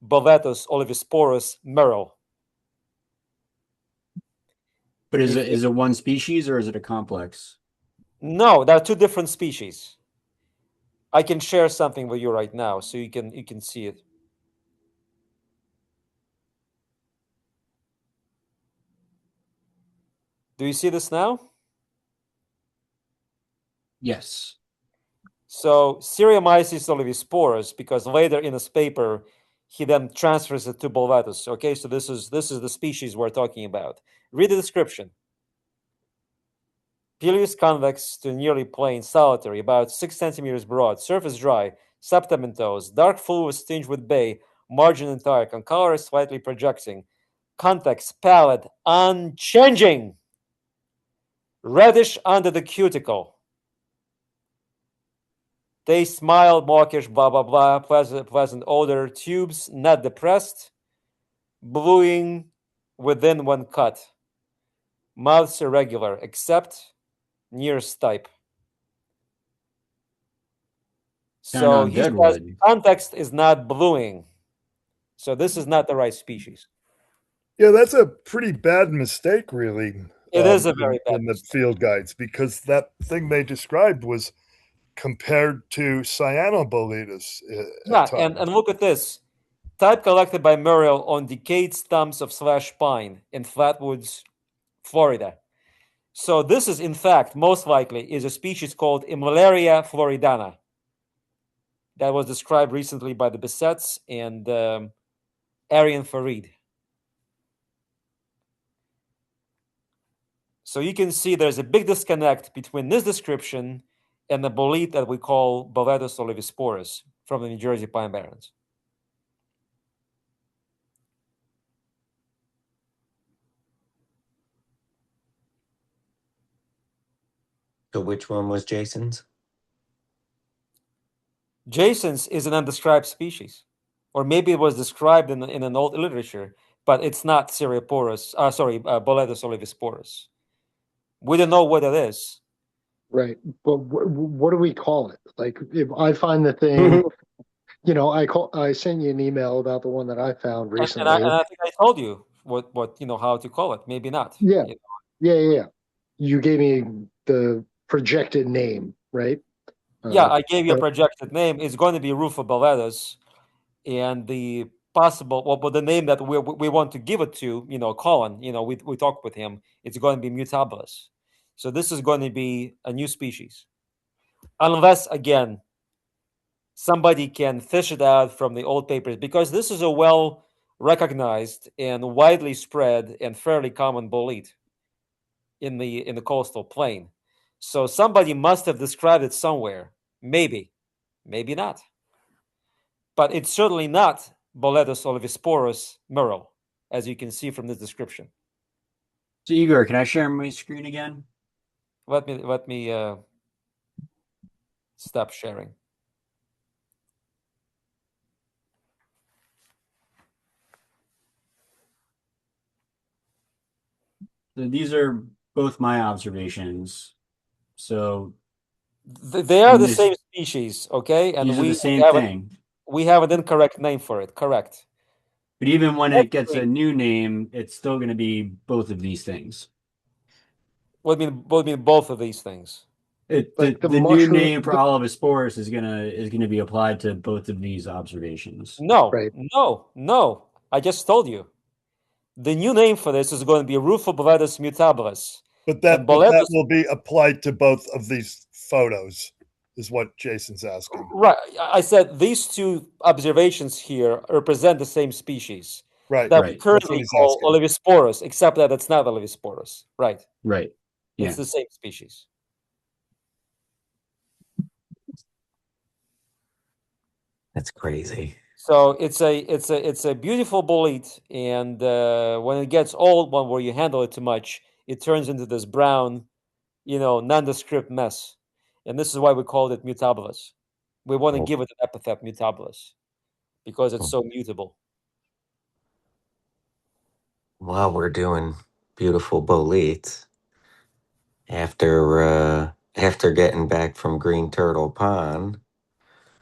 Boletus olivisporus merle. But is it one species or is it a complex? No, there are two different species. I can share something with you right now so you can see it. Do you see this now? Yes. So Cereomyces olivisporus, because later in his paper he then transfers it to Boletus. Okay, so this is the species we're talking about. Read the description. Pileus convex to nearly plain, solitary, about 6 centimeters broad, surface dry, septamentose, dark fluid tinged with bay, margin entire, concolor slightly projecting, convex, pallid, unchanging, reddish under the cuticle. Taste mild, mawkish, blah, blah, blah, pleasant odor, tubes, not depressed, bluing within when cut. Mouths irregular, except near stipe. So on he says deadwood. context is not bluing. So this is not the right species. Yeah, that's a pretty bad mistake, really. It is a very bad in the mistake. field guides, because that thing they described was compared to Cyanoboletus. Yeah, and look at this. Type collected by Muriel on decayed stumps of slash pine in Flatwoods, Florida. So this is, in fact, most likely is a species called Imlaria floridana that was described recently by the Bissets and Arian Farid. So you can see there's a big disconnect between this description and the bolete that we call Boletus olivisporus from the New Jersey Pine Barrens. So which one was Jason's? Jason's is an undescribed species, or maybe it was described in an old literature, but it's not Boletus olivisporus. We don't know what it is. Right. But what do we call it? Like, if I find the thing, I sent you an email about the one that I found recently. And I think I told you what how to call it. Maybe not. Yeah. Yeah. You gave me the projected name, right? Yeah, I gave you a projected name. It's going to be Boletus, and the possible but the name that we want to give it to, Colin, we talked with him. It's going to be Mutabilis. So this is going to be a new species, unless again somebody can fish it out from the old papers, because this is a well recognized and widely spread and fairly common bolete in the coastal plain. So somebody must have described it somewhere. Maybe not. But it's certainly not Boletus olivisporus merle, as you can see from this description. So Igor, can I share my screen again? Let me stop sharing. So these are both my observations. So they are the same species, okay? And these are the same thing. We have an incorrect name for it, correct? But even when it gets a new name, it's still going to be both of these things. What do you mean both of these things? The new name for Olivisporus is gonna be applied to both of these observations. No, right. No. I just told you. The new name for this is going to be Boletus mutabilis. But that will be applied to both of these photos, is what Jason's asking. Right. I said these two observations here represent the same species. Right. That we currently call Olivisporus, except that it's not Olivisporus. Right. Right. Yeah. It's the same species. That's crazy. So it's a beautiful bolete, and when it gets old, where you handle it too much, it turns into this brown nondescript mess. And this is why we called it mutabilis. We want to Oh, give it an epithet mutabilis because it's so mutable. while we're doing beautiful boletes, after getting back from Green Turtle Pond,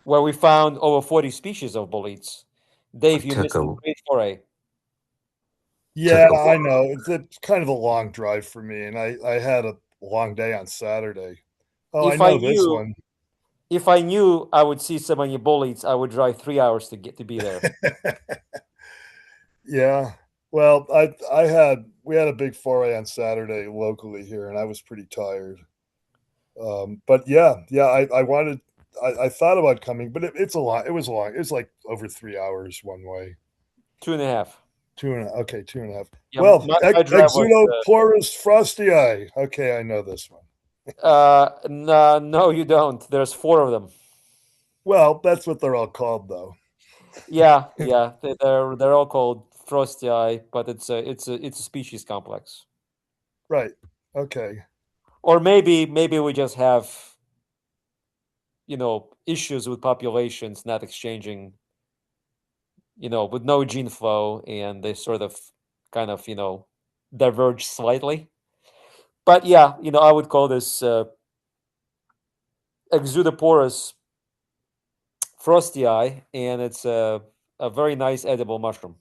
Where we found over 40 species of boletes. I Dave, you took missed a a great foray. Yeah, took a I know. It's kind of a long drive for me, and I had a long day on Saturday. Oh, I If I know this knew, one. if I knew I would see so many boletes, I would drive 3 hours to get to be there. Yeah. Well, we had a big foray on Saturday locally here, and I was pretty tired. But yeah, I thought about coming, but it's a lot. It was long. It was like over 3 hours one way. 2.5. Okay, 2.5. Yeah, Well, my drive was. Exudoporus frostii. Okay, I know this one. No, you don't. There's 4 of them. Well, that's what they're all called, though. Yeah. They're all called frostii, but it's a species complex. Right. Okay. Or maybe we just have issues with populations not exchanging, with no gene flow, and they sort of kind of diverge slightly. But yeah, I would call this Exudoporus frostii, and it's a very nice edible mushroom.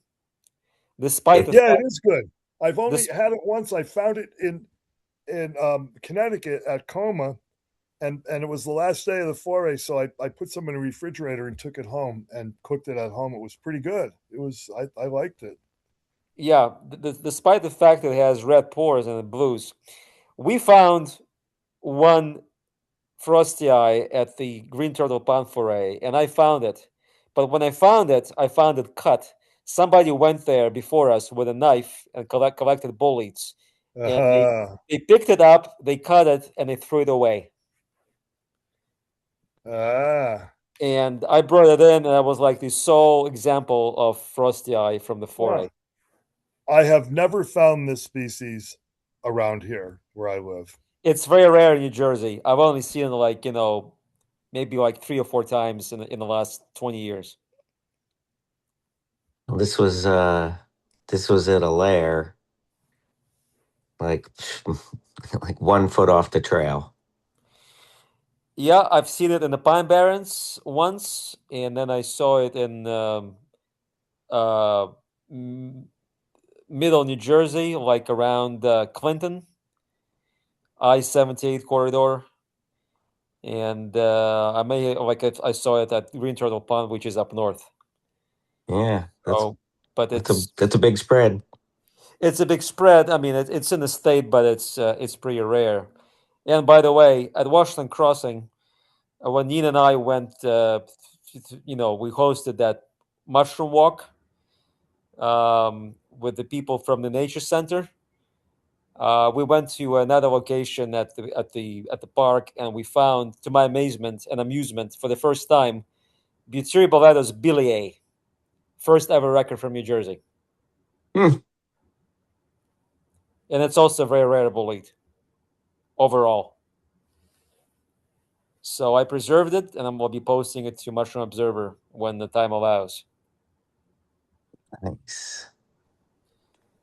Despite the Yeah, it fact is good. I've only this, had it once. I found it in Connecticut at Coma, and it was the last day of the foray, so I put some in the refrigerator and took it home and cooked it at home. It was pretty good. I liked it. yeah, despite the fact that it has red pores and blues, we found one frostii at the Green Turtle Pond foray, and I found it. But when I found it cut. Somebody went there before us with a knife and collected boletes, and Uh, they picked it up, they cut it, and they threw it away. ah, And I brought it in, and I was like the sole example of frostii from the foray. huh. I have never found this species around here where I live. It's very rare in New Jersey. I've only seen it like maybe like 3 or 4 times in the last 20 years. this was at a lair like like 1 foot off the trail. Yeah, I've seen it in the Pine Barrens once, and then I saw it in uh, middle New Jersey, like around Clinton, I-78 corridor. And I saw it at Green Turtle Pond, which is up north. Yeah, So, but that's a big spread. it's a big spread. I mean, it's in the state, but it's pretty rare. And by the way, at Washington Crossing, when Nina and I went, we hosted that mushroom walk with the people from the Nature Center. We went to another location at the park, and we found, to my amazement and amusement, for the first time, Purpureorubellus biliae, first ever record from New Jersey. Hmm. And it's also a very rare bolete overall. So I preserved it, and I'm going to be posting it to Mushroom Observer when the time allows. Nice.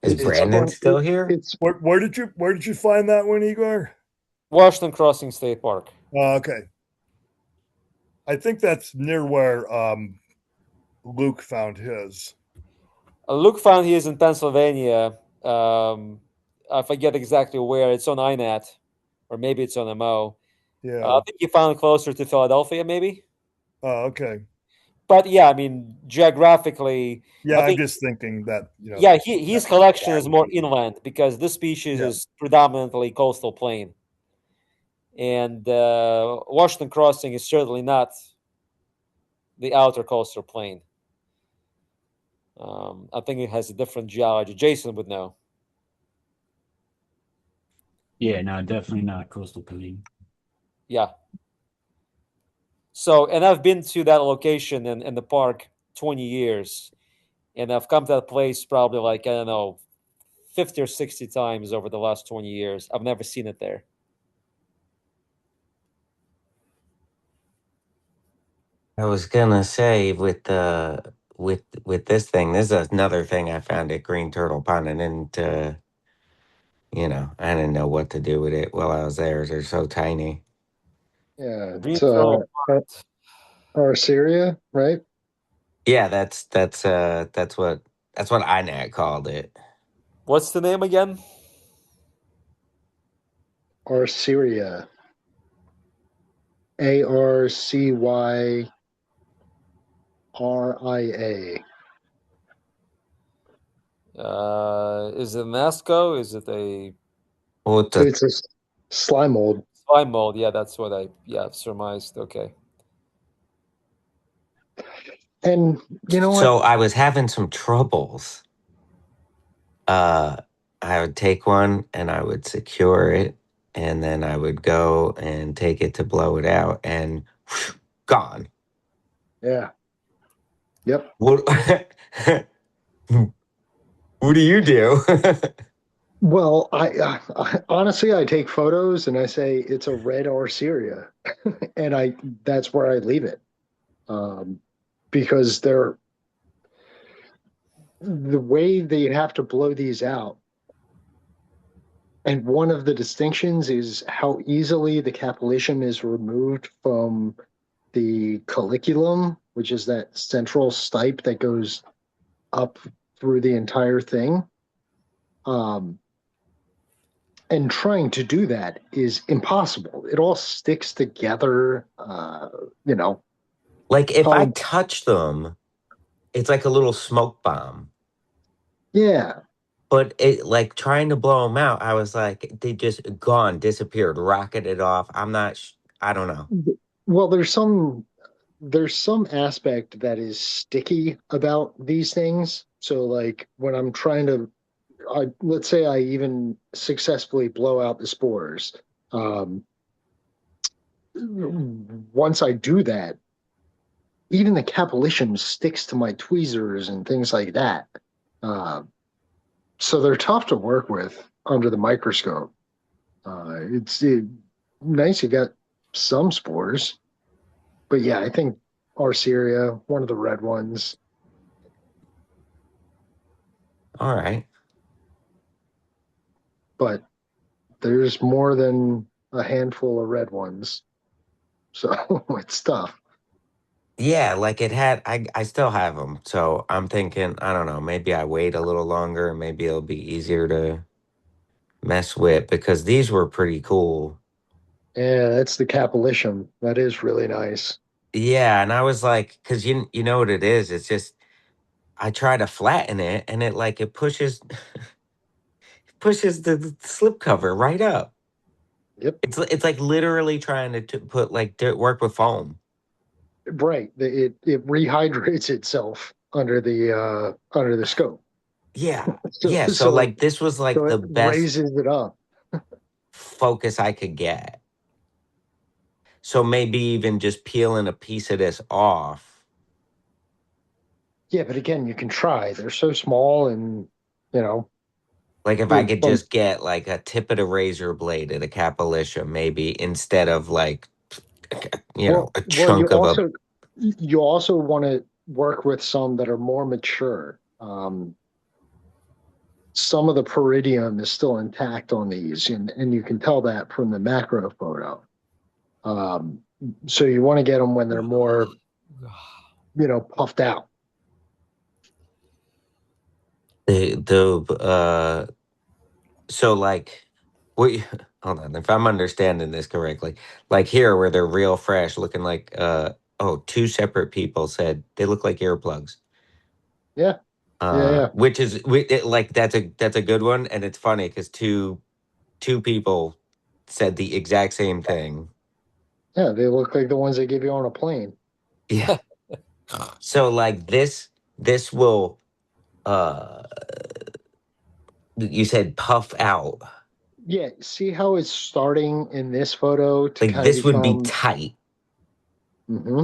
Is It's Brandon fun. still here? It's Where did you find that one, Igor? Washington Crossing State Park. Okay. I think that's near where Luke found his. Luke found his in Pennsylvania. I forget exactly where. It's on INAT, or maybe it's on MO. Yeah. I think he found it closer to Philadelphia, maybe. Oh, okay. But yeah, I mean, geographically, Yeah, I I'm think, just thinking that, yeah, his collection is more inland because this species Yeah. is predominantly coastal plain. And Washington Crossing is certainly not the outer coastal plain. I think it has a different geology. Jason would know. Yeah, no, definitely not coastal plain. Yeah. So, and I've been to that location in the park 20 years. And I've come to that place probably like, I don't know, 50 or 60 times over the last 20 years. I've never seen it there. I was gonna say with this thing, this is another thing I found at Green Turtle Pond, and I didn't know what to do with it while I was there. They're so tiny. Yeah, Green it's turtle. Arceria, right? Yeah, that's what INAT called it. What's the name again? Arceria. Arcyria. Is it Nasco? Is it a Well, It's a slime mold. slime mold? Yeah, that's what I surmised. Okay. And you know so what? I was having some troubles. I would take one and I would secure it, and then I would go and take it to blow it out, and whew, gone. Yeah. Yep. What? What do you do? Well, I honestly I take photos and I say it's a red Arceria, and that's where I leave it, because the way they have to blow these out. And one of the distinctions is how easily the capillation is removed from the colliculum, which is that central stipe that goes up through the entire thing. And trying to do that is impossible. It all sticks together, Like if I touch them, it's like a little smoke bomb. Yeah. But it, like, trying to blow them out, I was like, they just gone, disappeared, rocketed off. I don't know. Well, there's some aspect that is sticky about these things. So like when I'm trying to, let's say I even successfully blow out the spores. Once I do that, even the capillation sticks to my tweezers and things like that. So they're tough to work with under the microscope. It's nice you got some spores, but yeah, I think Arceria, one of the red ones. All right. But there's more than a handful of red ones. So it's tough. Yeah, like I still have them. So I'm thinking, I don't know, maybe I wait a little longer. Maybe it'll be easier to mess with, because these were pretty cool. Yeah, that's the capillation. That is really nice. Yeah, and I was like, because you know what it is? It's just, I try to flatten it, and it pushes pushes the slip cover right up. Yep. It's like literally trying to put work with foam. Right. It rehydrates itself under the scope. Yeah. So, Yeah. So so like this was like so it the best raises it up. focus I could get. So maybe even just peeling a piece of this off. Yeah, but again, you can try. They're so small, and Like if I could just get like a tip of the razor blade of the capillation, maybe, instead of like, a chunk of a. You also want to work with some that are more mature. Some of the peridium is still intact on these, and you can tell that from the macro photo. So you want to get them when they're more, puffed out. So like, wait, hold on. If I'm understanding this correctly, like here where they're real fresh, looking like two separate people said they look like earplugs. Yeah. Yeah. Which is like that's a good one, and it's funny because two people said the exact same thing. Yeah, they look like the ones they give you on a plane. Yeah. So like this will you said puff out. Yeah, see how it's starting in this photo to Like kind of this would be become tight. Mm-hmm.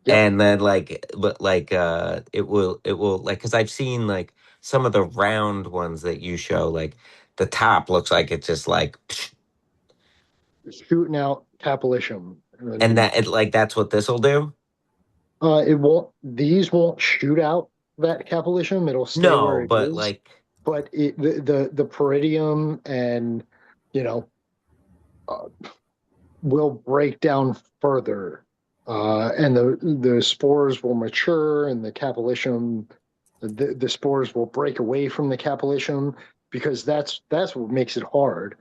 Yep. And then it will like, because I've seen like some of the round ones that you show, like the top looks like it's just like psh, shooting out capillation. and that it, like that's what this will do. It won't. These won't shoot out that capillicium. It'll stay where No, it but is. like, But the peridium and you know uh, will break down further, and the spores will mature, and the capillicium, the spores will break away from the capillicium because that's what makes it hard.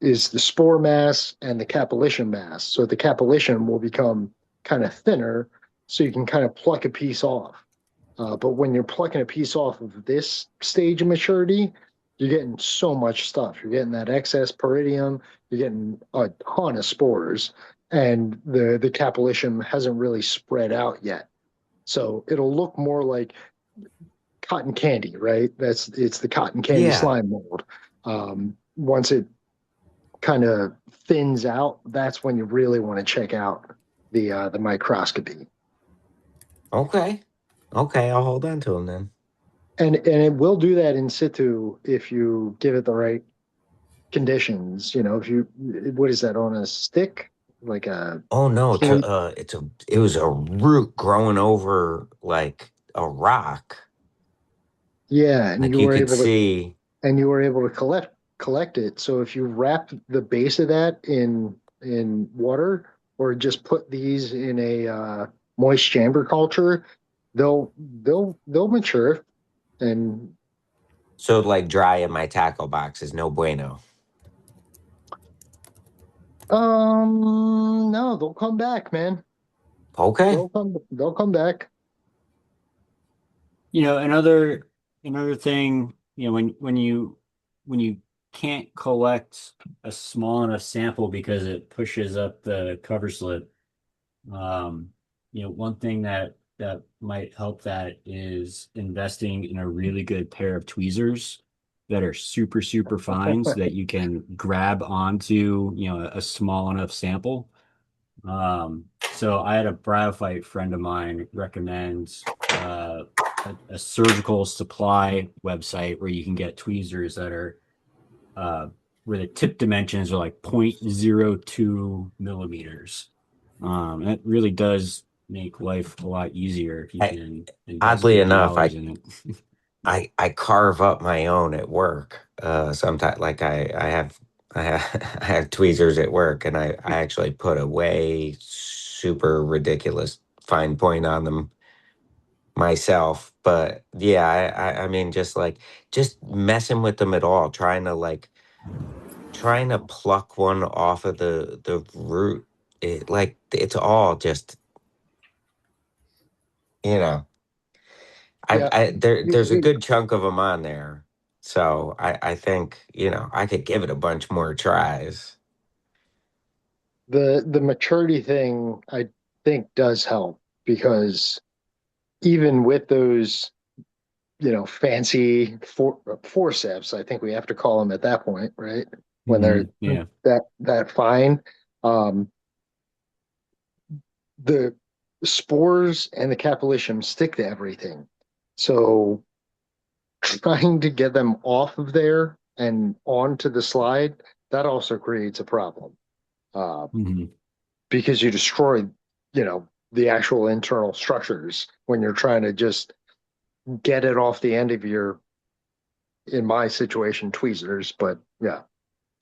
Is the spore mass and the capillicium mass. So the capillicium will become kind of thinner, so you can kind of pluck a piece off. But when you're plucking a piece off of this stage of maturity, you're getting so much stuff. You're getting that excess peridium. You're getting a ton of spores, and the capillicium hasn't really spread out yet. So it'll look more like cotton candy, right? It's the cotton candy yeah. slime mold. Once it kind of thins out, that's when you really want to check out the microscopy. Okay. Okay, I'll hold on to them then. And it will do that in situ if you give it the right conditions. If you, what is that, on a stick, like a Oh no, point? it was a root growing over like a rock. Yeah, and Like you you were could able to see. collect it. So if you wrap the base of that in water, or just put these in a moist chamber culture, they'll mature. And So like dry in my tackle box is no bueno. no, they'll come back, man. Okay. They'll come back. Another thing, when you can't collect a small enough sample because it pushes up the cover slip, one thing that might help that is investing in a really good pair of tweezers that are super, super fine so that you can grab onto, a small enough sample. So I had a bryophyte friend of mine recommend a surgical supply website where you can get tweezers that are where the tip dimensions are like 0.02 millimeters. That really does make life a lot easier if you I, can invest oddly enough, $50 in it. I carve up my own at work. Sometimes like I have tweezers at work, and I actually put a way super ridiculous fine point on them myself. But yeah, I mean, just messing with them at all, trying to pluck one off of the root. It's all just, you know, Yeah, there's a good chunk of them on there. So I think, I could give it a bunch more tries. the maturity thing, I think, does help, because even with those, fancy forceps, I think we have to call them at that point, right? When they're Yeah. that fine, um, the spores and the capillicium stick to everything. So trying to get them off of there and onto the slide, that also creates a problem. Mhm. Because you destroy, the actual internal structures when you're trying to just get it off the end of your, in my situation, tweezers. But yeah,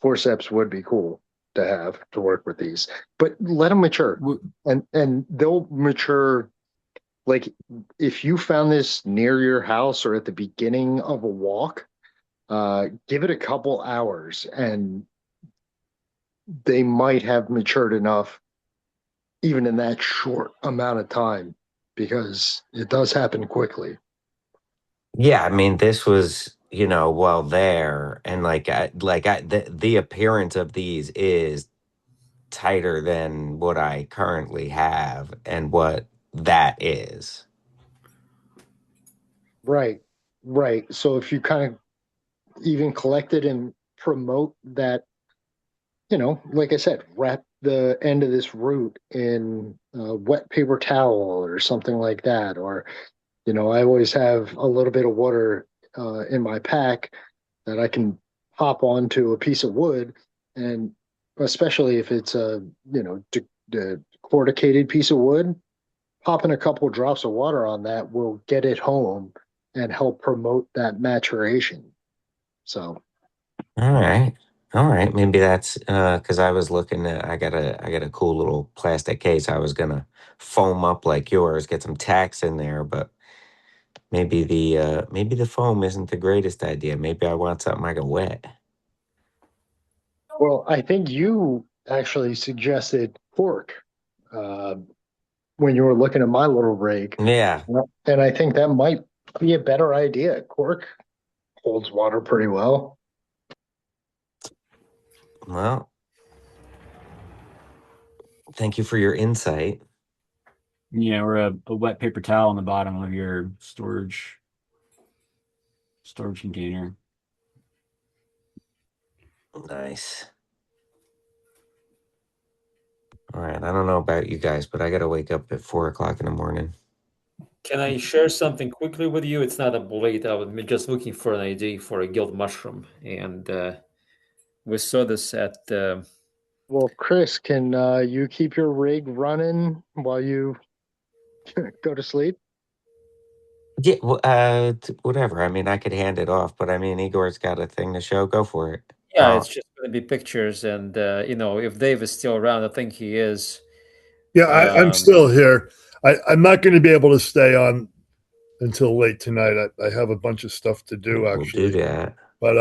forceps would be cool to have to work with these. But let them mature, and they'll mature. Like, if you found this near your house or at the beginning of a walk, give it a couple hours, and they might have matured enough even in that short amount of time, because it does happen quickly. Yeah, I mean, this was, well there, and the appearance of these is tighter than what I currently have and what that is. Right, right. So if you kind of even collect it and promote that, like I said, wrap the end of this root in a wet paper towel or something like that. Or, I always have a little bit of water in my pack that I can pop onto a piece of wood. And especially if it's a, corticated piece of wood, popping a couple drops of water on that will get it home and help promote that maturation. So, All right. All right. Maybe that's because I was looking at I got a cool little plastic case. I was gonna foam up like yours, get some tacks in there, but maybe the foam isn't the greatest idea. Maybe I want something I can wet. well, I think you actually suggested cork when you were looking at my little rig. Yeah. And I think that might be a better idea. Cork holds water pretty well. Well, thank you for your insight. Yeah, or a wet paper towel on the bottom of your storage container. Nice. All right. I don't know about you guys, but I got to wake up at 4 o'clock in the morning. Can I share something quickly with you? It's not a bolete. I was just looking for an idea for a gilt mushroom, and we saw this at. Well, Chris, can you keep your rig running while you go to sleep? Yeah. Whatever. I mean, I could hand it off, but I mean, Igor's got a thing to show. Go for it. Yeah, it's just going to be pictures, and if Dave is still around, I think he is. Yeah, I'm still here. I'm not going to be able to stay on until late tonight. I have a bunch of stuff to do, We'll do actually. that.